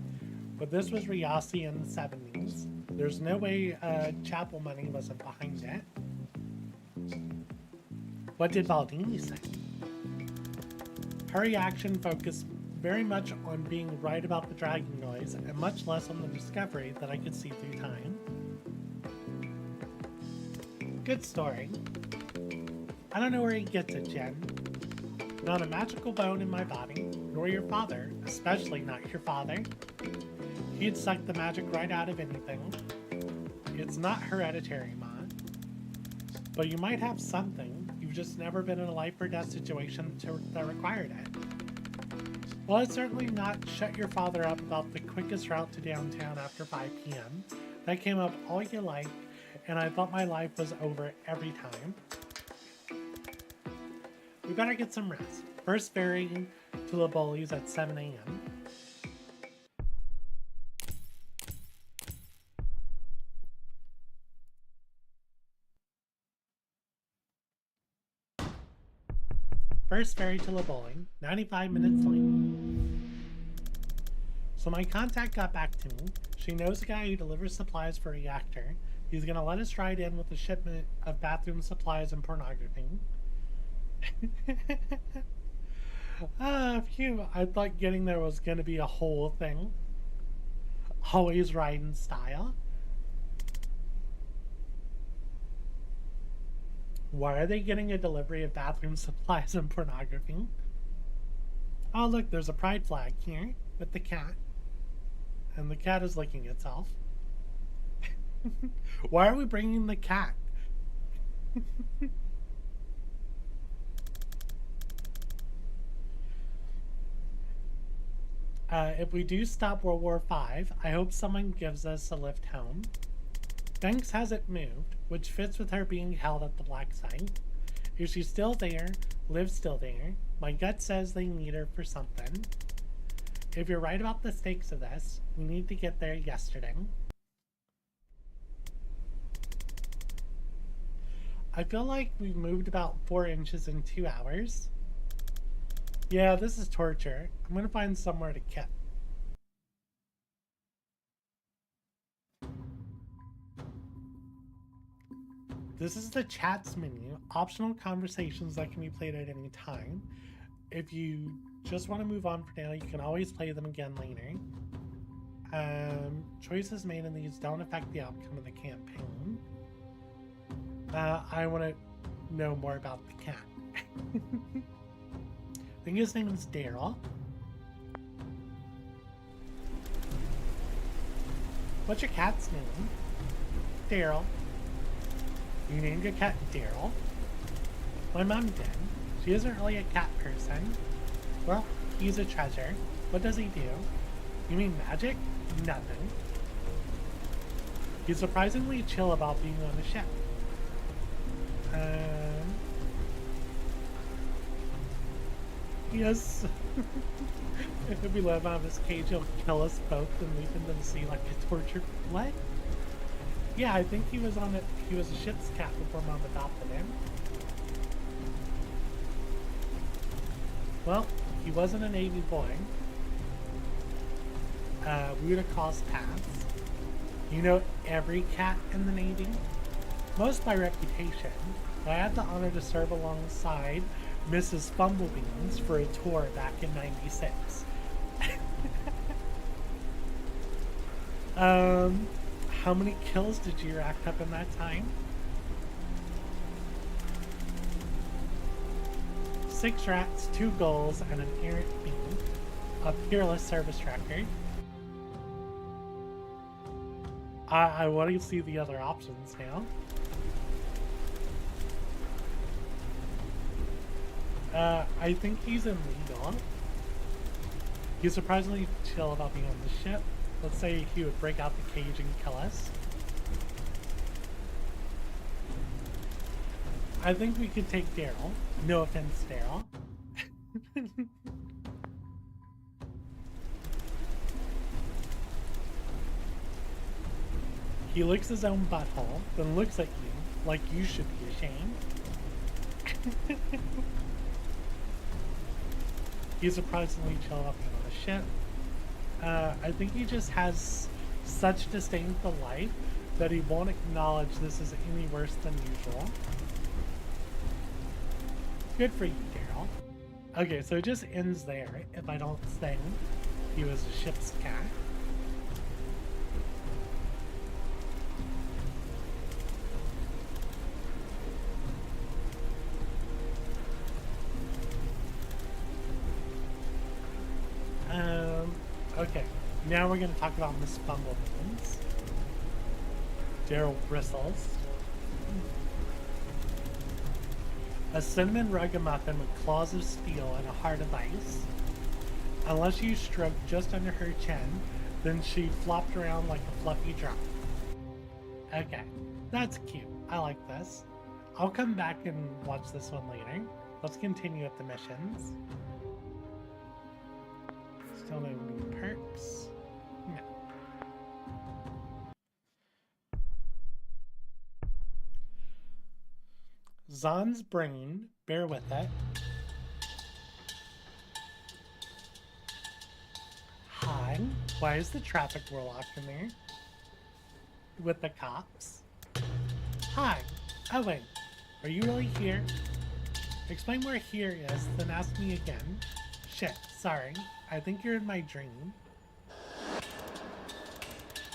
but this was Ryasi in the 70s. There's no way chapel money wasn't behind it. What did Baldini say? Her reaction focused very much on being right about the dragging noise and much less on the discovery that I could see through time. Good story. I don't know where he gets it, Jen. Not a magical bone in my body, nor your father, especially not your father. He'd suck the magic right out of anything. It's not hereditary, Ma. But you might have something. You've just never been in a life or death situation that required it. Well, it's certainly not shut your father up about the quickest route to downtown after 5 p.m. That came up all you like, and I thought my life was over every time. We better get some rest. First ferry to Laboli's at 7 a.m. First ferry to Laboli, 95 minutes late. So my contact got back to me. She knows a guy who delivers supplies for a reactor. He's gonna let us ride in with a shipment of bathroom supplies and pornography. Phew, I thought getting there was gonna be a whole thing. Always ride in style. Why are they getting a delivery of bathroom supplies and pornography? Oh look, there's a pride flag here with the cat. And the cat is licking itself. Why are we bringing the cat? If we do stop World War V, I hope someone gives us a lift home. Banks hasn't moved, which fits with her being held at the black site. If she's still there, Liv's still there, my gut says they need her for something. If you're right about the stakes of this, we need to get there yesterday. I feel like we've moved about 4 inches in 2 hours. Yeah, this is torture. I'm gonna find somewhere to kip. This is the chats menu, optional conversations that can be played at any time. If you just want to move on for now, you can always play them again later. Choices made in these don't affect the outcome of the campaign. I want to know more about the cat. I think his name is Daryl. What's your cat's name? Daryl. You named your cat Daryl? My mom did. She isn't really a cat person. Well, he's a treasure. What does he do? You mean magic? Nothing. He's surprisingly chill about being on the ship. Yes. If we let him out of his cage, he'll kill us both and leave him to the sea like a tortured... What? Yeah, I think he was on it. He was a ship's cat before Mom adopted him. Well, he wasn't a Navy boy. We would have crossed paths. You know every cat in the Navy? Most by reputation. I had the honor to serve alongside Mrs. Fumblebeans for a tour back in '96. How many kills did you rack up in that time? 6 rats, 2 goals, and an errant bee. A peerless service record. I want to see the other options now. I think he's illegal. He's surprisingly chill about being on the ship. Let's say he would break out the cage and kill us. I think we could take Daryl. No offense, Daryl. He licks his own butthole, then looks at you like you should be ashamed. He's surprisingly chill about being on the ship. I think he just has such disdain for life that he won't acknowledge this is any worse than usual. Good for you, Daryl. Okay, so it just ends there if I don't think he was a ship's cat. Okay, now we're going to talk about Miss Bumblebeans. Daryl bristles. A cinnamon ragamuffin with claws of steel and a heart of ice. Unless you stroked just under her chin, then she flopped around like a fluffy drop. Okay, that's cute. I like this. I'll come back and watch this one later. Let's continue with the missions. Still no new perks. No. Zahn's brain, bear with it. Hi, why is the Traffic Warlock in there? With the cops? Hi, oh wait, are you really here? Explain where here is, then ask me again. Shit, sorry, I think you're in my dream.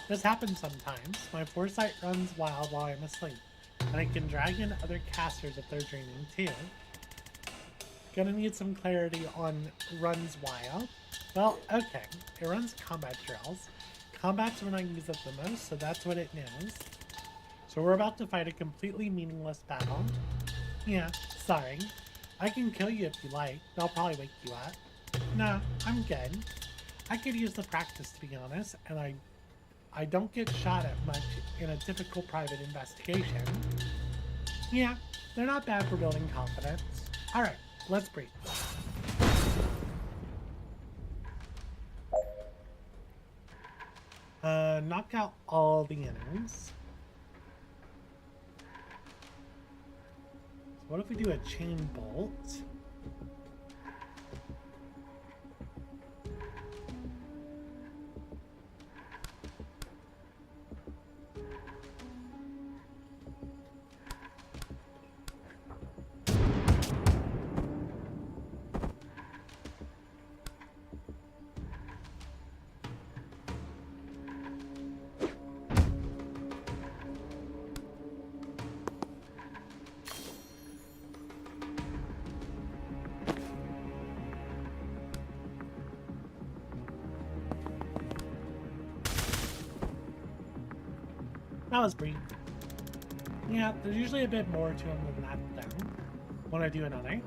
This happens sometimes. My foresight runs wild while I'm asleep, and I can drag in other casters if they're dreaming too. Gonna need some clarity on runs wild. Well, okay, it runs combat drills. Combat's when I use it the most, so that's what it knows. So we're about to fight a completely meaningless battle. Yeah, sorry. I can kill you if you like. They'll probably wake you up. Nah, I'm good. I could use the practice, to be honest, and I don't get shot at much in a typical private investigation. Yeah, they're not bad for building confidence. Alright, let's breathe. Knock out all the enemies. So what if we do a chain bolt? That was brief. Yeah, there's usually a bit more to them than that, though. Want to do another?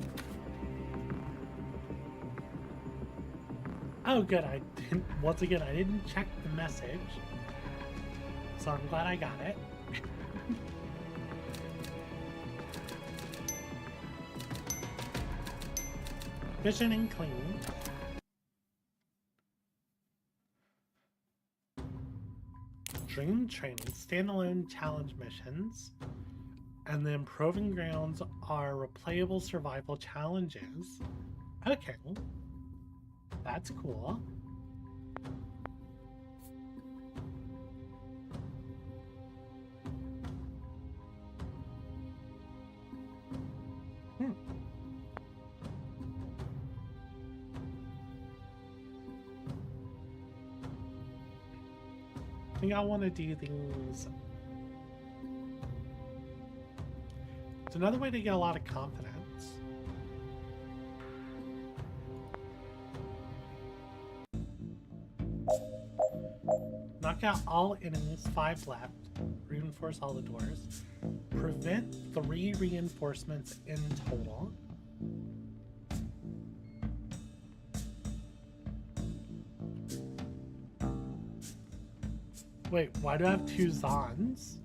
Oh, good. I didn't. Once again, I didn't check the message, so I'm glad I got it. Efficient and clean. Dream training, standalone challenge missions, and then proving grounds are replayable survival challenges. Okay, that's cool. I think I want to do things. It's another way to get a lot of confidence. Knock out all enemies, 5 left. Reinforce all the doors. Prevent 3 reinforcements in total. Wait, why do I have 2 Zons?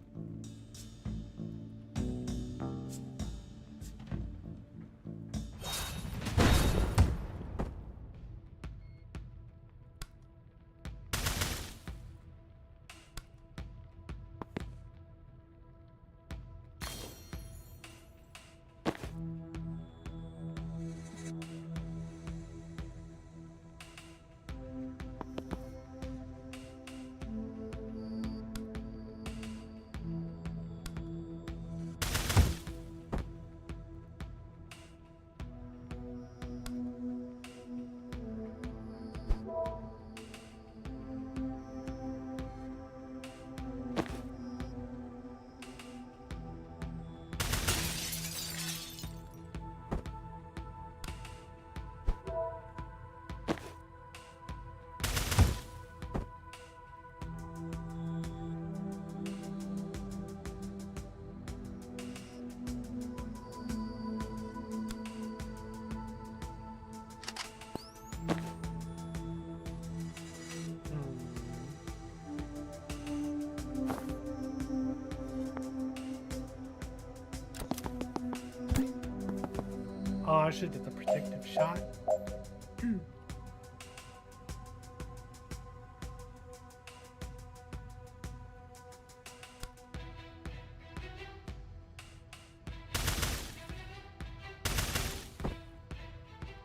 Oh, I should have did the protective shot.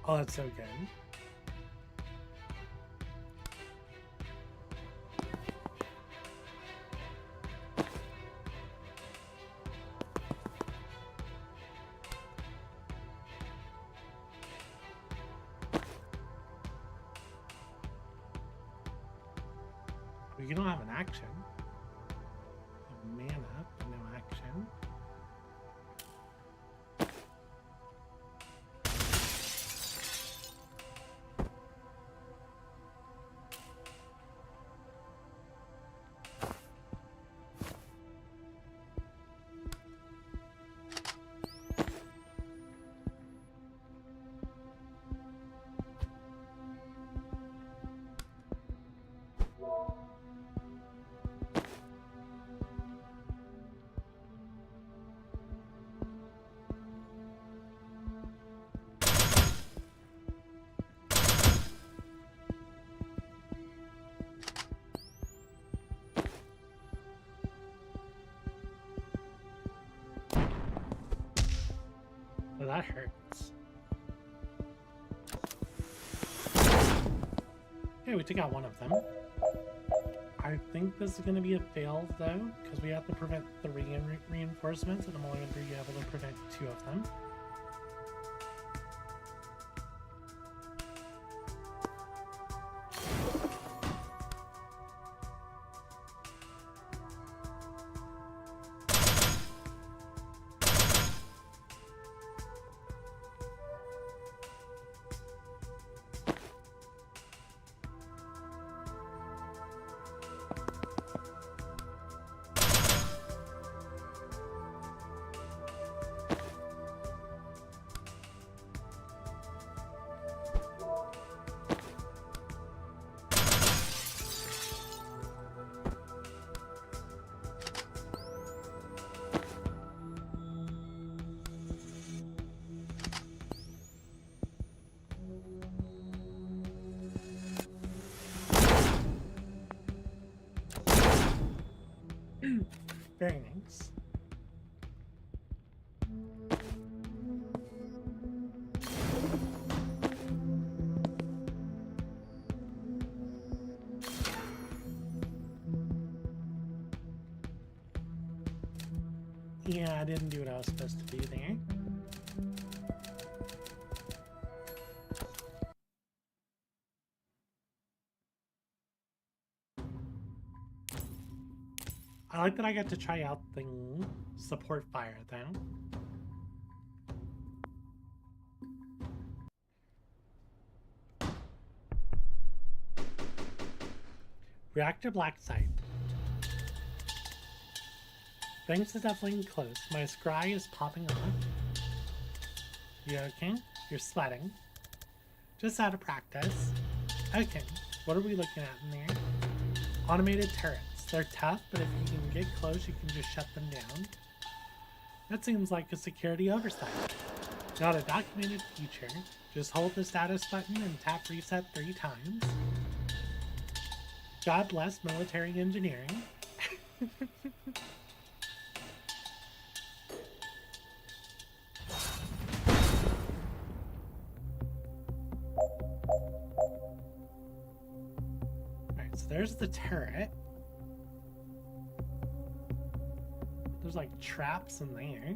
Oh, that's so good. You don't have an action. Mana, but no action. Oh, that hurts. Okay, we took out one of them. I think this is going to be a fail, though, because we have to prevent the reinforcements, and I'm only going to be able to prevent 2 of them. Very nice. Yeah, I didn't do what I was supposed to do there. I like that I got to try out the support fire, though. Reactor black site. Things are definitely close. My scry is popping off. You okay? You're sweating. Just out of practice. Okay, what are we looking at in there? Automated turrets. They're tough, but if you can get close, you can just shut them down. That seems like a security oversight. Not a documented feature. Just hold the status button and tap reset 3 times. God bless military engineering. Alright, so there's the turret. There's like traps in there.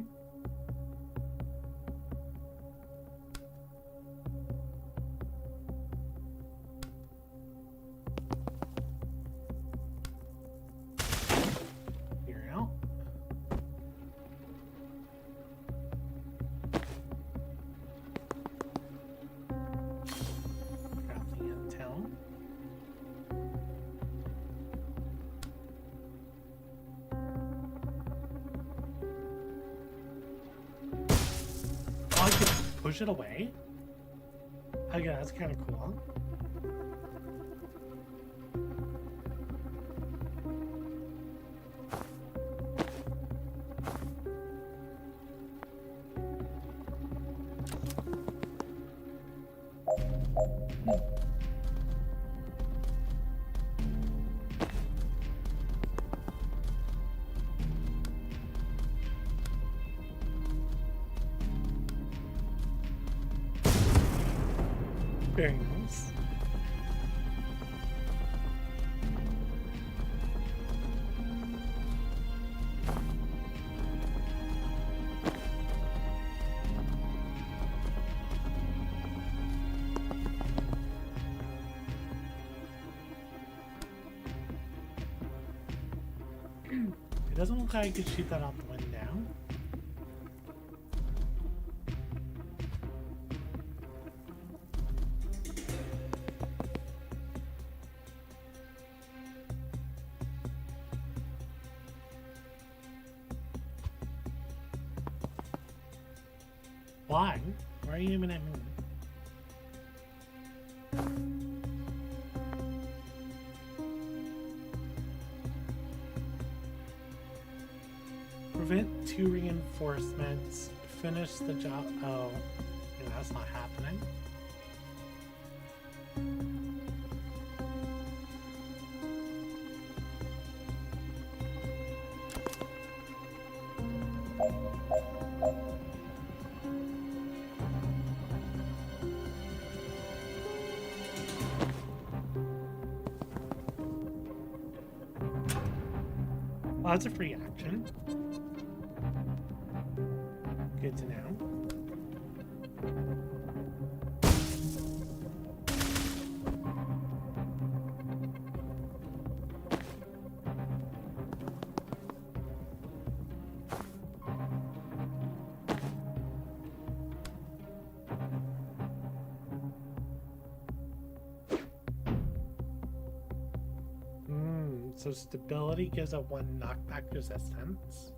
You're out. Grab the intel. I could push it away? Okay, that's kind of cool. Very nice. It doesn't look like I could shoot that out the window. Why? Why are you aiming at me? Prevent 2 reinforcements. Finish the job. Oh, yeah, that's not happening. Well, that's a free action. Good to know. So stability gives a 1 knockback resistance.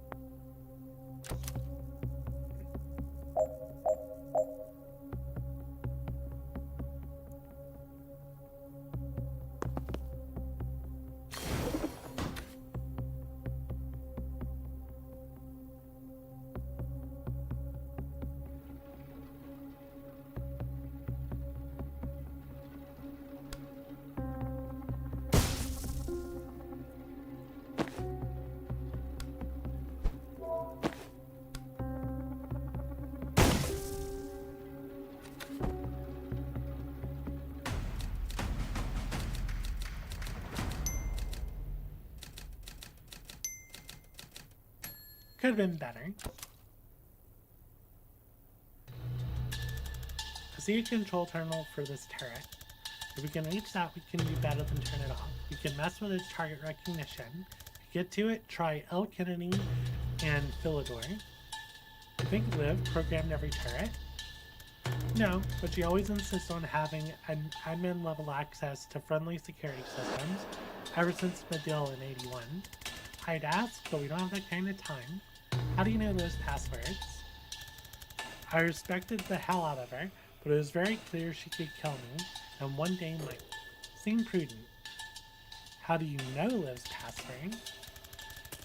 Could have been better. I see a control terminal for this turret. If we can reach that, we can do better than turn it off. We can mess with its target recognition. To get to it, try El Kennedy and Philidor. I think Liv programmed every turret. No, but she always insists on having an admin level access to friendly security systems ever since Medill in 81. I'd ask, but we don't have that kind of time. How do you know those passwords? I respected the hell out of her, but it was very clear she could kill me, and one day might. Seemed prudent. How do you know Liv's password?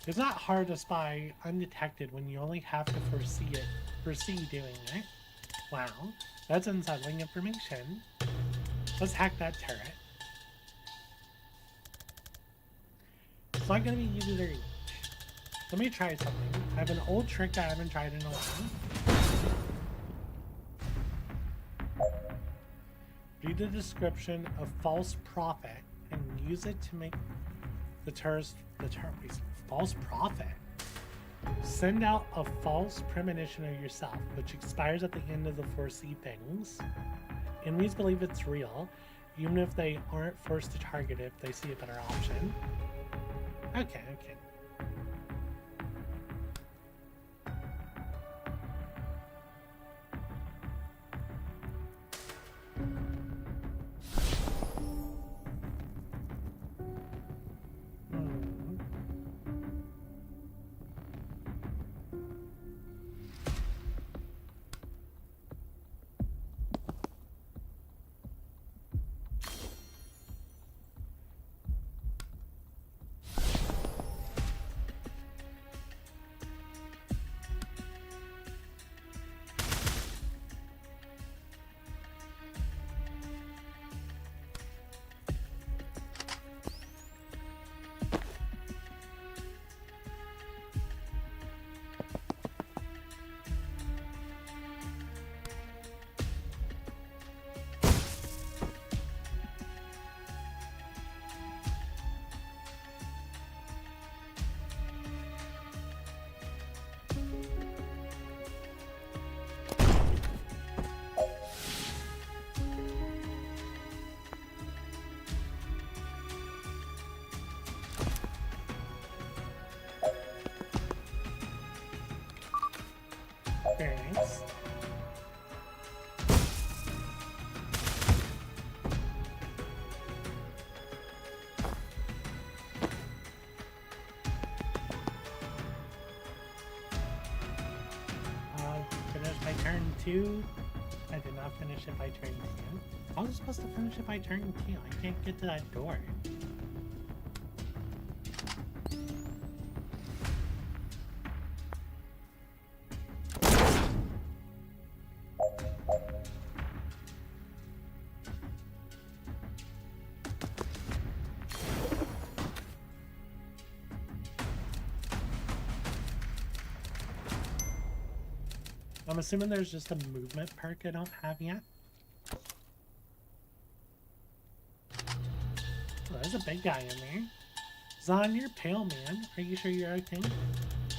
It's not hard to spy undetected when you only have to foresee doing it. Wow, that's unsettling information. Let's hack that turret. It's not going to be easy to reach. Let me try something. I have an old trick I haven't tried in a while. Read the description of false prophet and use it to make the false prophet. Send out a false premonition of yourself, which expires at the end of the foresee things. Enemies believe it's real, even if they aren't forced to target it if they see a better option. Okay. Very nice. Finish by turn 2. I did not finish it by turn 2. I was supposed to finish it by turn 2. I can't get to that door. I'm assuming there's just a movement perk I don't have yet. Oh, there's a big guy in there. Zahn, you're pale, man. Are you sure you're okay?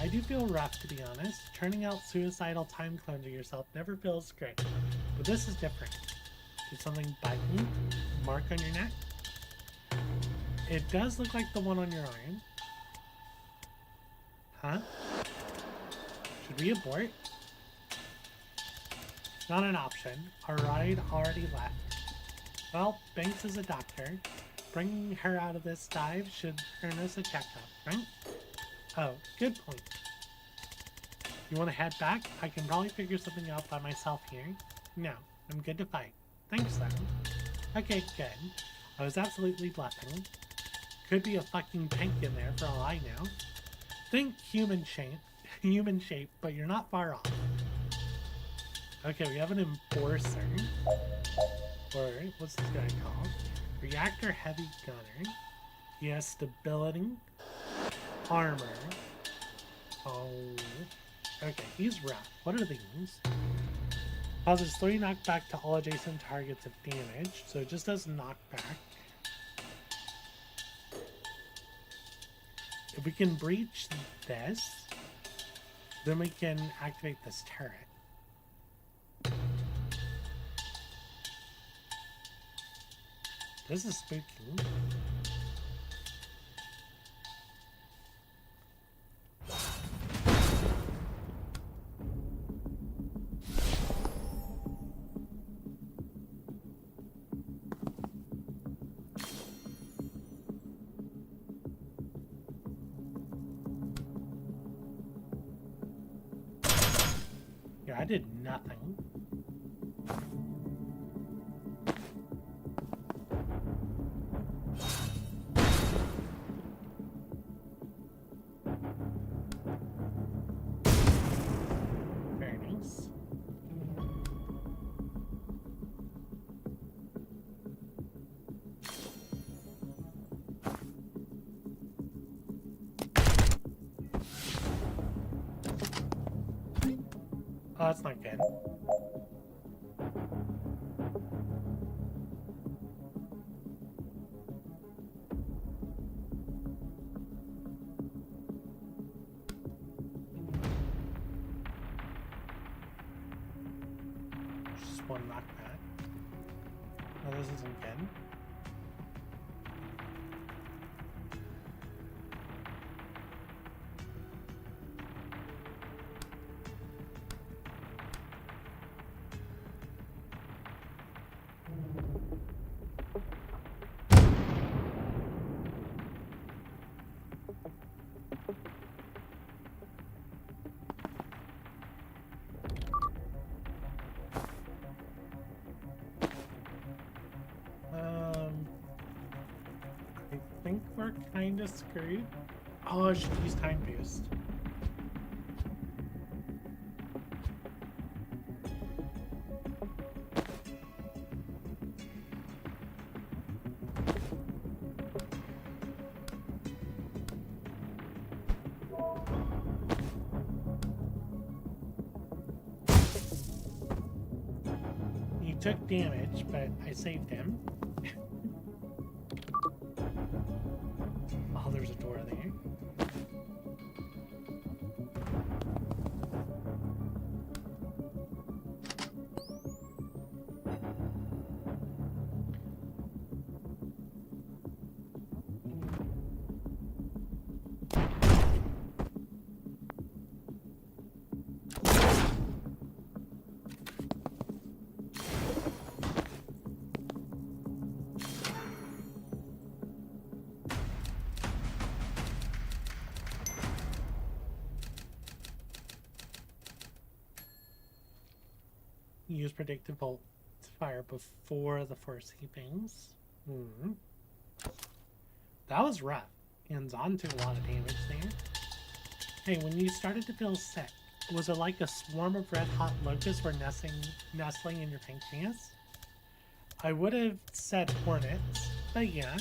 I do feel rough, to be honest. Turning out suicidal time clones of yourself never feels great. But this is different. Did something bite you? Mark on your neck? It does look like the one on your arm. Huh? Should we abort? Not an option. Our ride already left. Well, Banks is a doctor. Bringing her out of this dive should earn us a checkup, right? Oh, good point. You want to head back? I can probably figure something out by myself here. No, I'm good to fight. Thanks, then. Okay, good. I was absolutely bluffing. Could be a fucking tank in there for all I know. Think human shape, but you're not far off. Okay, we have an enforcer. Or, what's this guy called? Reactor heavy gunner. He has stability. Armor. Oh. Okay, he's rough. What are these? Causes 3 knockback to all adjacent targets of damage. So it just does knockback. If we can breach this, then we can activate this turret. This is spooky. Yeah, I did nothing. Oh, that's not good. Just one knockback. No, this isn't good. I think we're kind of screwed. Oh, I should use time boost. He took damage, but I saved him. Oh, there's a door there. use predictive bolt to fire before the force heapings. That was rough. And Zon took a lot of damage there. Hey, when you started to feel sick, was it like a swarm of red-hot locusts were nestling in your pancreas? I would have said hornets, but yeah.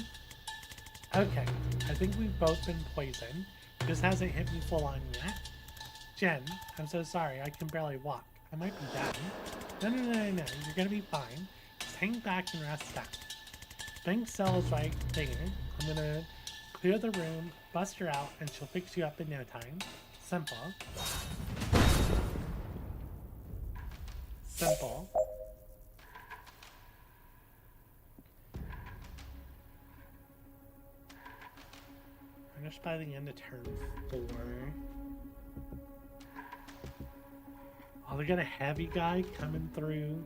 Okay, I think we've both been poisoned. This hasn't hit me full on yet. Jen, I'm so sorry, I can barely walk. I might be down. No, you're gonna be fine. Just hang back and rest out. Bank Cell's right there. I'm gonna clear the room, bust her out, and she'll fix you up in no time. Simple. Simple. Finish by the end of turn 4. Oh, they got a heavy guy coming through.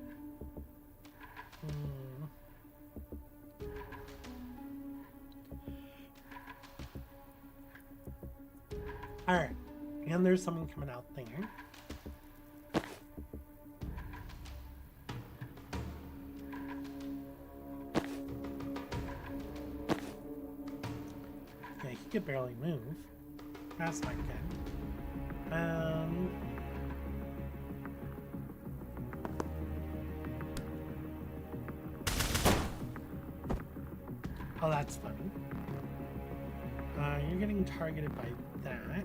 Alright, and there's someone coming out there. Yeah, he could barely move. That's not good. Oh, that's funny. You're getting targeted by that.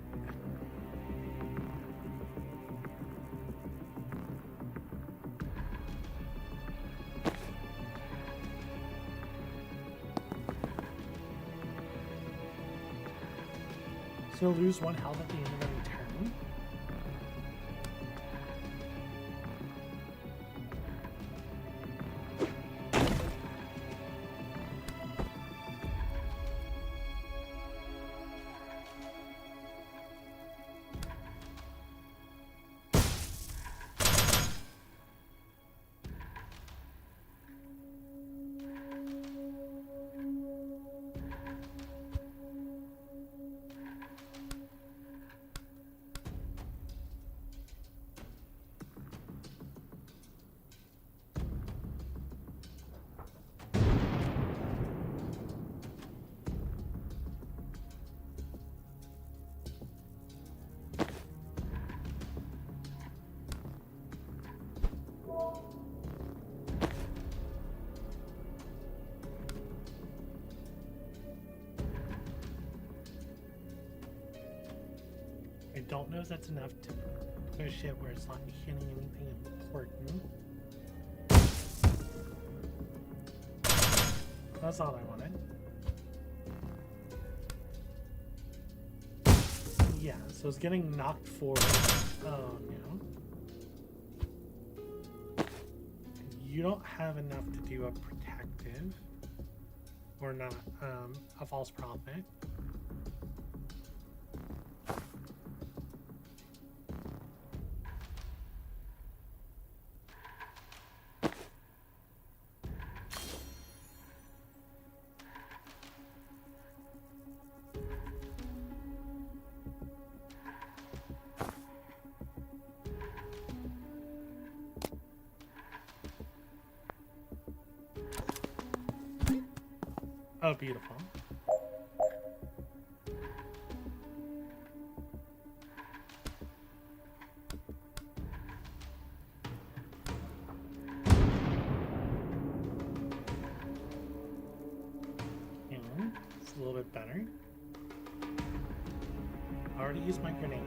So you'll lose 1 health at the end of every turn. I don't know if that's enough to push it where it's not hitting anything important. That's all I wanted. Yeah, so it's getting knocked forward. You don't have enough to do a protective or not a false prophet. Oh, beautiful. It's a little bit better. I already used my grenade.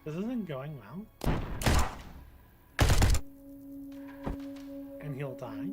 This isn't going well. die.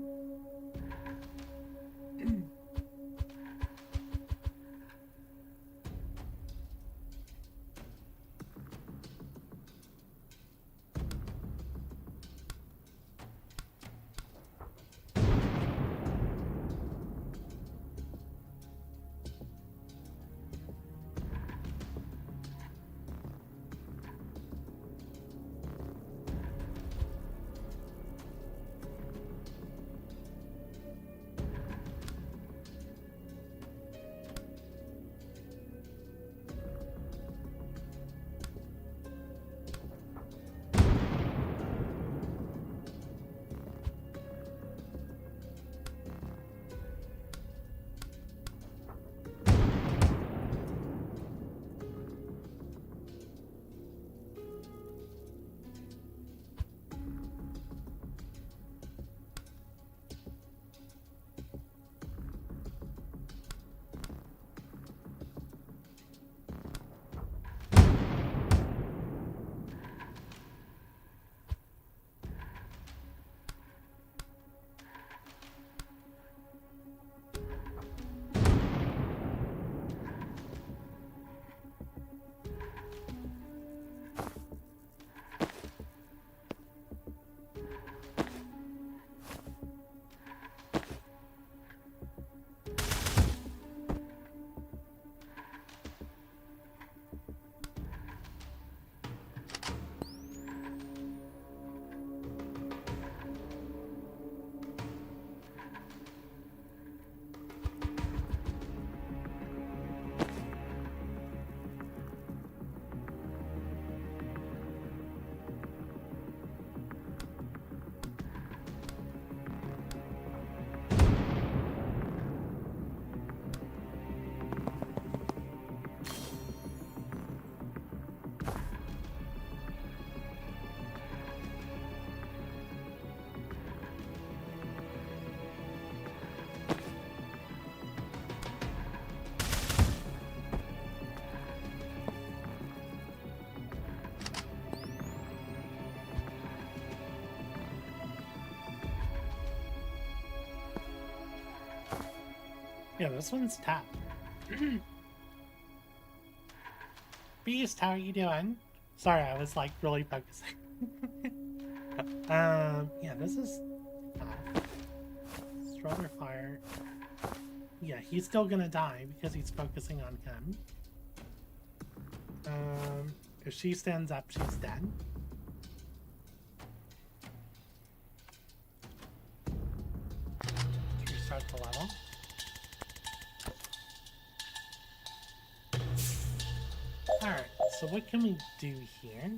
Yeah, this one's tough. Beast, how are you doing? Sorry, I was like really focusing. Yeah, this is tough. Stroller fire. Yeah, he's still gonna die because he's focusing on him. If she stands up, she's dead. Restart the level. Alright, so what can we do here?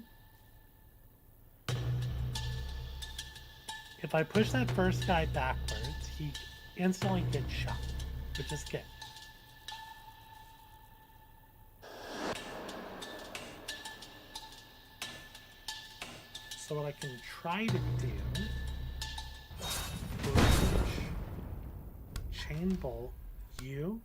If I push that first guy backwards, he instantly gets shot, which is good. So what I can try to do is chain bolt you.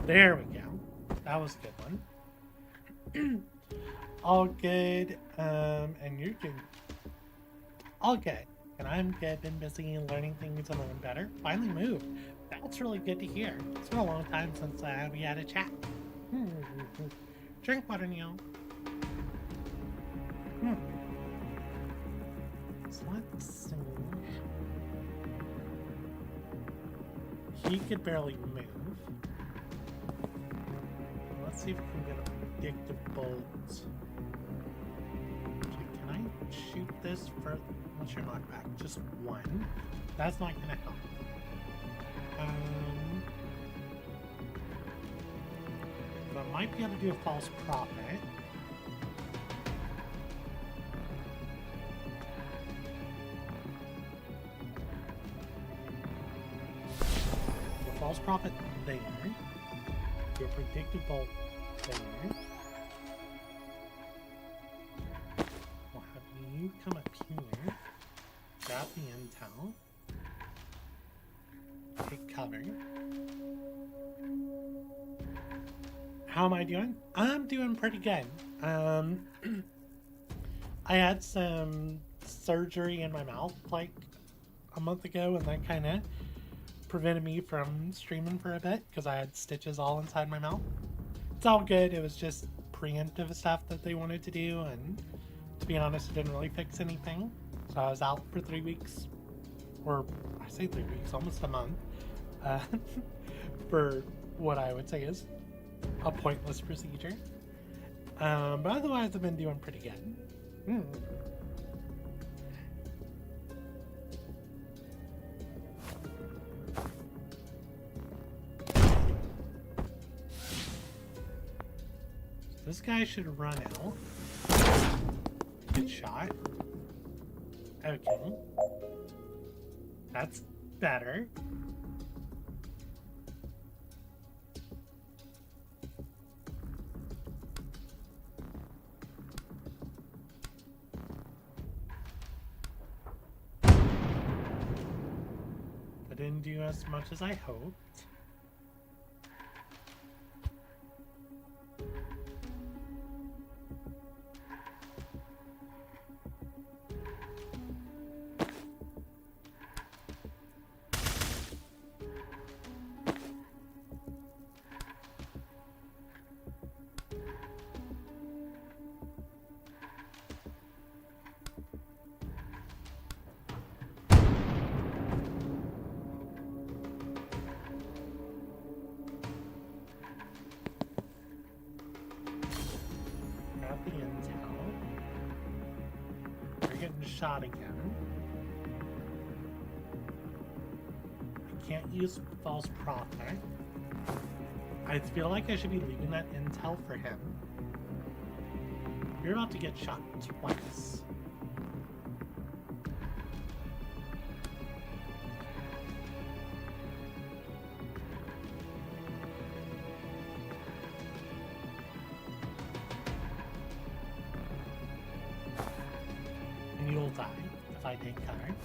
There we go. That was a good one. All good. And you're good. All good. And I'm good. Been busy learning things and learning better. Finally moved. That's really good to hear. It's been a long time since we had a chat. Drink water, Neil. So let's see. He could barely move. Let's see if we can get a predictive bolt. Okay, can I shoot this for... What's your knockback? Just one. That's not gonna help. But I might be able to do a false prophet. The false prophet there. Do a predictive bolt there. We'll have towel. Take cover. How am I doing? I'm doing pretty good. I had some surgery in my mouth like a month ago, and that kind of prevented me from streaming for a bit because I had stitches all inside my mouth. It's all good. It was just preemptive stuff that they wanted to do, and to be honest, it didn't really fix anything. So I was out for 3 weeks, or I say 3 weeks, almost a month, for what I would say is a pointless procedure. But otherwise, I've been doing pretty good. This guy should run out. Good shot. Okay. That's better. That didn't do as much as I hoped. The intel. We're getting shot again. I can't use false prophet. I feel like I should be leaving that intel for him. You're about to get shot twice. You'll die if I take cover.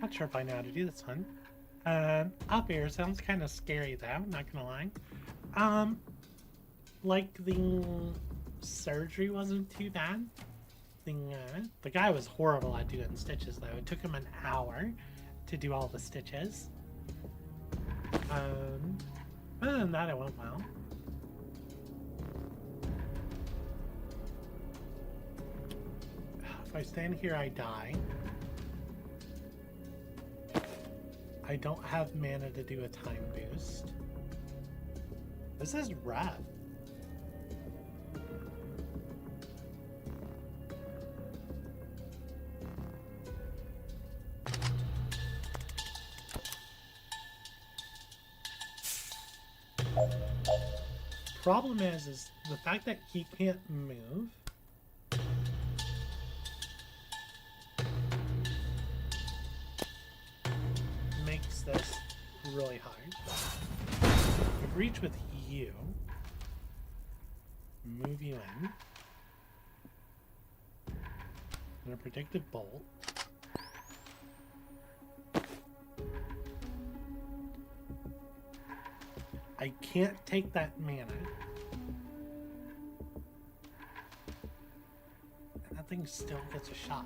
Not sure if I know how to do this one. Up here sounds kind of scary though, not gonna lie. Like the surgery wasn't too bad. The guy was horrible at doing stitches though. It took him an hour to do all the stitches. Other than that, it went well. If I stand here, I die. I don't have mana to do a time boost. This is rough. Problem is the fact that he can't move. Makes this really hard. We reach with you. Move you in. And a predictive bolt. I can't take that mana. And that thing still gets a shot.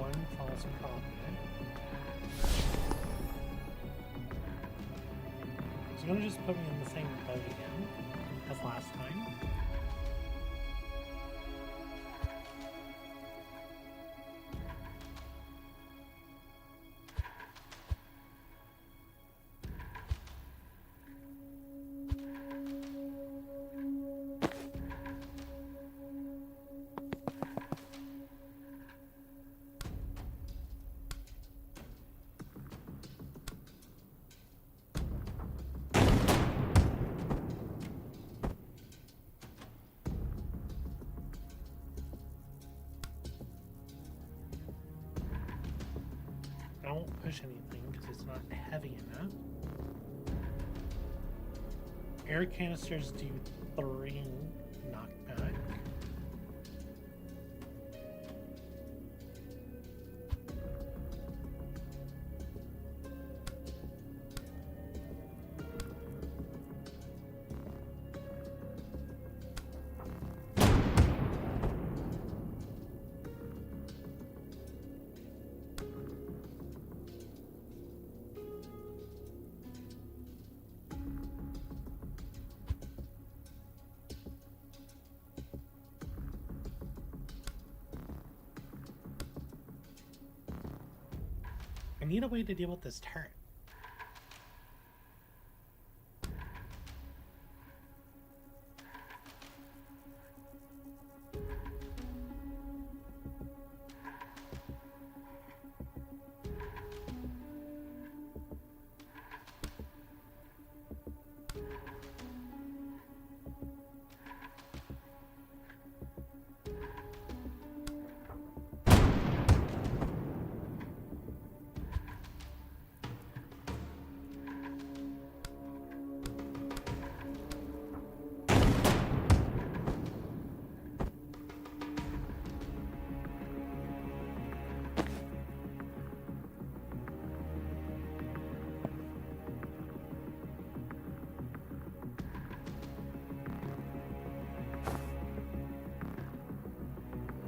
one false prophet. So you're gonna just put me in the same boat again as last time. I won't push anything because it's not heavy enough. Air canisters do 3 knockback. I need a way to deal with this turret.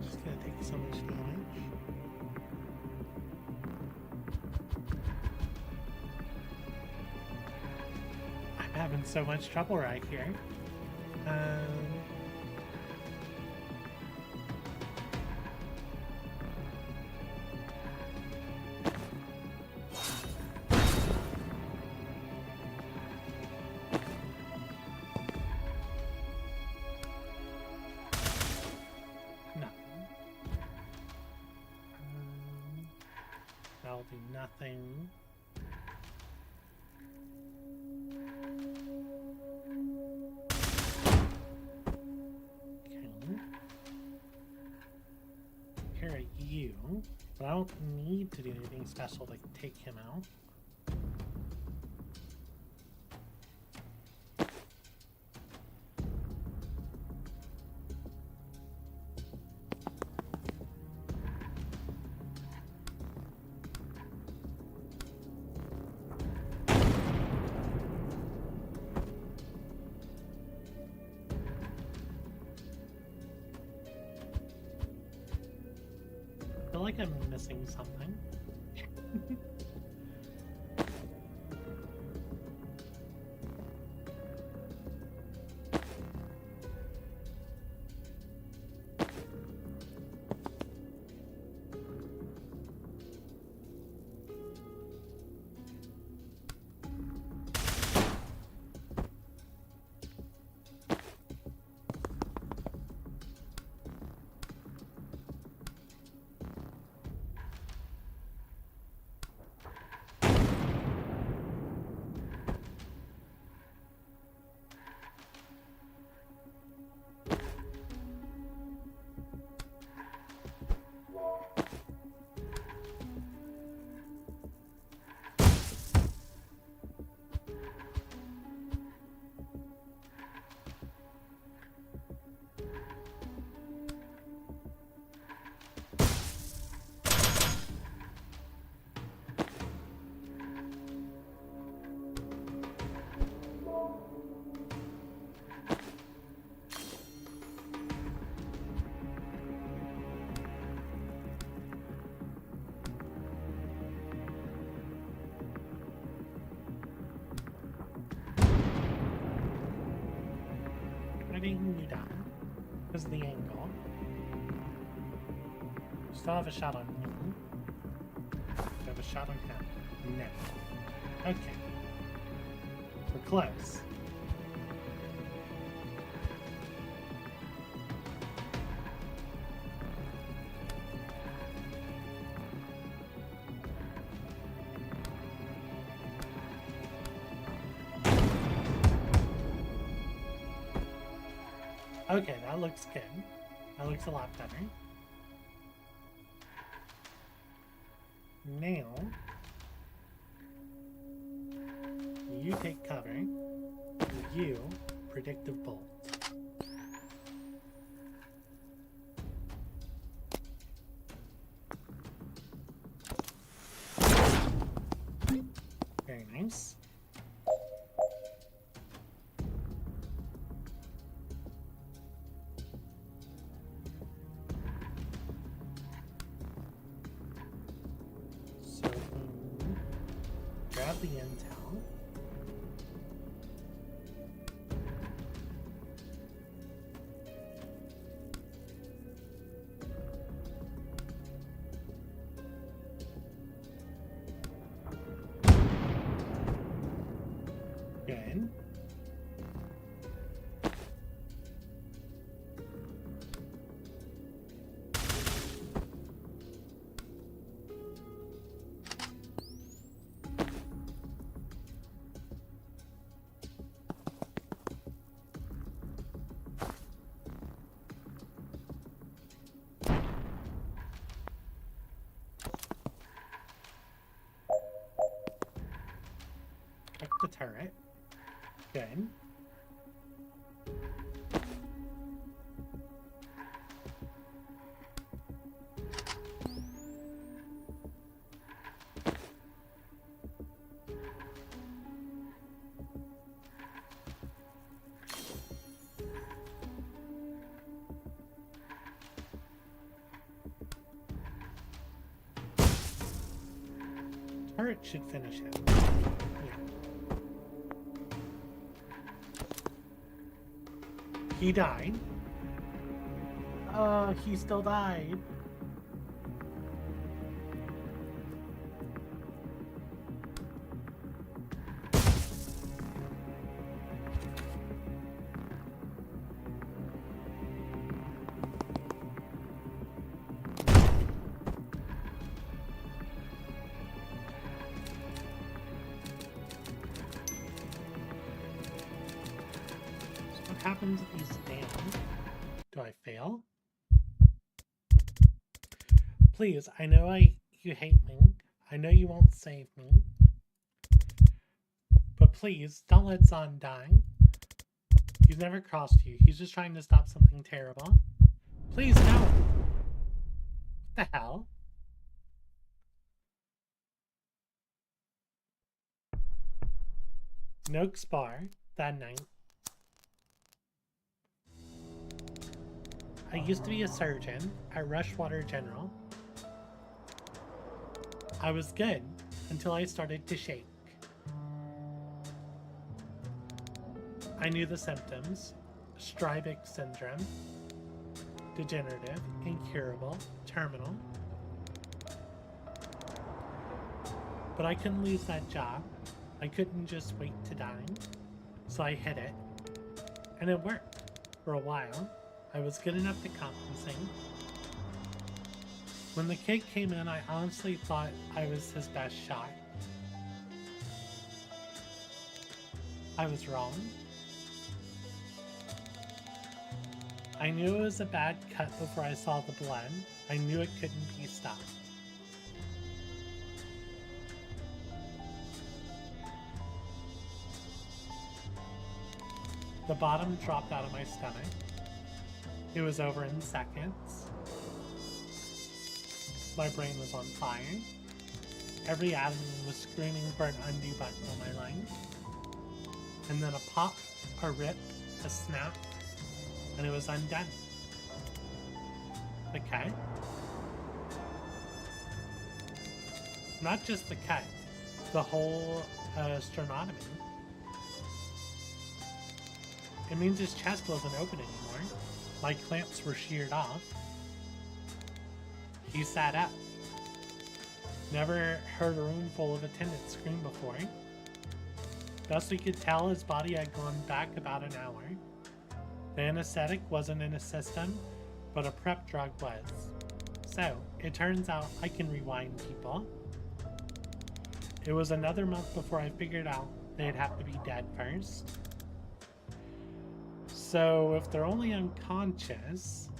Just gonna take so much damage. I'm having so much trouble right here. That'll do nothing. Okay. Here at you, but I don't need to do anything special to take him out. I feel like I'm missing something. taking you down because of the angle. Still have a shot on me. Do I have a shot on him? No. Okay. We're close. Okay, that looks good. That looks a lot better. Now, you take cover. You, predictive bolt. Very nice. Grab the intel. Good. Check the turret. Good. Turret should finish it. He died. Oh, he still died. What happens if he's down? Do I fail? Please, I know you hate me. I know you won't save me. But please, don't let Zahn die. He's never crossed you. He's just trying to stop something terrible. Please, no! What the hell? Noak's Bar that night. I used to be a surgeon at Rushwater General. I was good until I started to shake. I knew the symptoms: Strybeck syndrome, degenerative, incurable, terminal. But I couldn't lose that job. I couldn't just wait to die. So I hit it. And it worked. For a while, I was good enough to compensate. When the kid came in, I honestly thought I was his best shot. I was wrong. I knew it was a bad cut before I saw the blood. I knew it couldn't be stopped. The bottom dropped out of my stomach. It was over in seconds. My brain was on fire. Every atom was screaming for an undo button on my line. And then a pop, a rip, a snap, and it was undone. The cut. Not just the cut, the whole sternotomy. It means his chest wasn't open anymore. My clamps were sheared off. He sat up. Never heard a room full of attendants scream before. Best we could tell, his body had gone back about an hour. The anesthetic wasn't in his system, but a prep drug was. So, it turns out I can rewind people. It was another month before I figured out they'd have to be dead first. So, if they're only unconscious,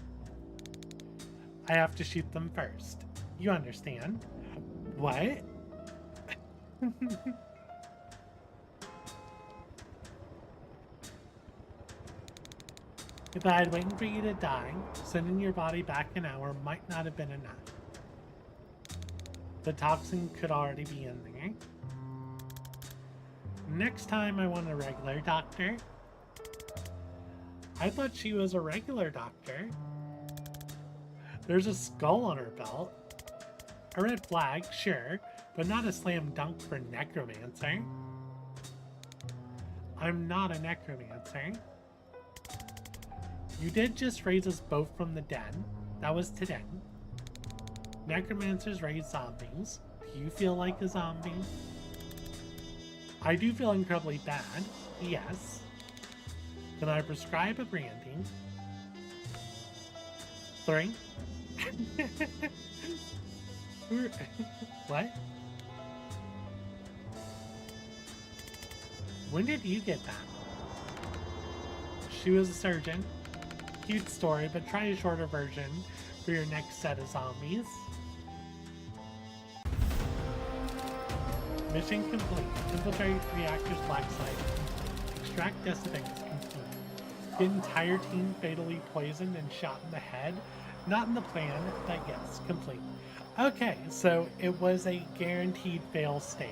I have to shoot them first. You understand? What? If I had waited for you to die, sending your body back an hour might not have been enough. The toxin could already be in there. Next time I want a regular doctor. I thought she was a regular doctor. There's a skull on her belt. A red flag, sure, but not a slam dunk for necromancer. I'm not a necromancer. You did just raise us both from the dead. That was today. Necromancers raise zombies. Do you feel like a zombie? I do feel incredibly bad. Yes. Can I prescribe a brandy? 3. What? When did you get that? She was a surgeon. Cute story, but try a shorter version for your next set of zombies. Mission complete. Infiltrate reactor's black site. Extract Decibels complete. Get entire team fatally poisoned and shot in the head. Not in the plan, but yes, complete. Okay, so it was a guaranteed fail state.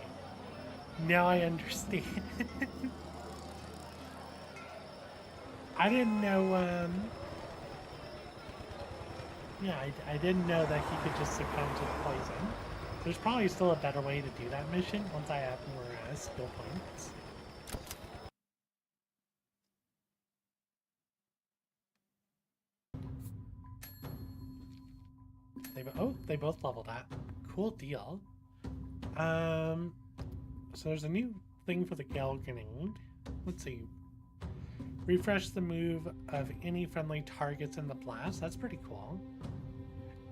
Now I understand. I didn't know, yeah, I didn't know that he could just succumb to the poison. There's probably still a better way to do that mission once I have more skill points. They both leveled up. Cool deal. So there's a new thing for the Gale Grenade. Let's see. Refresh the move of any friendly targets in the blast. That's pretty cool.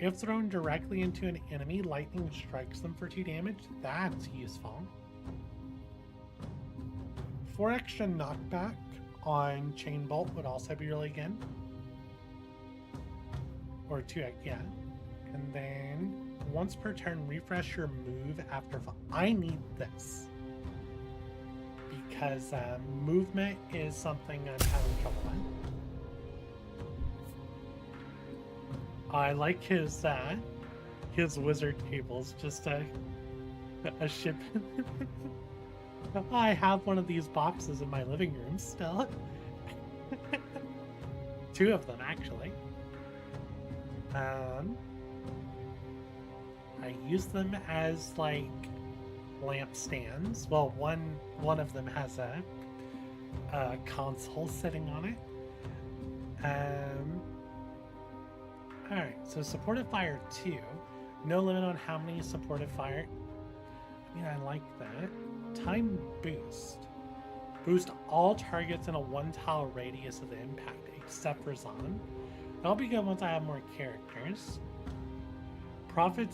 If thrown directly into an enemy, lightning strikes them for 2 damage. That's useful. 4 extra knockback on Chain Bolt would also be really good. Or 2, yeah. And then once per turn, refresh your move after. I need this because movement is something I'm having trouble with. I like his wizard tables, just a ship. I have one of these boxes in my living room still. 2 of them actually. I use them as like lamp stands. Well, one of them has a console sitting on it. Alright, so supportive fire 2. No limit on how many supportive fire. I mean, I like that. Time boost. Boost all targets in a 1-tile radius of the impact, except for Zon. That'll be good once I have more characters. Prophet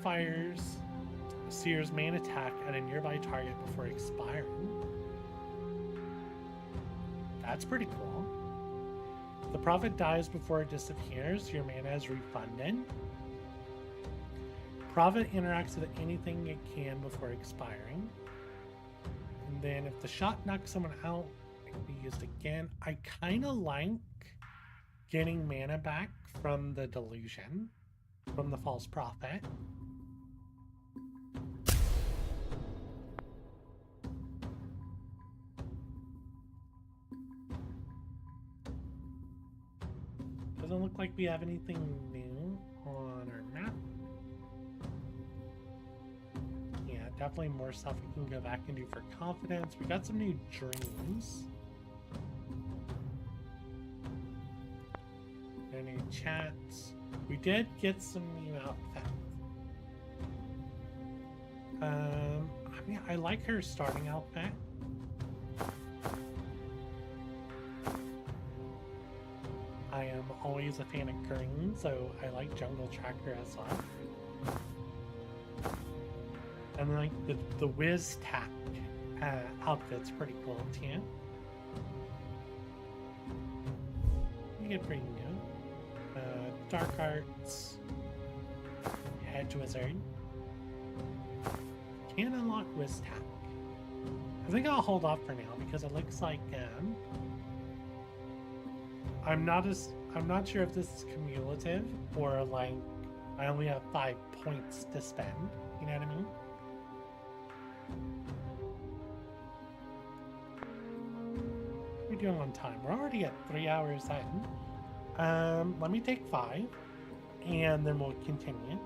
fires Seer's main attack at a nearby target before expiring. That's pretty cool. If the Prophet dies before it disappears, your mana is refunded. Prophet interacts with anything it can before expiring. And then if the shot knocks someone out, it can be used again. I kind of like getting mana back from the delusion, from the false prophet. Doesn't look like we have anything new on our map. Yeah, definitely more stuff we can go back and do for confidence. We got some new dreams. new chat. We did get some new outfits. I mean, I like her starting outfit. I am always a fan of green, so I like Jungle Tracker as well. And like the Whiz Tack outfit's pretty cool too. You get pretty new. Dark Arts, Hedge Wizard. Can unlock Whiz Tack. I think I'll hold off for now because it looks like I'm not sure if this is cumulative or like I only have 5 points to spend. You know what I mean? What are we doing on time? We're already at 3 hours in. Let me take 5 and then we'll continue.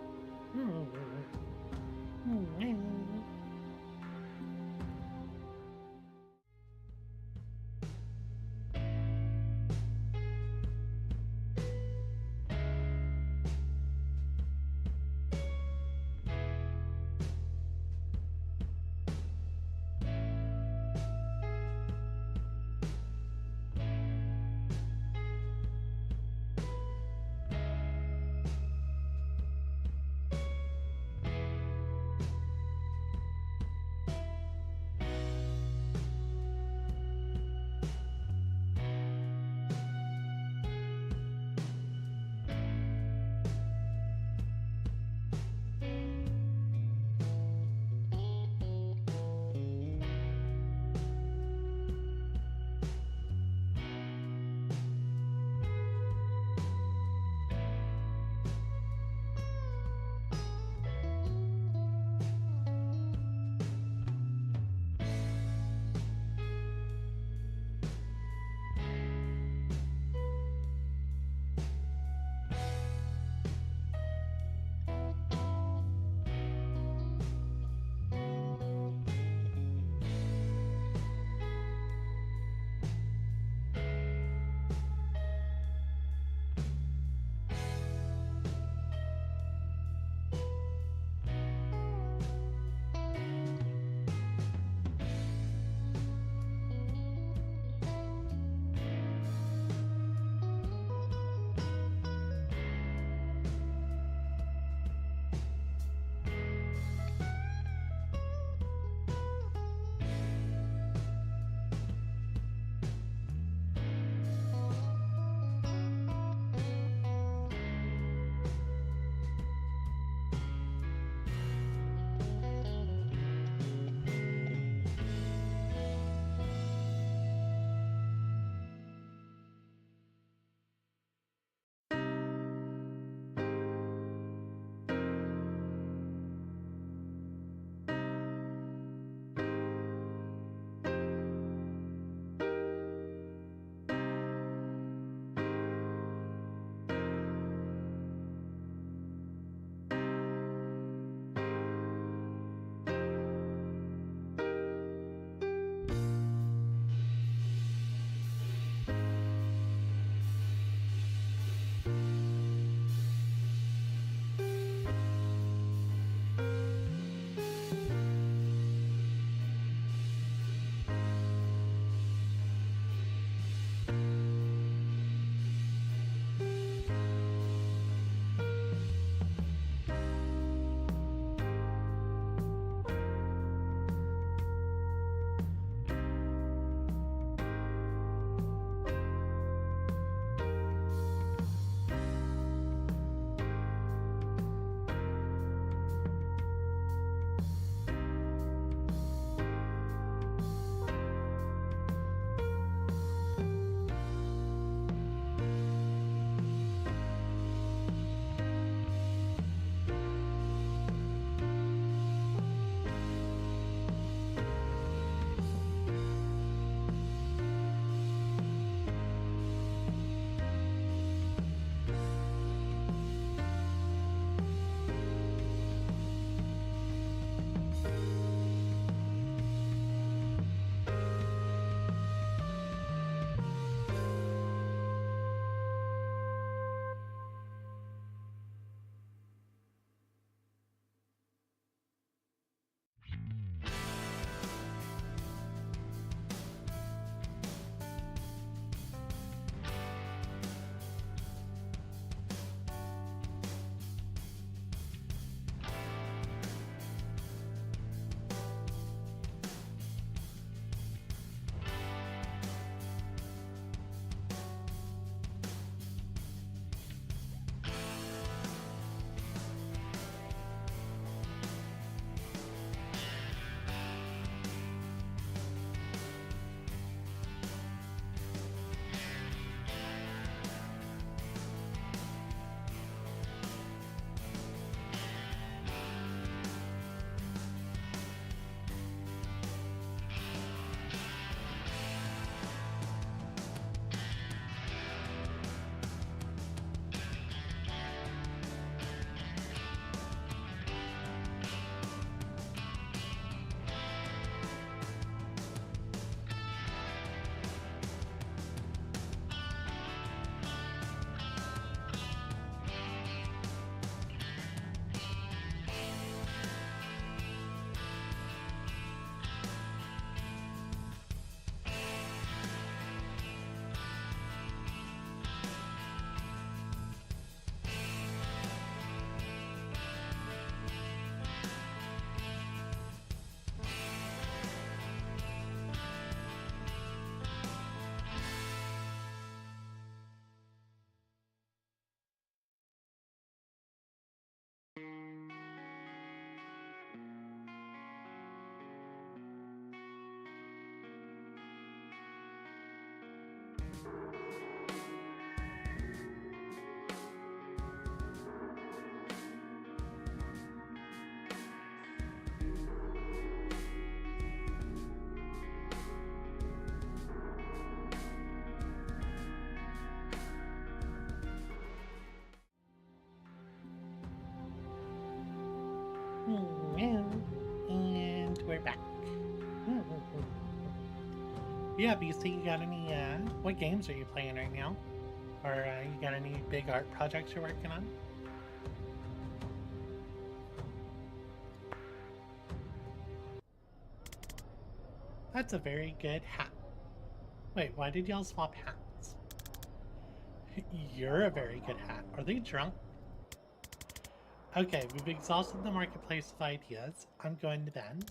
Yeah, BC, you got any, what games are you playing right now? Or you got any big art projects you're working on? That's a very good hat. Wait, why did y'all swap hats? You're a very good hat. Are they drunk? Okay, we've exhausted the marketplace of ideas. I'm going to bed.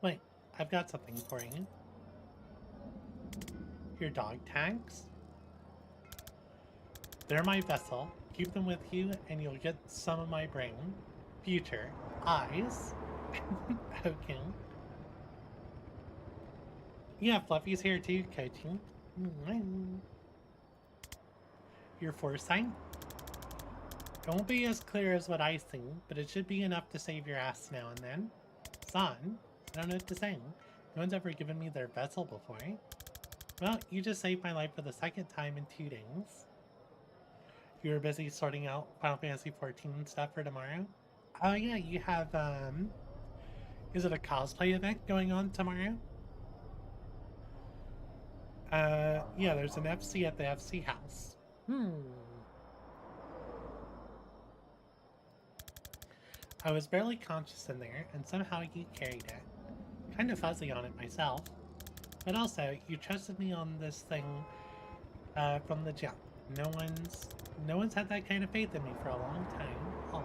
Wait, I've got something for you. Your dog tags? They're my vessel. Keep them with you and you'll get some of my brain. Future. Eyes. Okay. Yeah, Fluffy's here too, coaching. Your foresight? It won't be as clear as what I see, but it should be enough to save your ass now and then. Son, I don't know what to say. No one's ever given me their vessel before. Well, you just saved my life for the second time in 2 days. You were busy sorting out Final Fantasy XIV stuff for tomorrow? Oh yeah, you have, is it a cosplay event going on tomorrow? Yeah, there's an FC at the FC house. I was barely conscious in there, and somehow you carried it. Kind of fuzzy on it myself. But also, you trusted me on this thing, from the jump. No one's had that kind of faith in me for a long time. Aw.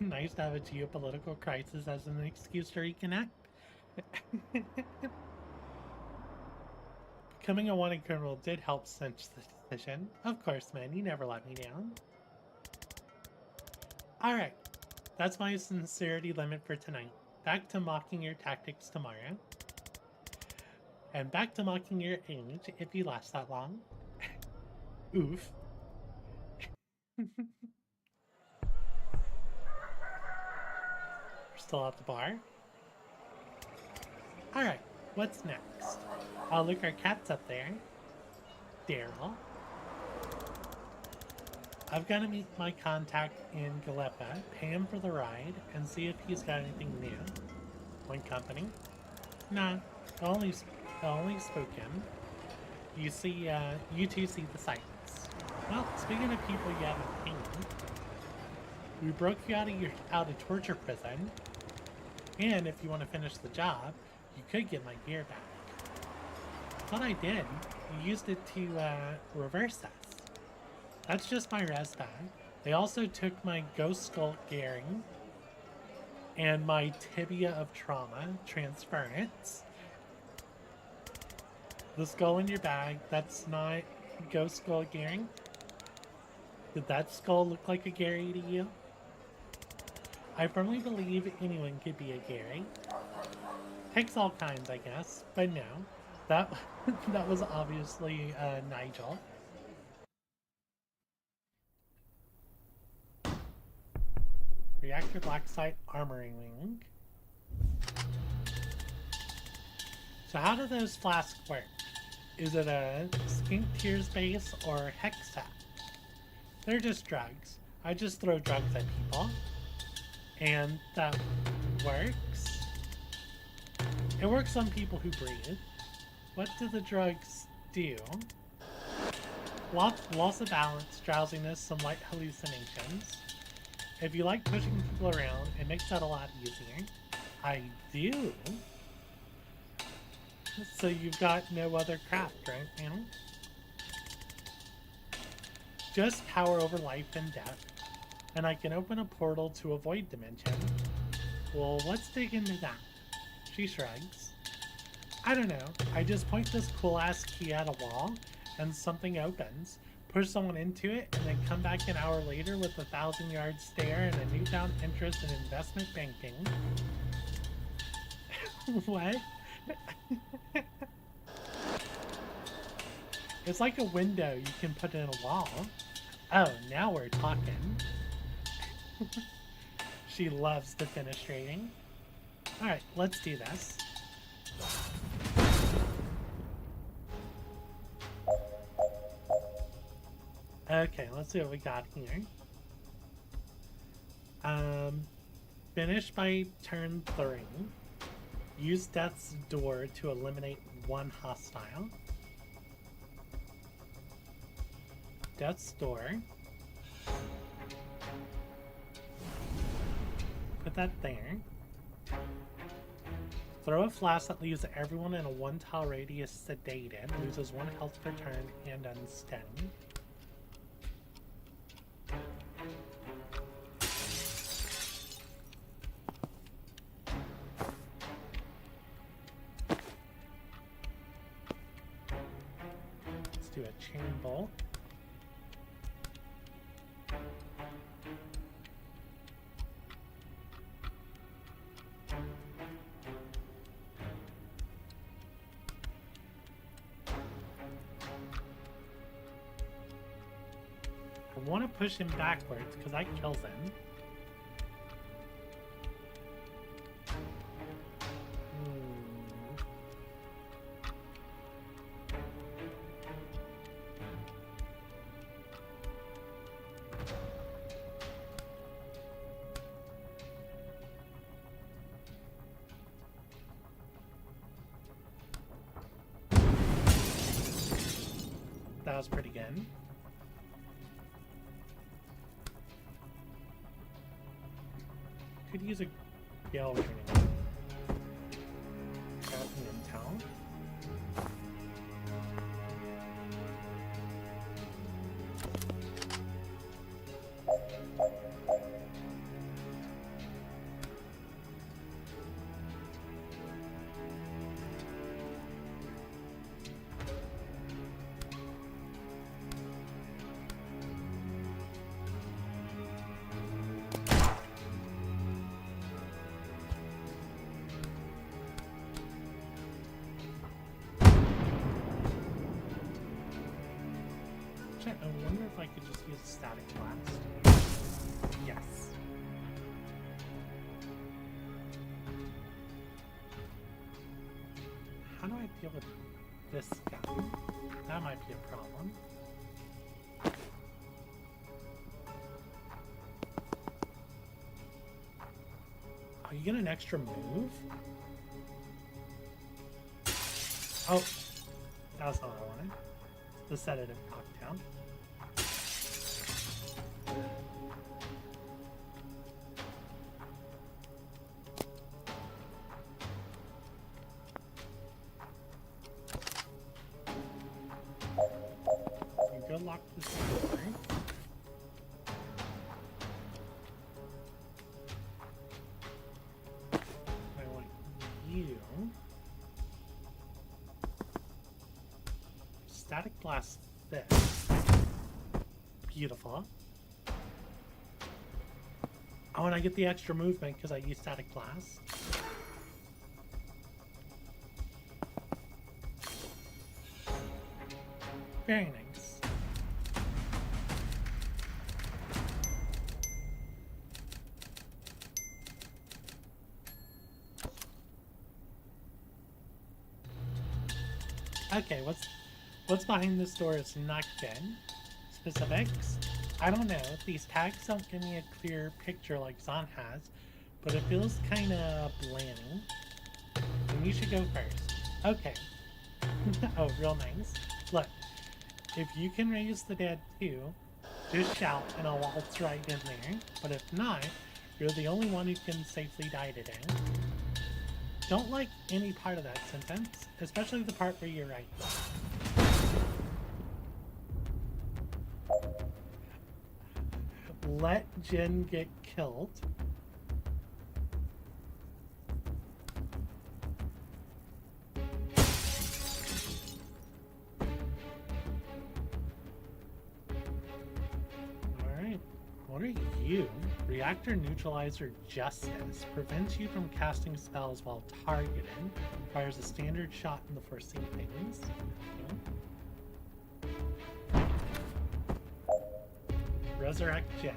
Nice to have a geopolitical crisis as an excuse to reconnect. Becoming a wanted criminal did help cinch the decision. Of course, man, you never let me down. Alright, that's my sincerity limit for tonight. Back to mocking your tactics tomorrow. And back to mocking your age if you last that long. Oof. We're still at the bar. Alright, what's next? Oh, look, our cat's up there. Daryl. I've got to meet my contact in Galepa, pay him for the ride, and see if he's got anything new. One company? Nah, only spoken. You see, you two see the sights. Well, speaking of people you haven't seen, we broke you out of torture prison, and if you want to finish the job, you could get my gear back. What I did, you used it to reverse us. That's just my res bag. They also took my ghost skull gearing and my tibia of trauma transference. The skull in your bag, that's not ghost skull gearing. Did that skull look like a Gary to you? I firmly believe anyone could be a Gary. Takes all kinds, I guess, but no. That was obviously Nigel. Reactor black site armoring wing. So how do those flasks work? Is it a skink tears base or hexat? They're just drugs. I just throw drugs at people. And that works. It works on people who breathe. What do the drugs do? Loss of balance, drowsiness, some light hallucinations. If you like pushing people around, it makes that a lot easier. I do. So you've got no other craft, right, man? Just power over life and death. And I can open a portal to a void dimension. Well, let's dig into that. She shrugs. I don't know. I just point this cool-ass key at a wall, and something opens. Push someone into it, and then come back an hour later with a 1,000-yard stare and a newfound interest in investment banking. What? It's like a window you can put in a wall. Oh, now we're talking. She loves defenestrating. Alright, let's do this. Okay, let's see what we got here. Finish by turn 3. Use Death's Door to eliminate one hostile. Death's Door. Put that there. Throw a flash that leaves everyone in a 1-tile radius sedated, loses 1 health per turn, and unsteady. Let's do a chain bolt. I want to push him backwards because that kills him. That was pretty good. Could use a Gale Renegade. Got an intel. I wonder if I could just use a static blast. Yes. How do I deal with this guy? That might be a problem. Oh, you get an extra move? Oh, that's not what I wanted. The sedative cocktail. You go lock this door. I want you. Static blast this. Beautiful. Oh, and I get the extra movement because I use static blast. Very nice. Okay, what's behind this door is not good. Specifics? I don't know. These tags don't give me a clear picture like Zon has, but it feels kind of bland. And you should go first. Okay. Oh, real nice. Look, if you can raise the dead too, just shout and I'll waltz right in there. But if not, you're the only one who can safely die today. Don't like any part of that sentence, especially the part where you're right. Let Jin get killed. Alright, what are you? Reactor Neutralizer Justice prevents you from casting spells while targeted. Fires a standard shot in the foreseen things. Okay. Resurrect Jen.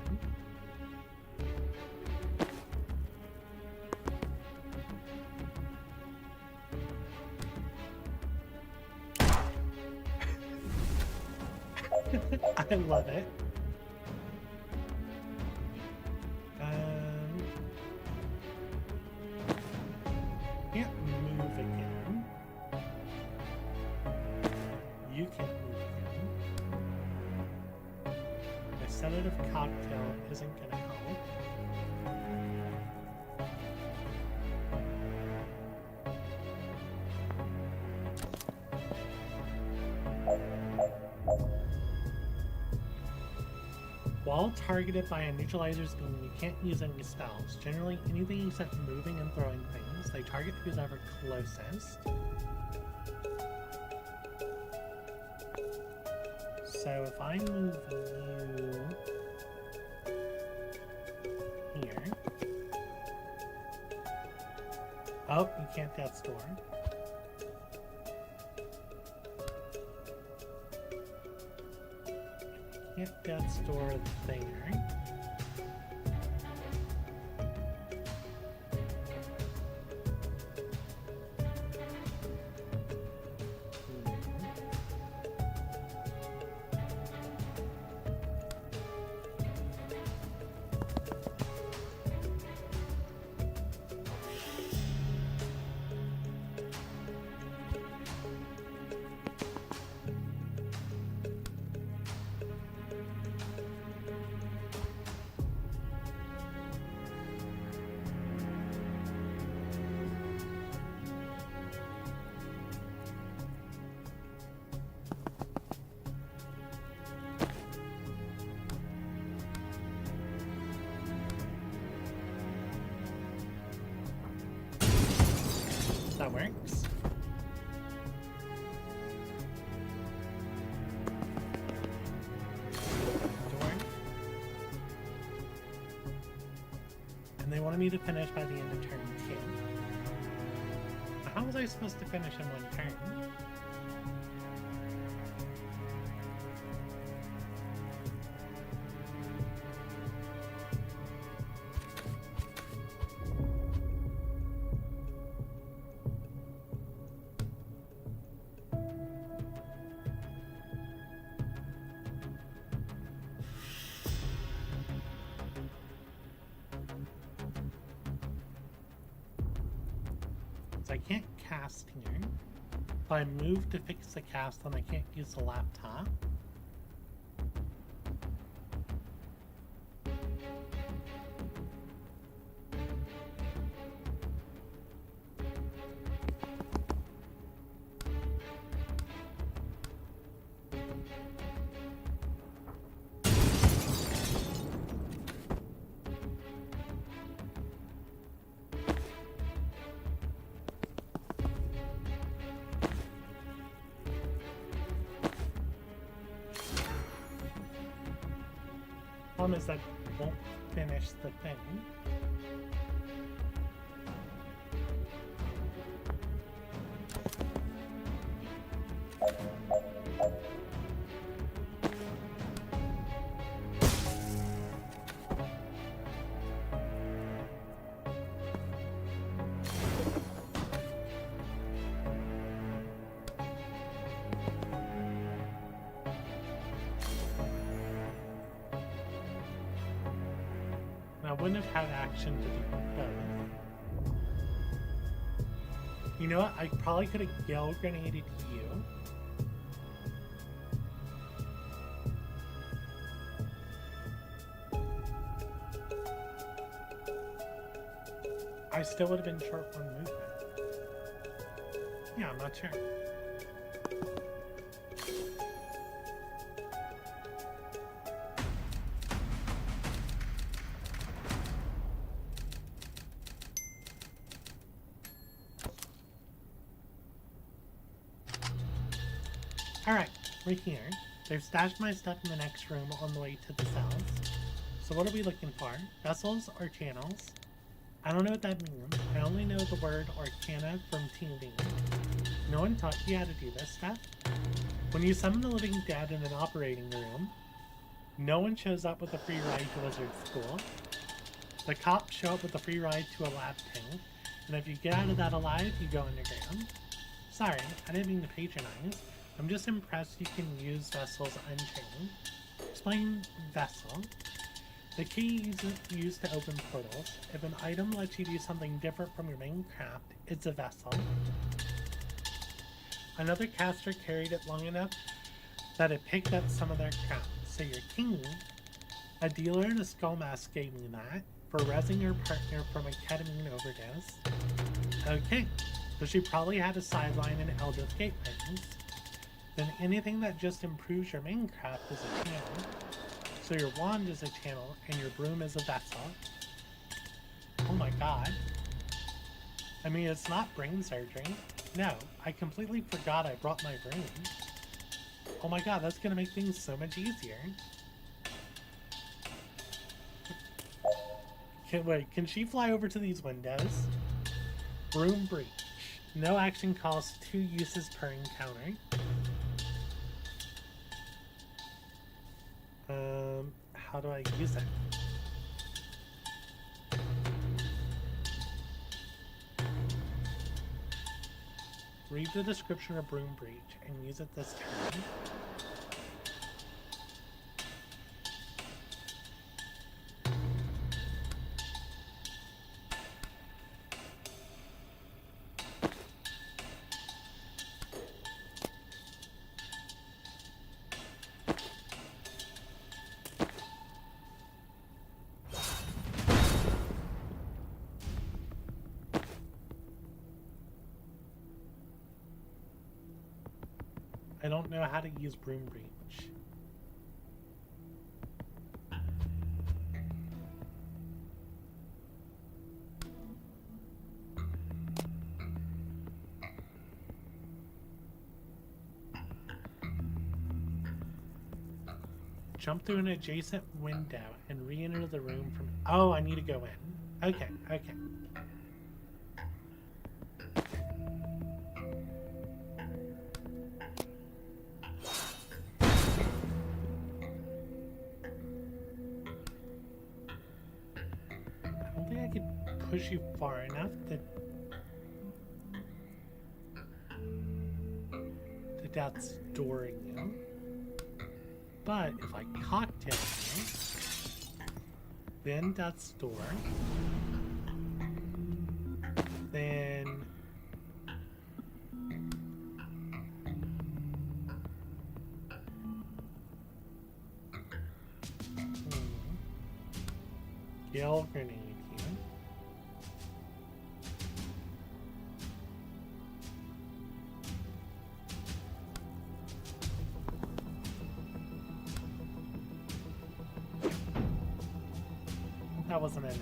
I love it. Can't repetitive cocktail isn't gonna help. While targeted by a neutralizer's beam, you can't use any spells. Generally, anything except moving and throwing things. They target who's ever closest. So if I move you here. Oh, you can't death's door. Can't death's door there. That works. Door. And they wanted me to finish by the end of turn 2. How was I supposed to finish in one turn? I can't cast here. If I move to fix the cast, then I can't use the laptop. Problem is that won't finish the thing. I wouldn't have had action to do both. You know what? I probably could have yell grenaded you. I still would have been short one movement. Yeah, I'm not sure. Alright, we're here. They've stashed my stuff in the next room on the way to the cells. So what are we looking for? Vessels or channels? I don't know what that means. I only know the word Arcana from TV. No one taught you how to do this stuff? When you summon the living dead in an operating room, no one shows up with a free ride to wizard school. The cops show up with a free ride to a lab tank, and if you get out of that alive, you go underground. Sorry, I didn't mean to patronize. I'm just impressed you can use vessels unchained. Explain vessel. The key is used to open portals. If an item lets you do something different from your main craft, it's a vessel. Another caster carried it long enough that it picked up some of their craft. So your king A dealer in a skull mask gave me that for rezzing her partner from a ketamine overdose. Okay, so she probably had a sideline in Eldritch Gateways. Then anything that just improves your main craft is a channel. So your wand is a channel and your broom is a vessel. Oh my god. I mean, it's not brain surgery. No, I completely forgot I brought my broom. Oh my god, that's gonna make things so much easier. Wait, can she fly over to these windows? Broom breach. No action costs 2 uses per encounter. How do I use it? Read the description of broom breach and use it this turn. I don't know how to use broom breach. Jump through an adjacent window and re-enter the room from... Oh, I need to go in. Okay, okay. Push you far enough that that's dooring you. But if I cocktail you, then that's door. Then Gale grenade here. That wasn't enough.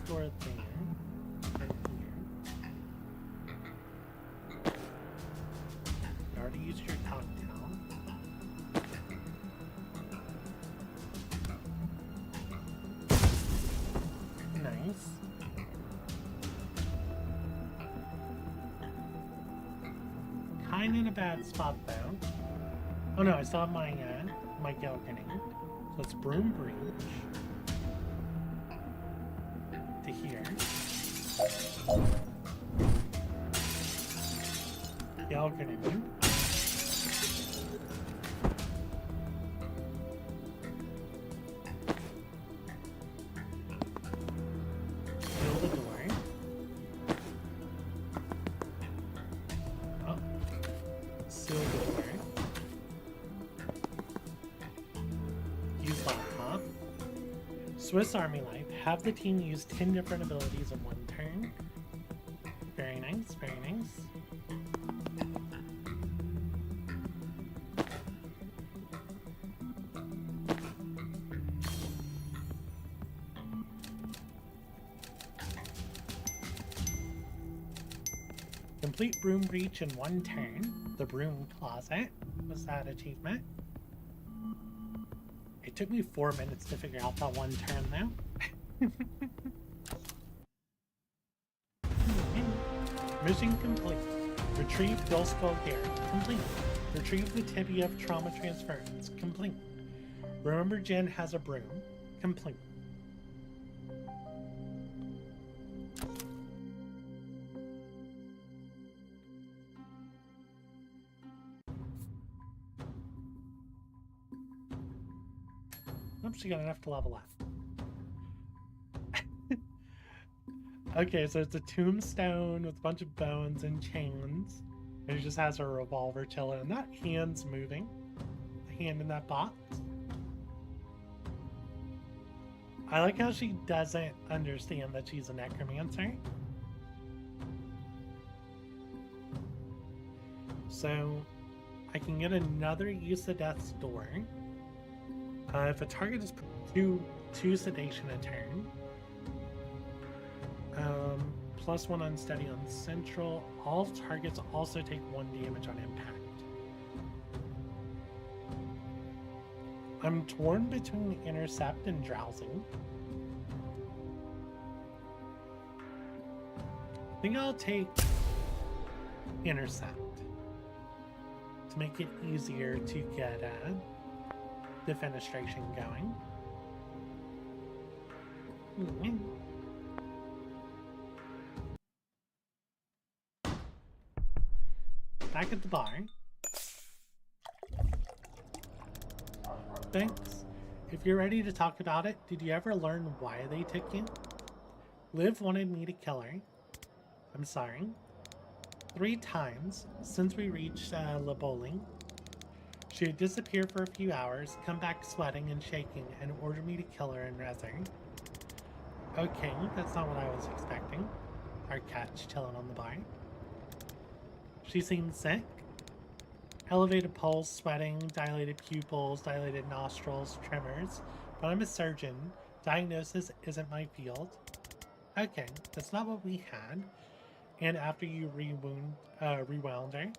Store there and here. You already used your cocktail. Nice. Kind in a bad spot though. Oh no, I still have my my Gale grenade. So it's broom breach. To here. Gale grenade. Fill the door. Oh. Seal the door. Use laptop. Swiss Army Life. Have the team use 10 different abilities in one turn. Very nice, very nice. Complete broom breach in one turn. The broom closet was that achievement. It took me 4 minutes to figure out that one turn though. Mission complete. Retrieve Skull Gear. Complete. Retrieve the tibia of trauma transference. Complete. Remember, Jen has a broom. Complete. Oops, she got enough to level up. Okay, so it's a tombstone with a bunch of bones and chains. And she just has her revolver chilling. And that hand's moving. The hand in that box. I like how she doesn't understand that she's a necromancer. So I can get another use of death's door. If a target is two sedation a turn. +1 unsteady on central. All targets also take 1 damage on impact. I'm torn between intercept and drowsing. I think I'll take intercept to make it easier to get defenestration going. Back at the bar. Thanks. If you're ready to talk about it, did you ever learn why they took you? Liv wanted me to kill her. I'm sorry. 3 times since we reached Le Bowling. She would disappear for a few hours, come back sweating and shaking, and order me to kill her and res her. Okay, that's not what I was expecting. Our cat's chilling on the bar. She seemed sick. Elevated pulse, sweating, dilated pupils, dilated nostrils, tremors. But I'm a surgeon. Diagnosis isn't my field. Okay, that's not what we had. And after you rewound her.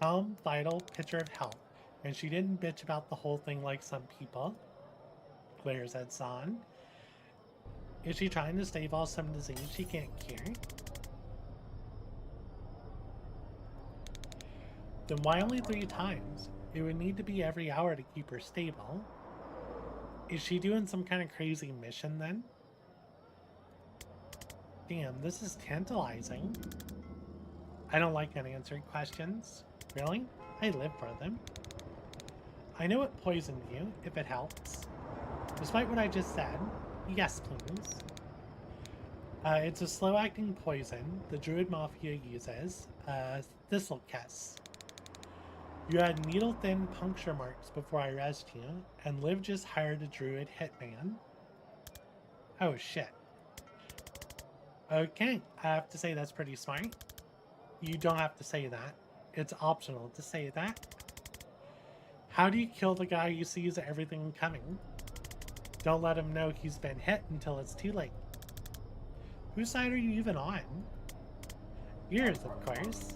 Calm, vital, picture of health. And she didn't bitch about the whole thing like some people. Glares at Zahn. Is she trying to stave off some disease she can't cure? Then why only 3 times? It would need to be every hour to keep her stable. Is she doing some kind of crazy mission then? Damn, this is tantalizing. I don't like unanswered questions. Really? I live for them. I know it poisoned you, if it helps. Despite what I just said, yes please. It's a slow-acting poison the Druid Mafia uses, thistle kiss. You had needle-thin puncture marks before I rezzed you, and Liv just hired a Druid hitman. Oh shit. Okay, I have to say that's pretty smart. You don't have to say that. It's optional to say that. How do you kill the guy who sees everything coming? Don't let him know he's been hit until it's too late. Whose side are you even on? Yours, of course.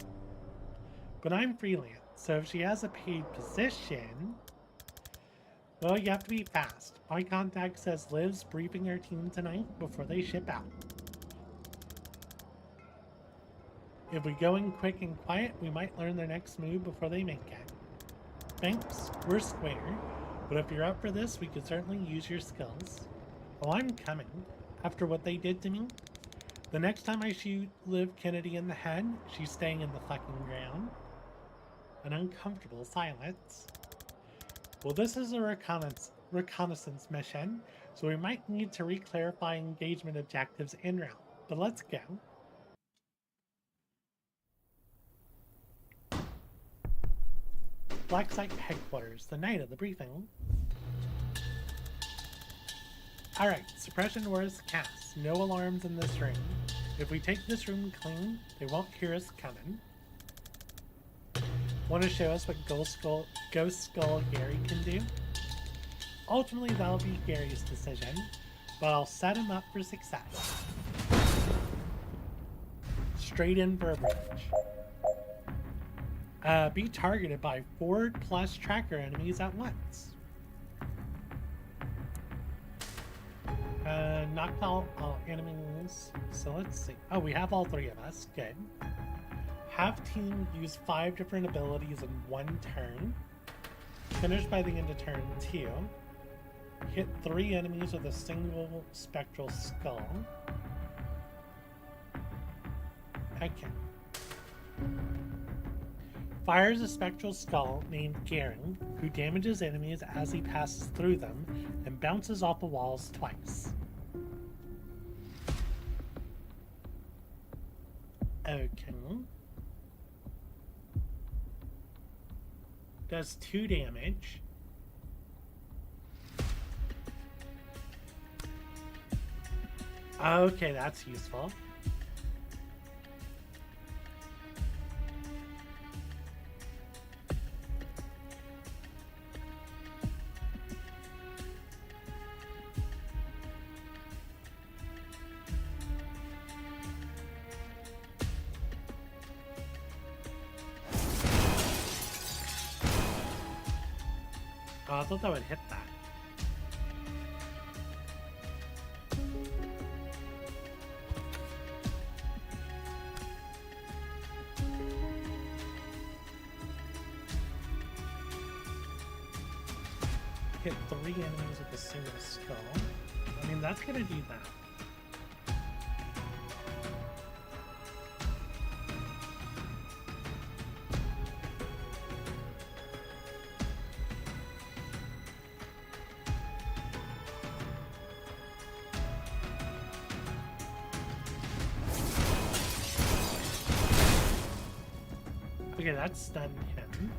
But I'm freelance, so if she has a paid position... Well, you have to be fast. My contact says Liv's briefing her team tonight before they ship out. If we go in quick and quiet, we might learn their next move before they make it. Thanks, we're square, but if you're up for this, we could certainly use your skills. Oh, I'm coming. After what they did to me, the next time I shoot Liv Kennedy in the head, she's staying in the fucking ground. An uncomfortable silence. Well, this is a reconnaissance mission, so we might need to re-clarify engagement objectives en route, but let's go. Black Site Headquarters, the night of the briefing. Alright, suppression was cast. No alarms in this room. If we take this room clean, they won't hear us coming. Want to show us what Ghost Skull Gary can do? Ultimately, that'll be Gary's decision, but I'll set him up for success. Straight in for a bridge. Be targeted by 4+ tracker enemies at once. Knocked out all enemies. So let's see. Oh, we have all 3 of us. Good. Have team use 5 different abilities in 1 turn. Finish by the end of turn 2. Hit 3 enemies with a single spectral skull. Okay. Fires a spectral skull named Garen, who damages enemies as he passes through them and bounces off the walls twice. Okay. Does 2 damage. Okay, that's useful. Oh, I thought that would hit that. Hit 3 enemies with a single skull. I mean, that's gonna do that. Okay, that's stunned him.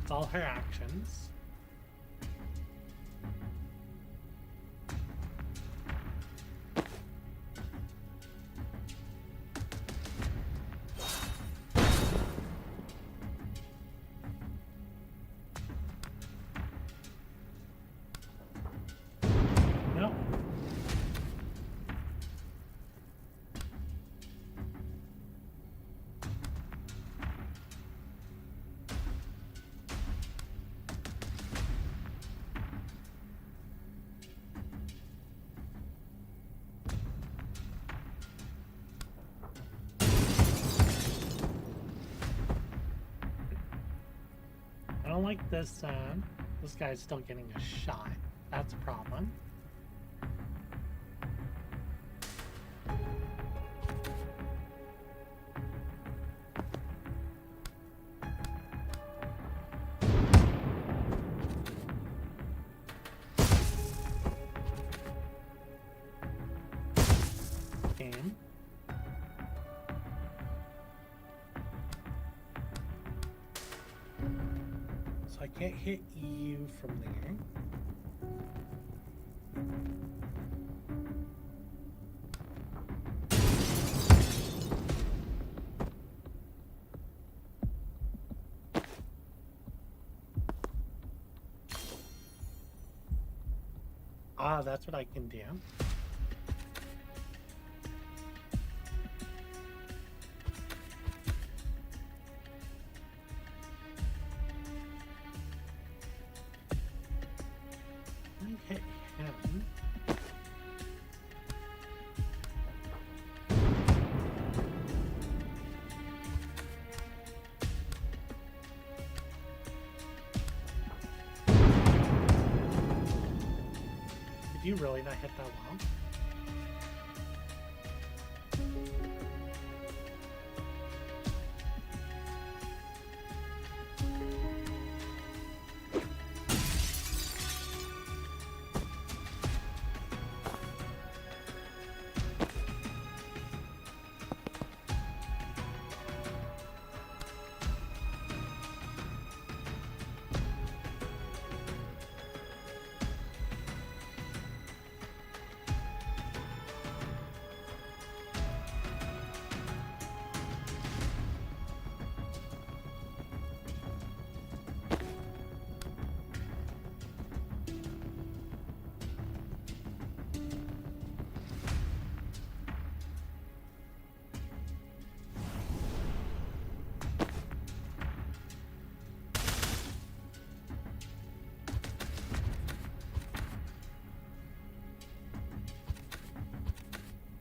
It's all her actions. No. I don't like this, this guy's still getting a shot. That's a problem. Game. I can't hit you from there. Ah, that's what I can do. Hit him. Did you really not hit that well?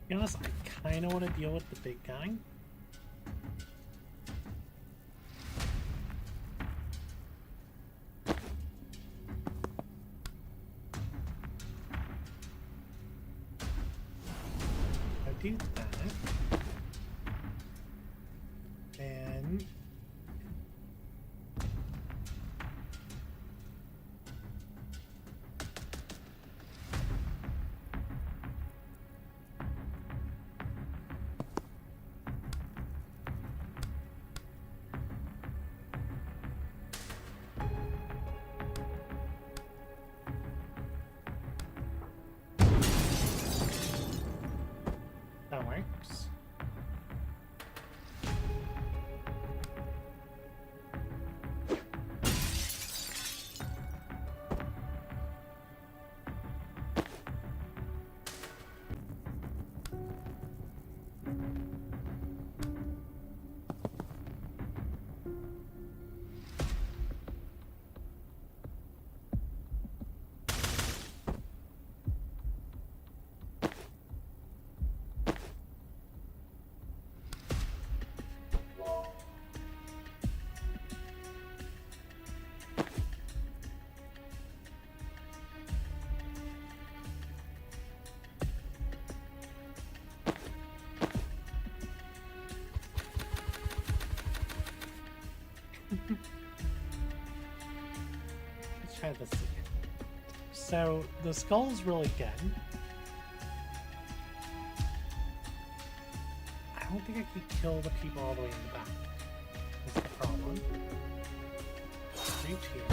To be honest, I kind of want to deal with the big guy. do that, then that works. Let's try this again. So the skull's really good. I don't think I could kill the people all the way in the back. That's the problem. Reach here.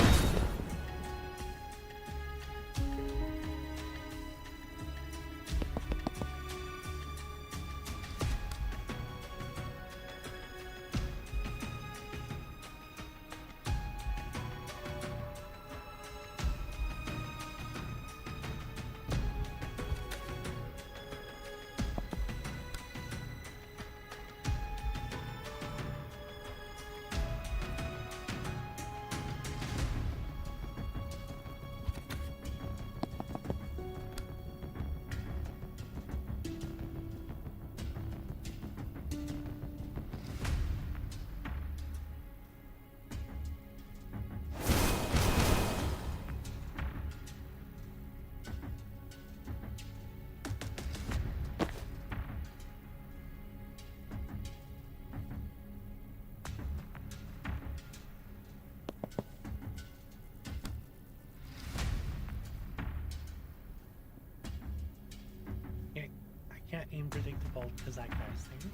Can't aim predictable because that guy's thing.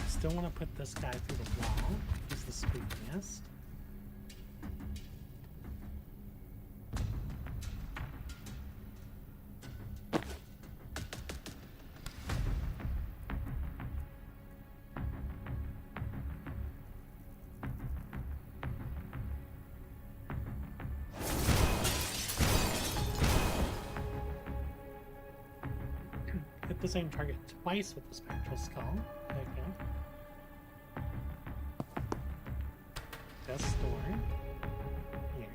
Still want to put this guy through the wall. He's the spookiest. The same target twice with the spectral skull. Okay. Best door. Here.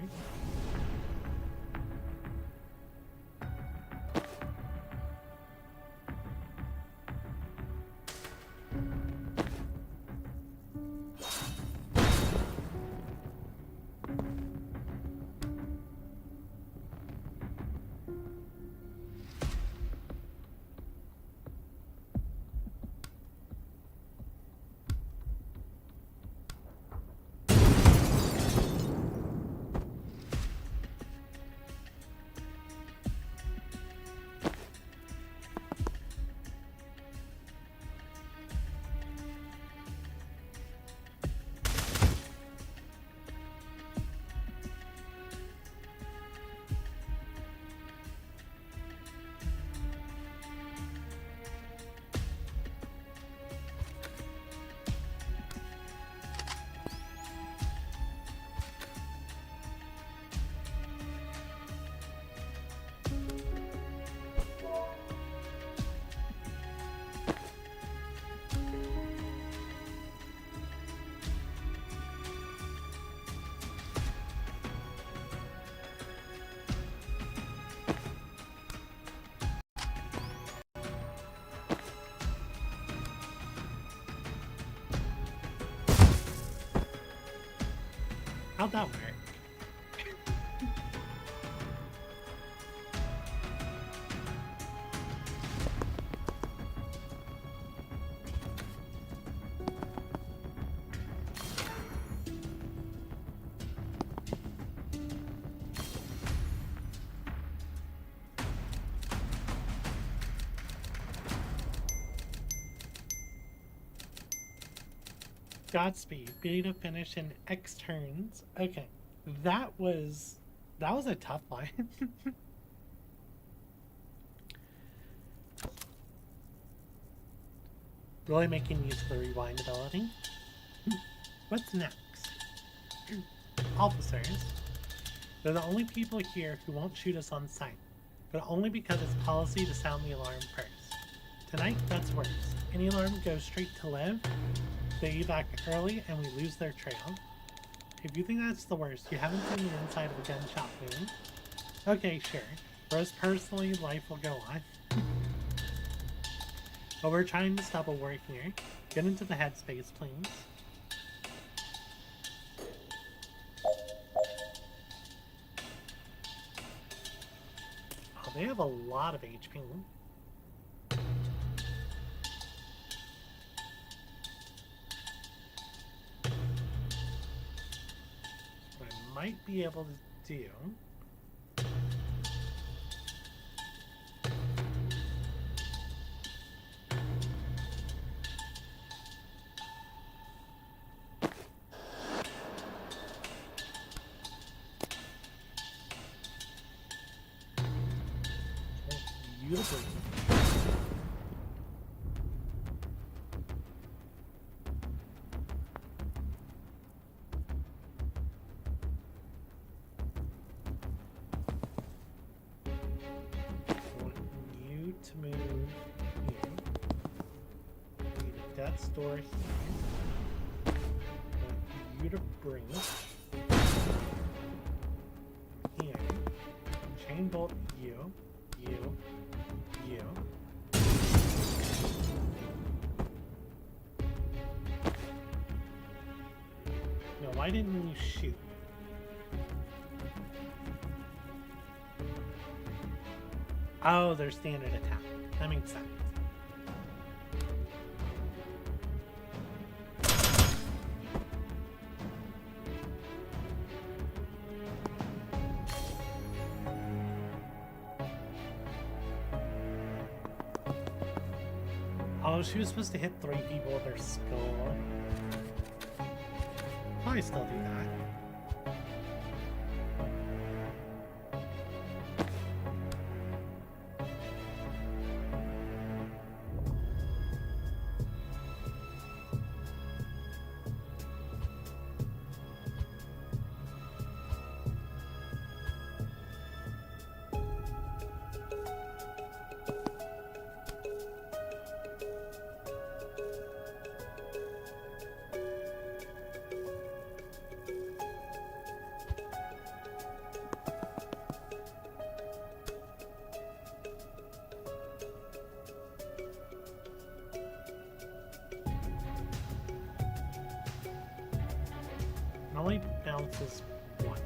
How'd that work? Godspeed. Beta finish in X turns. Okay. That was a tough one. Really making use of the rewind ability. What's next? Officers. They're the only people here who won't shoot us on sight, but only because it's policy to sound the alarm first. Tonight, that's worse. Any alarm goes straight to live, they evac early, and we lose their trail. If you think that's the worst, you haven't seen the inside of a gunshot wound. Okay, sure. For us personally, life will go on. But we're trying to stop a war here. Get into the headspace, please. Oh, they have a lot of HP. What I might be able to do... Beautiful. I want you to move here. I need a death store here. I want you to bring here. Chain bolt you. You. No, why didn't you shoot? Oh, they're standard attack. That makes sense. Oh, she was supposed to hit 3 people with her skull. Probably still do that. Only bounces 1.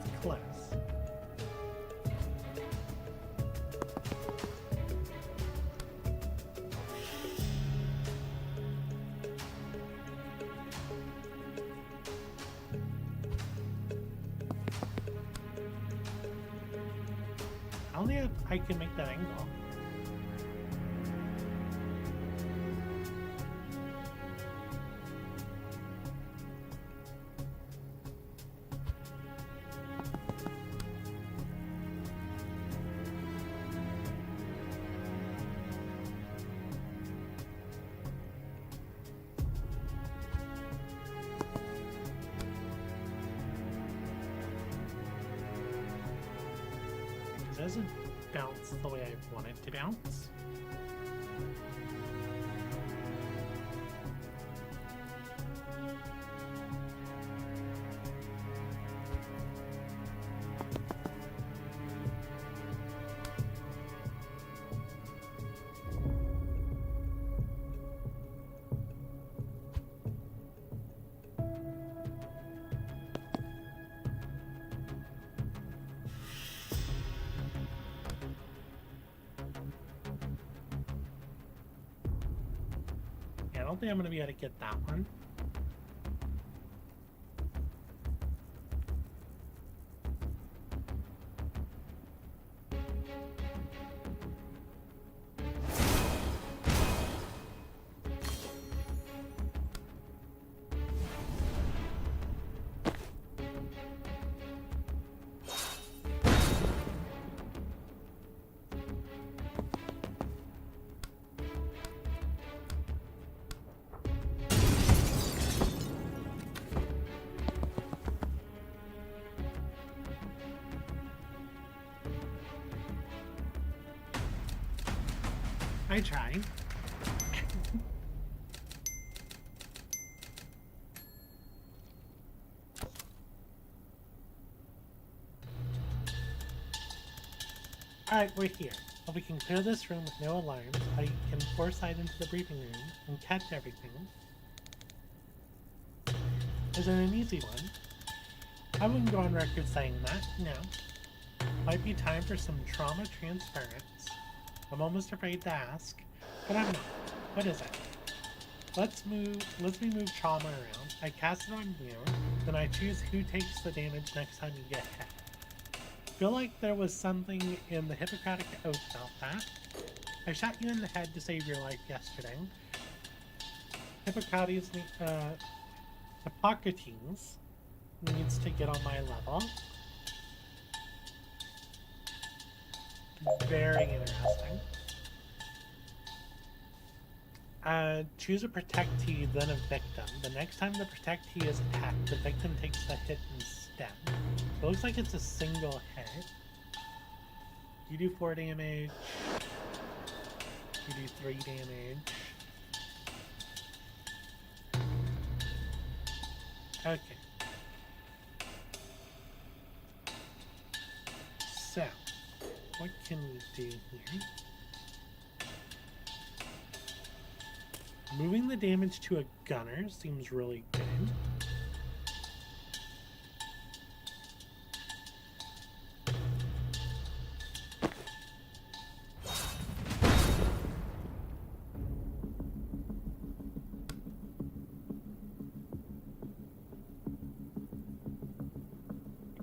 It's close. I don't think I can make that angle. It doesn't bounce the way I want it to bounce. I don't think I'm going to be able to get that one. I tried. Alright, we're here. If we can clear this room with no alarms, I can foresight into the briefing room and catch everything. Is it an easy one? I wouldn't go on record saying that, no. Might be time for some trauma transference. I'm almost afraid to ask, but I'm not. What is it? Let me move trauma around. I cast it on you, then I choose who takes the damage next time you get hit. Feel like there was something in the Hippocratic Oath about that. I shot you in the head to save your life yesterday. Hippocrates needs to get on my level. Very interesting. Choose a protectee, then a victim. The next time the protectee is attacked, the victim takes the hit instead. It looks like it's a single hit. You do 4 damage. You do 3 damage. Okay. So, what can we do here? Moving the damage to a gunner seems really good.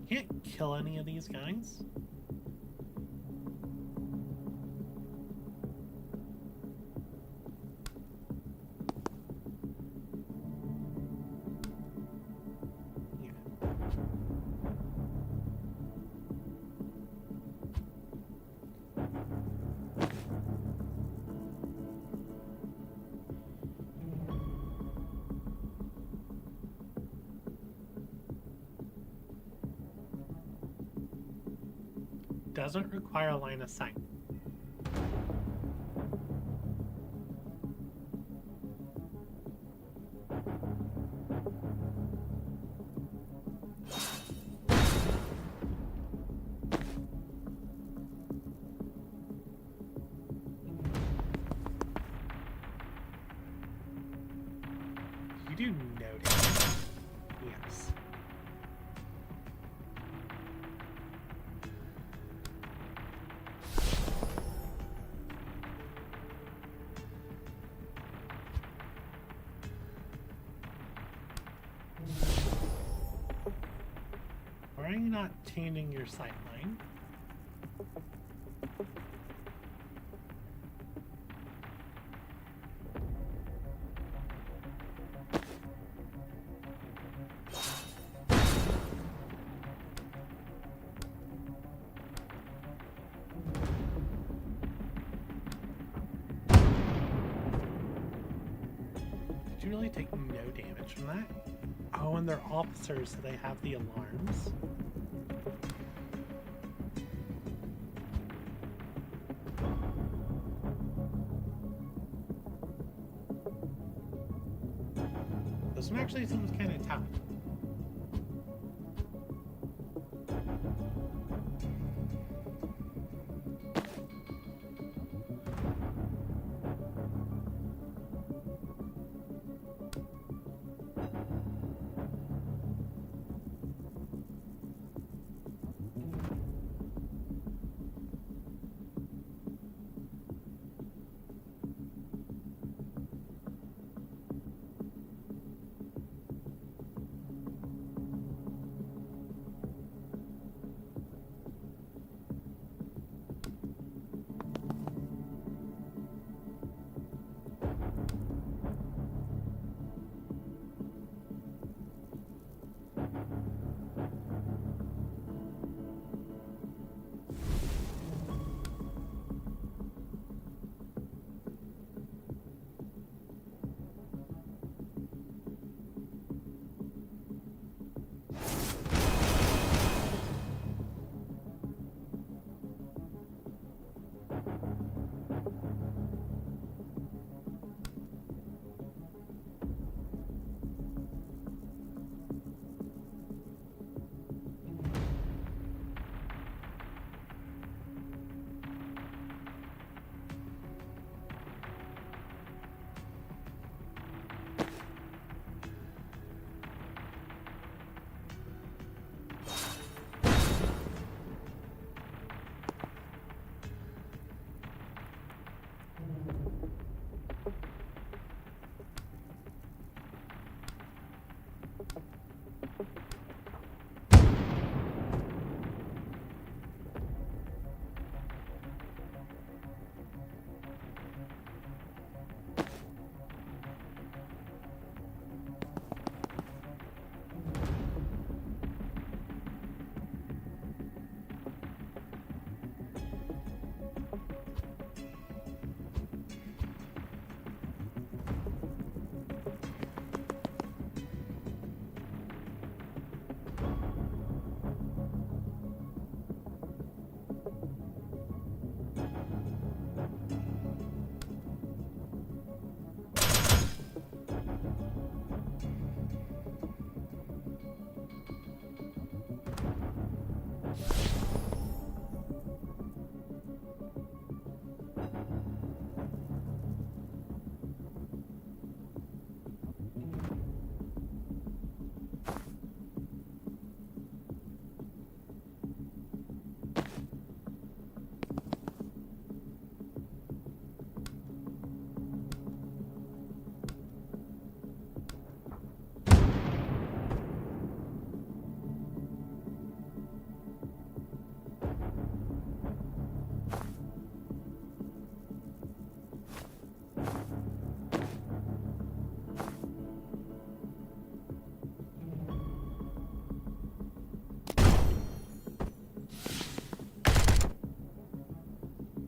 Can't kill any of these guys. Doesn't require a line of sight. You do no damage. Yes. Why are you not changing your sight line? Did you really take no damage from that? Oh, and they're officers, so they have the alarms. This one actually seems kind of tough.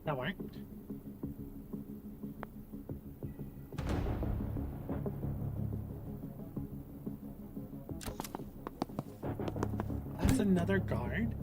That worked. That's another guard.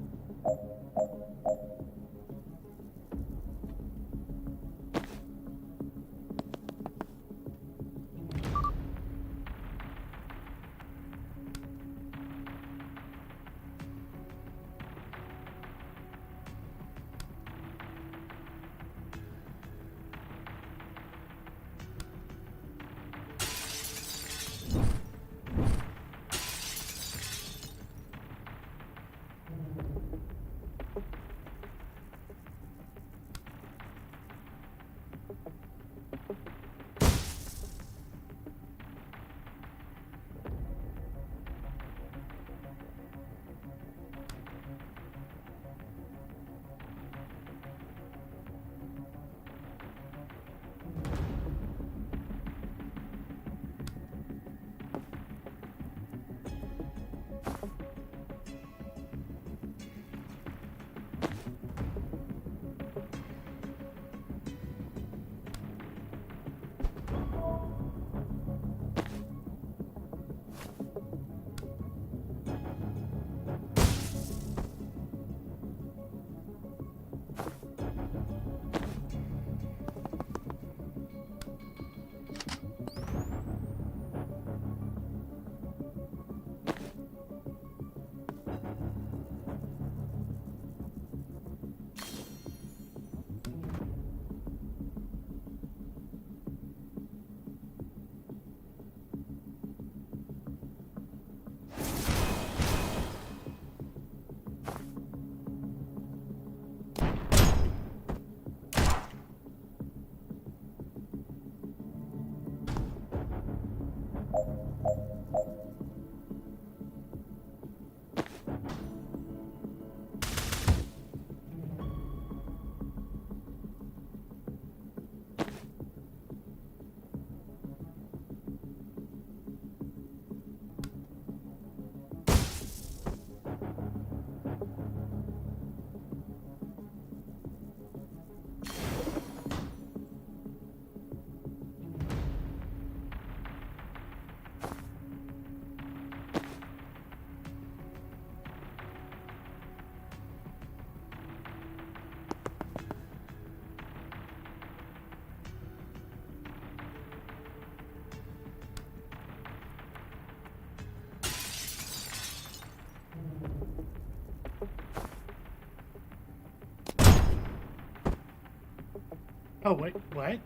Oh, wait, what?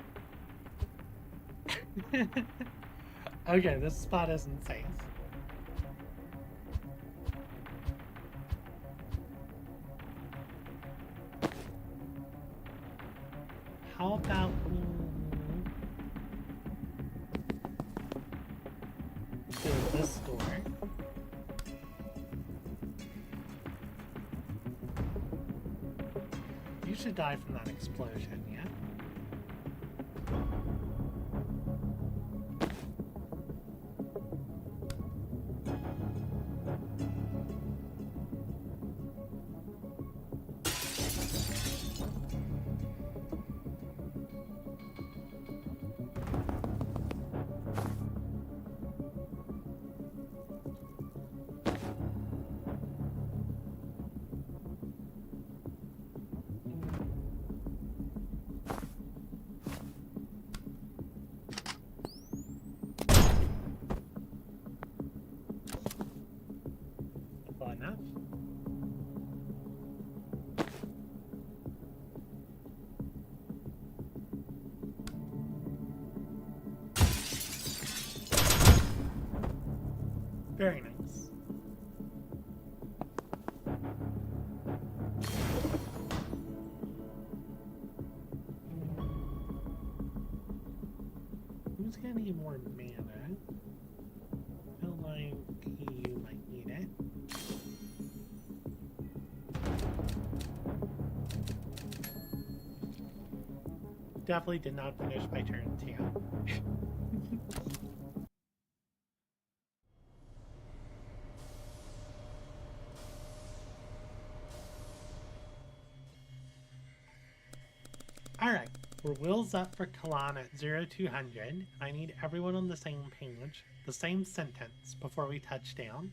Okay, this spot isn't safe. How about we do this door? You should die from that explosion, yeah? Well enough. Very nice. Who's gonna need more mana? I feel like you might need it. Definitely did not finish my turn too. Alright, we're wheels up for Kalan at 0200. I need everyone on the same page, the same sentence before we touch down.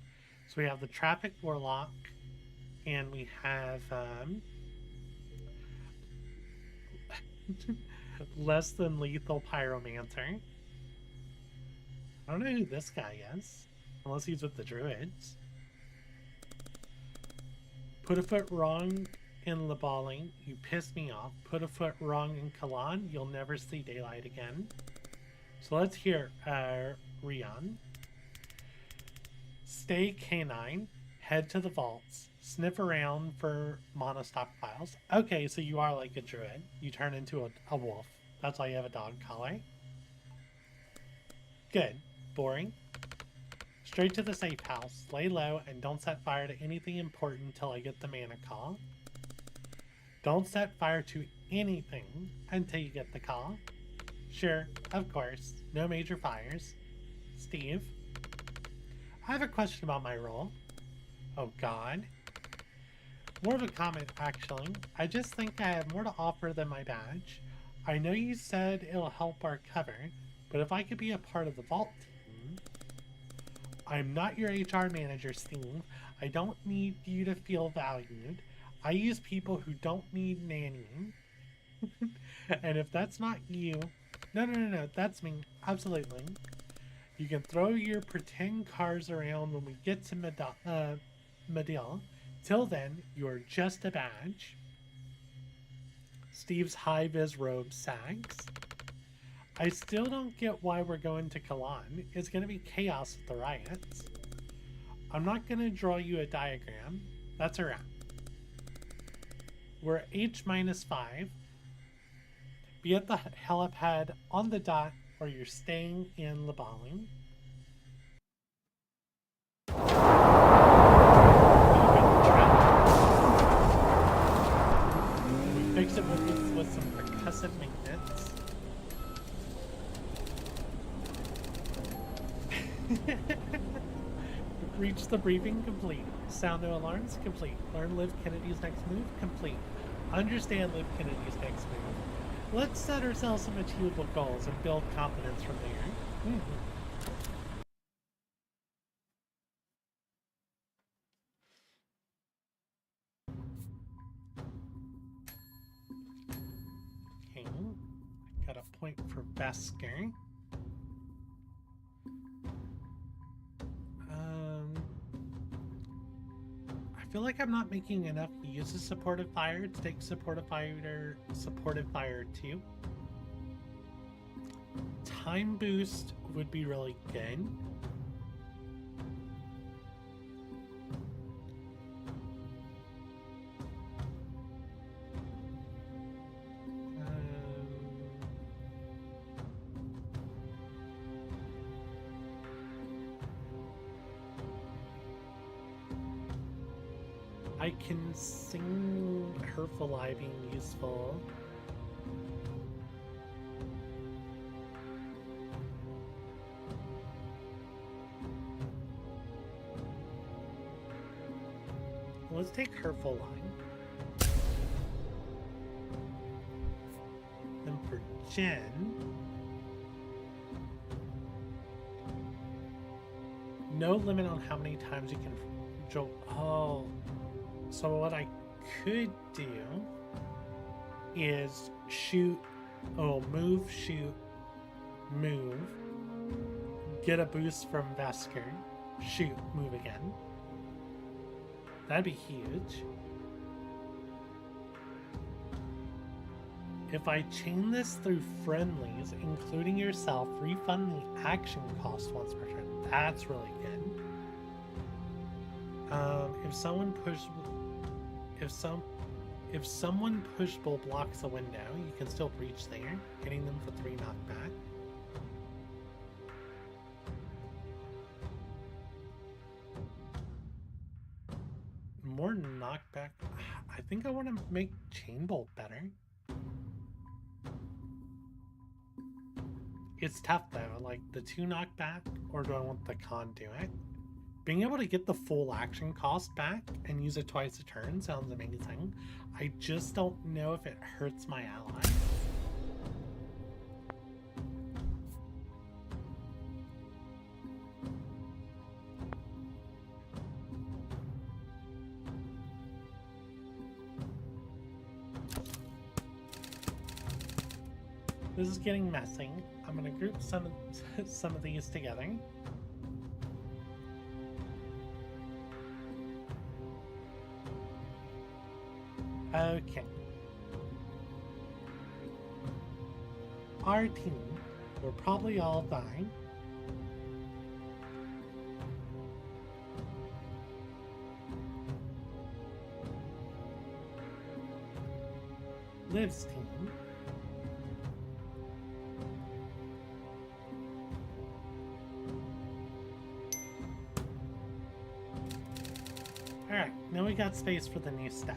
So we have the Traffic Warlock, and we have less than lethal Pyromancer. I don't know who this guy is, unless he's with the Druids. Put a foot wrong in Labali, you piss me off. Put a foot wrong in Kalan, you'll never see daylight again. So let's hear Rion. Stay canine, head to the vaults, sniff around for mana stockpiles. Okay, so you are like a druid. You turn into a wolf. That's why you have a dog collar. Good. Boring. Straight to the safe house. Lay low and don't set fire to anything important until I get the mana call. Don't set fire to anything until you get the call. Sure, of course. No major fires. Steve. I have a question about my role. Oh god. More of a comment, actually. I just think I have more to offer than my badge. I know you said it'll help our cover, but if I could be a part of the vault team... I'm not your HR manager, Steve. I don't need you to feel valued. I use people who don't need nannying. And if that's not you... No, that's me. Absolutely. You can throw your pretend cars around when we get to Medill. Till then, you're just a badge. Steve's high-vis robe sags. I still don't get why we're going to Kalan. It's going to be chaos with the riots. I'm not going to draw you a diagram. That's a wrap. We're H-5. Be at the helipad on the dot or you're staying in Labali. We fix it with some percussive maintenance. Reach the briefing complete. Sound no alarms complete. Learn Liv Kennedy's next move complete. Understand Liv Kennedy's next move. Let's set ourselves some achievable goals and build confidence from there. Okay, got a point for Vesker. I feel like I'm not making enough use of supportive fire to take supportive fire 2. Time boost would be really good. I can sing Hurtful Eye being useful. Let's take Hurtful Eye. Then for Jen, no limit on how many times you can jolt. Oh. So what I could do is move, shoot, move, get a boost from Vesker, shoot, move again. That'd be huge. If I chain this through friendlies, including yourself, refund the action cost once per turn. That's really good. If someone pushable blocks a window, you can still breach there, hitting them for 3 knockback. More knockback. I think I want to make Chain Bolt better. It's tough though, like the 2 knockback, or do I want the conduit? Being able to get the full action cost back and use it twice a turn sounds amazing. I just don't know if it hurts my ally. This is getting messy. I'm gonna group some of these together. Okay. Our team will probably all die. Liv's team. Alright, now we got space for the new staff.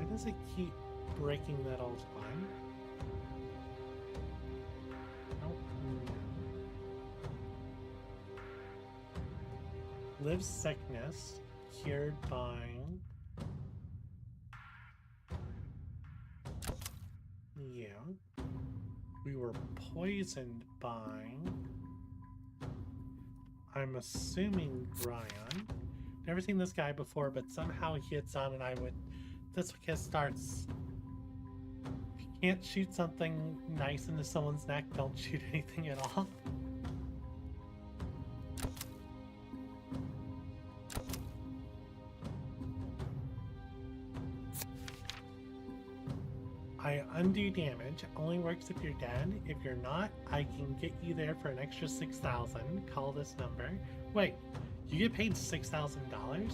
Does it keep breaking that all the time? Oh, no. Liv's sickness cured by you. We were poisoned by, I'm assuming, Ryan. Never seen this guy before, but somehow he gets on and I would. This kiss starts. If you can't shoot something nice into someone's neck, don't shoot anything at all. I undo damage. Only works if you're dead. If you're not, I can get you there for an extra 6,000. Call this number. Wait, you get paid $6,000?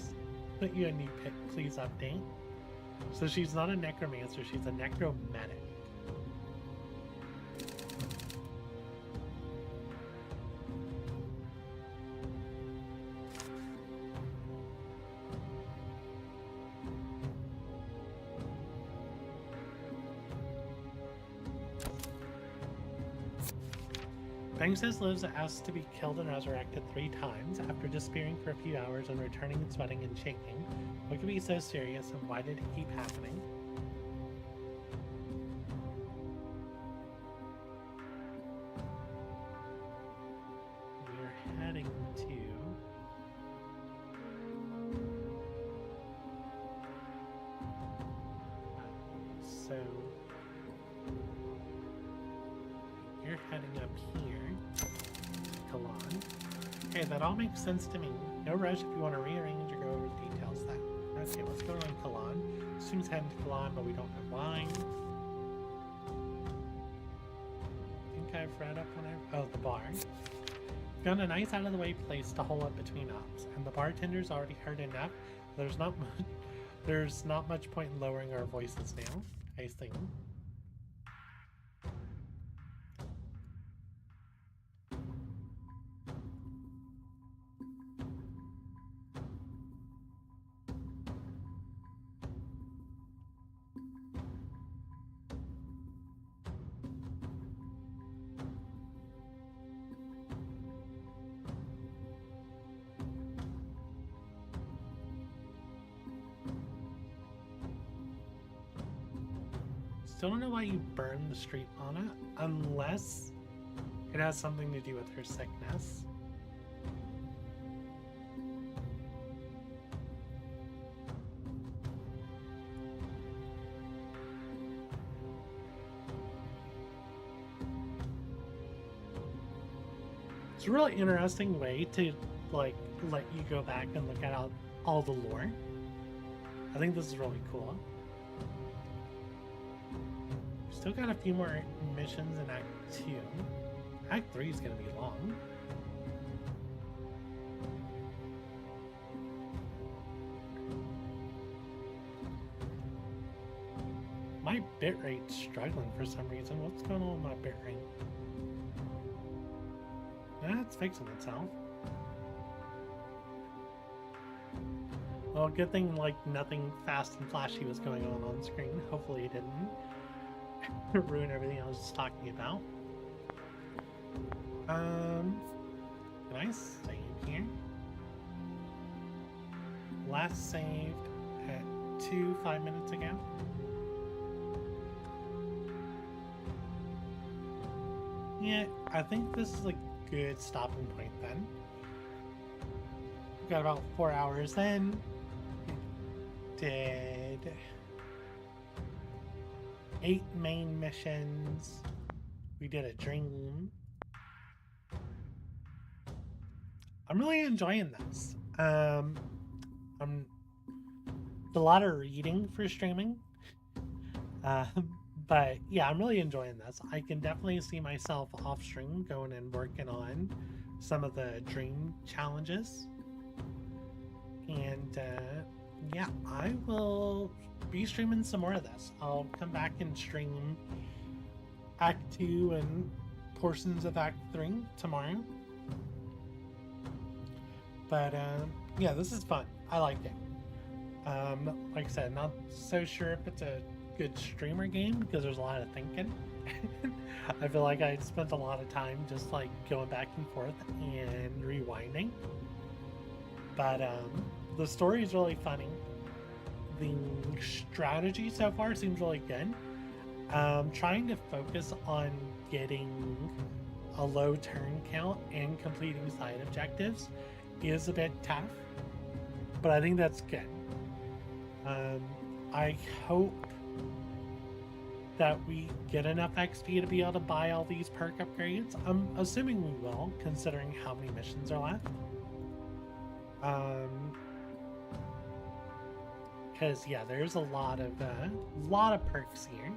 Put you a new pick, please update. So she's not a necromancer, she's a necromantic. Bang says Liz asked to be killed and resurrected 3 times after disappearing for a few hours and returning and sweating and shaking. What could be so serious and why did it keep happening? We're heading to... so... you're heading up here to Kalan. Okay, that all makes sense to me. No rush if you want to rearrange or go over the details then. Okay, let's go on Kalan. Assumes heading to Kalan, but we don't have wine. I think I've read up on it. Oh, the bar. Found a nice out of the way place to hole up between ops, and the bartender's already heard enough. There's not much point in lowering our voices now, I think. Still don't know why you burn the street on it, unless it has something to do with her sickness. It's a really interesting way to, like, let you go back and look at all the lore. I think this is really cool. Still got a few more missions in Act 2. Act 3 is going to be long. My bitrate's struggling for some reason. What's going on with my bitrate? It's fixing itself. Well, good thing, like, nothing fast and flashy was going on screen. Hopefully it didn't. ruin everything I was just talking about. Can I save here? Last saved at 5 minutes ago. Yeah, I think this is a good stopping point then. We've got about 4 hours in. Did 8 main missions. We did a dream. I'm really enjoying this. It's a lot of reading for streaming. But yeah, I'm really enjoying this. I can definitely see myself off stream going and working on some of the dream challenges. And yeah, I will be streaming some more of this. I'll come back and stream Act 2 and portions of Act 3 tomorrow. But yeah, this is fun. I like it. Like I said, not so sure if it's a good streamer game because there's a lot of thinking. I feel like I spent a lot of time just like going back and forth and rewinding. But the story is really funny. The strategy so far seems really good. Trying to focus on getting a low turn count and completing side objectives is a bit tough, but I think that's good. I hope that we get enough XP to be able to buy all these perk upgrades. I'm assuming we will, considering how many missions are left. Because yeah, there's a lot of perks here,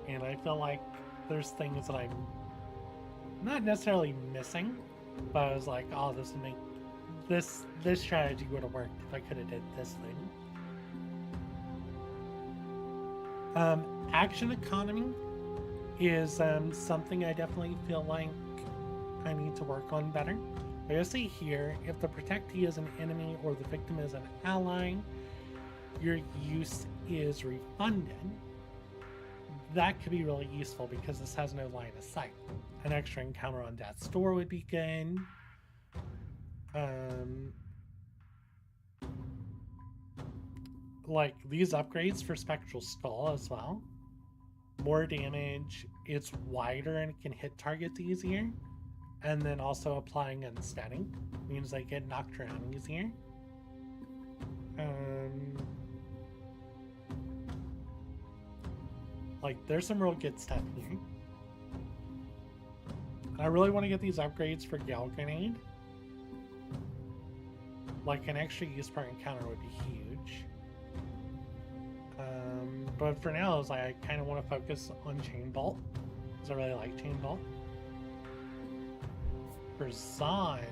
and I feel like there's things that I'm not necessarily missing, but I was like, oh, this would make this strategy would have worked if I could have did this thing. Action economy is something I definitely feel like I need to work on better. Like I see here, if the protectee is an enemy or the victim is an ally, your use is refunded. That could be really useful because this has no line of sight. An extra encounter on death's door would be good. Like these upgrades for Spectral Skull as well. More damage, it's wider and it can hit targets easier. And then also applying unsteady means they get knocked around easier. Like there's some real good stuff here. I really want to get these upgrades for Gale Grenade. Like an extra use per encounter would be huge. But for now, it's like I kind of want to focus on Chain Bolt because I really like Chain Bolt. For Zahn,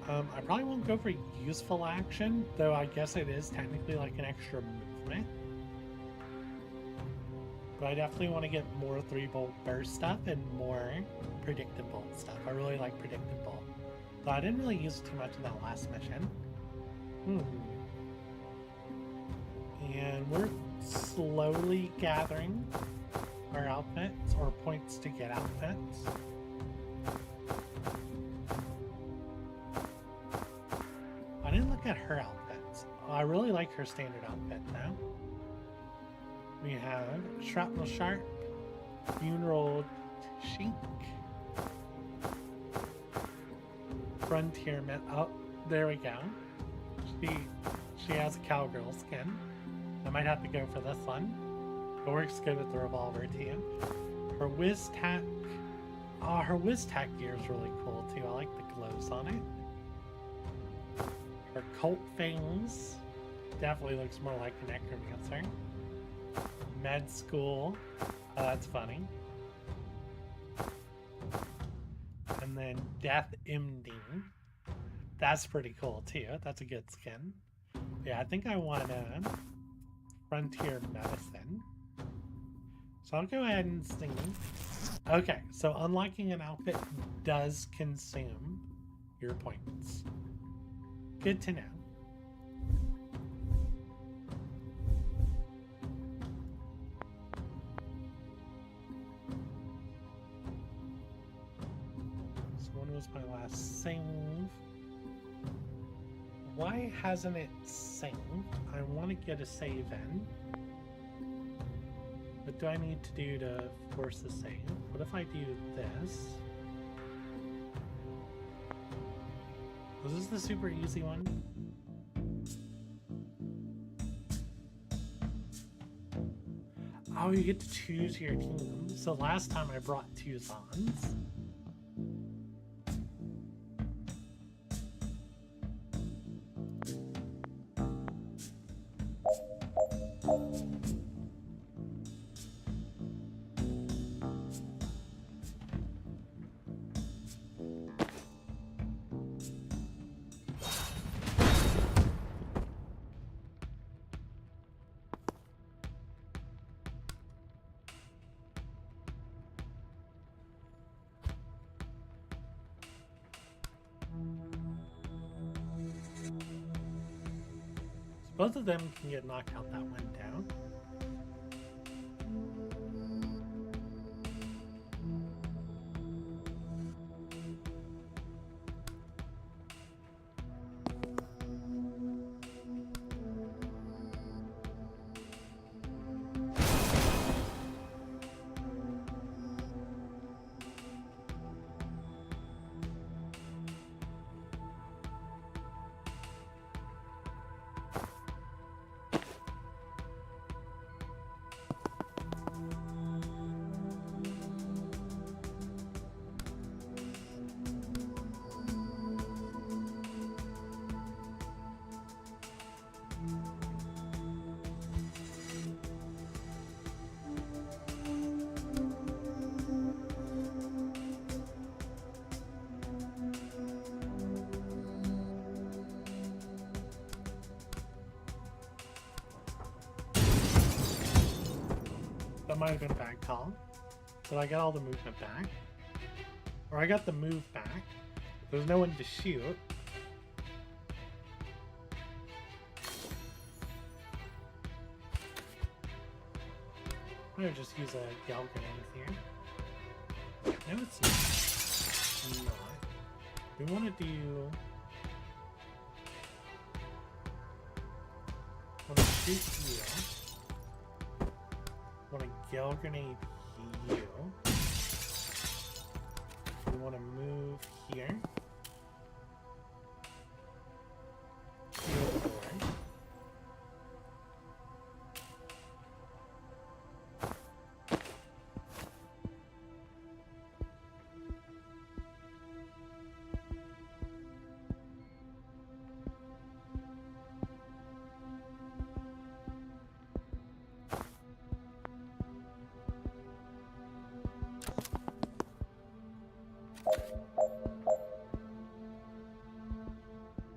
I probably won't go for useful action, though I guess it is technically like an extra movement. But I definitely want to get more 3-bolt burst stuff and more predictive bolt stuff. I really like predictive bolt. Though I didn't really use it too much in that last mission. And we're slowly gathering our outfits, or points to get outfits. I didn't look at her outfits. I really like her standard outfit now. We have Shrapnel Sharp, Funeral Chic, Frontier oh, there we go. She has a cowgirl skin. I might have to go for this one. It works good with the revolver too. Her Whiz Tack. Oh, her Whiz Tack gear is really cool too. I like the glows on it. Her Colt Fangs definitely looks more like a necromancer. Med School. Oh, that's funny. And then Death Ending. That's pretty cool too. That's a good skin. Yeah, I think I want Frontier Medicine. So I'll go ahead and sing. Okay, so unlocking an outfit does consume your points. Good to know. was my last save. Why hasn't it saved? I want to get a save in. What do I need to do to force the save? What if I do this? Was this the super easy one? Oh, you get to choose your team. So last time I brought 2 Zons. Both of them can get knocked out that one down. That might have been a bad call. But I got all the movement back. Or I got the move back. There's no one to shoot. I'm gonna just use a Gale Grenade here. No, it's not. We want to do... want to shoot you. Want to Gale Grenade you. We want to move here. Heal the board.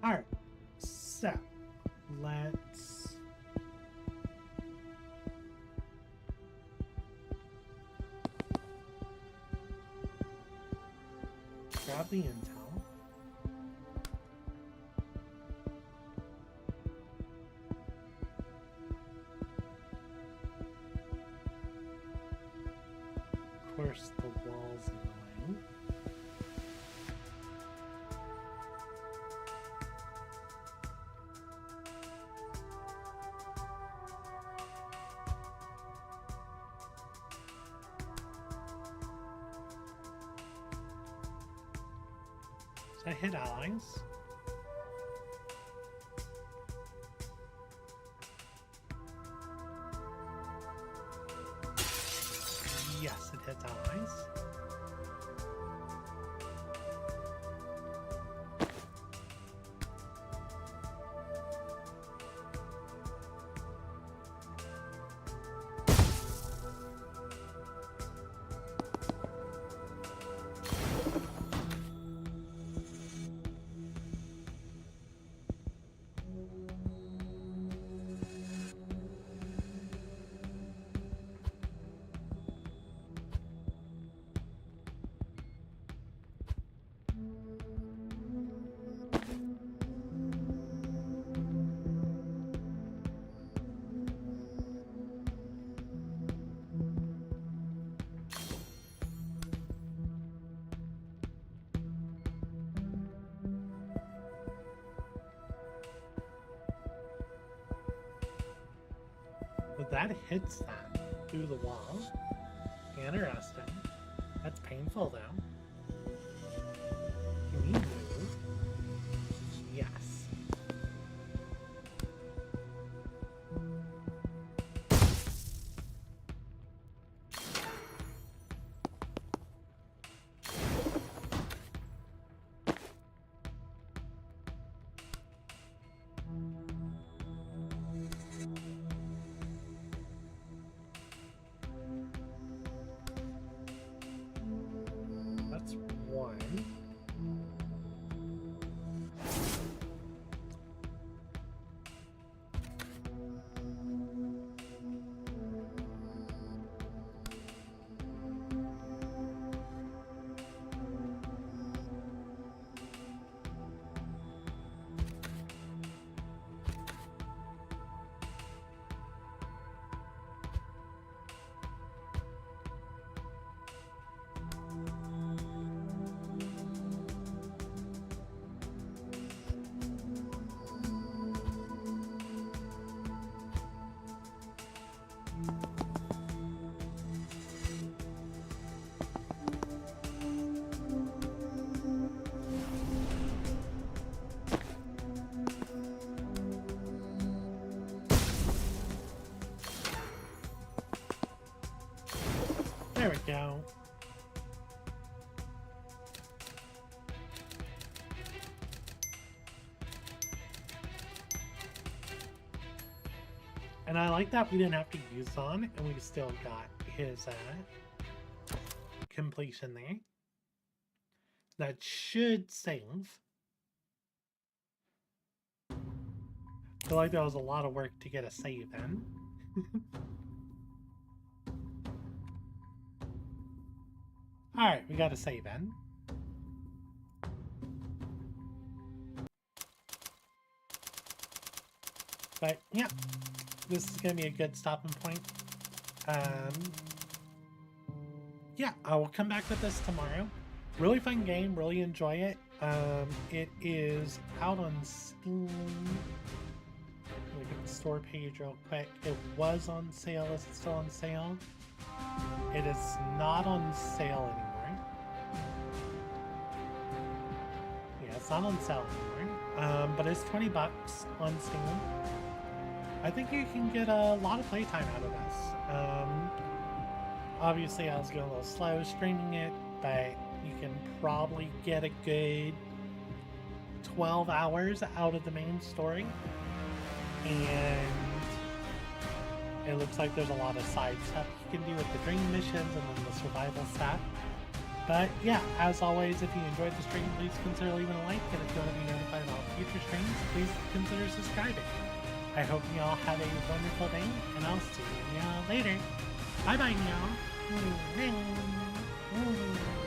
Alright, so let's grab the intel. Of course, the wall's annoying. I hit allies. Yes, it hits allies. that hits that through the wall. Interesting. That's painful, though. Can you move? Yes. That's one. There we go. And I like that we didn't have to use on, and we still got his completion there. That should save. I feel like that was a lot of work to get a save in. Alright, we got a save in. But, yeah. This is going to be a good stopping point. Yeah, I will come back with this tomorrow. Really fun game. Really enjoy it. It is out on Steam. Look at the store page real quick. It was on sale. Is it still on sale? It is not on sale anymore. Yeah, it's not on sale anymore. But it's $20 on Steam. I think you can get a lot of playtime out of this. Obviously, I was going a little slow streaming it, but you can probably get a good 12 hours out of the main story. And it looks like there's a lot of side stuff you can do with the dream missions and then the survival stuff. But yeah, as always, if you enjoyed the stream, please consider leaving a like, and if you want to be notified of all future streams, please consider subscribing. I hope you all have a wonderful day, and I'll see you all later. Bye-bye, y'all.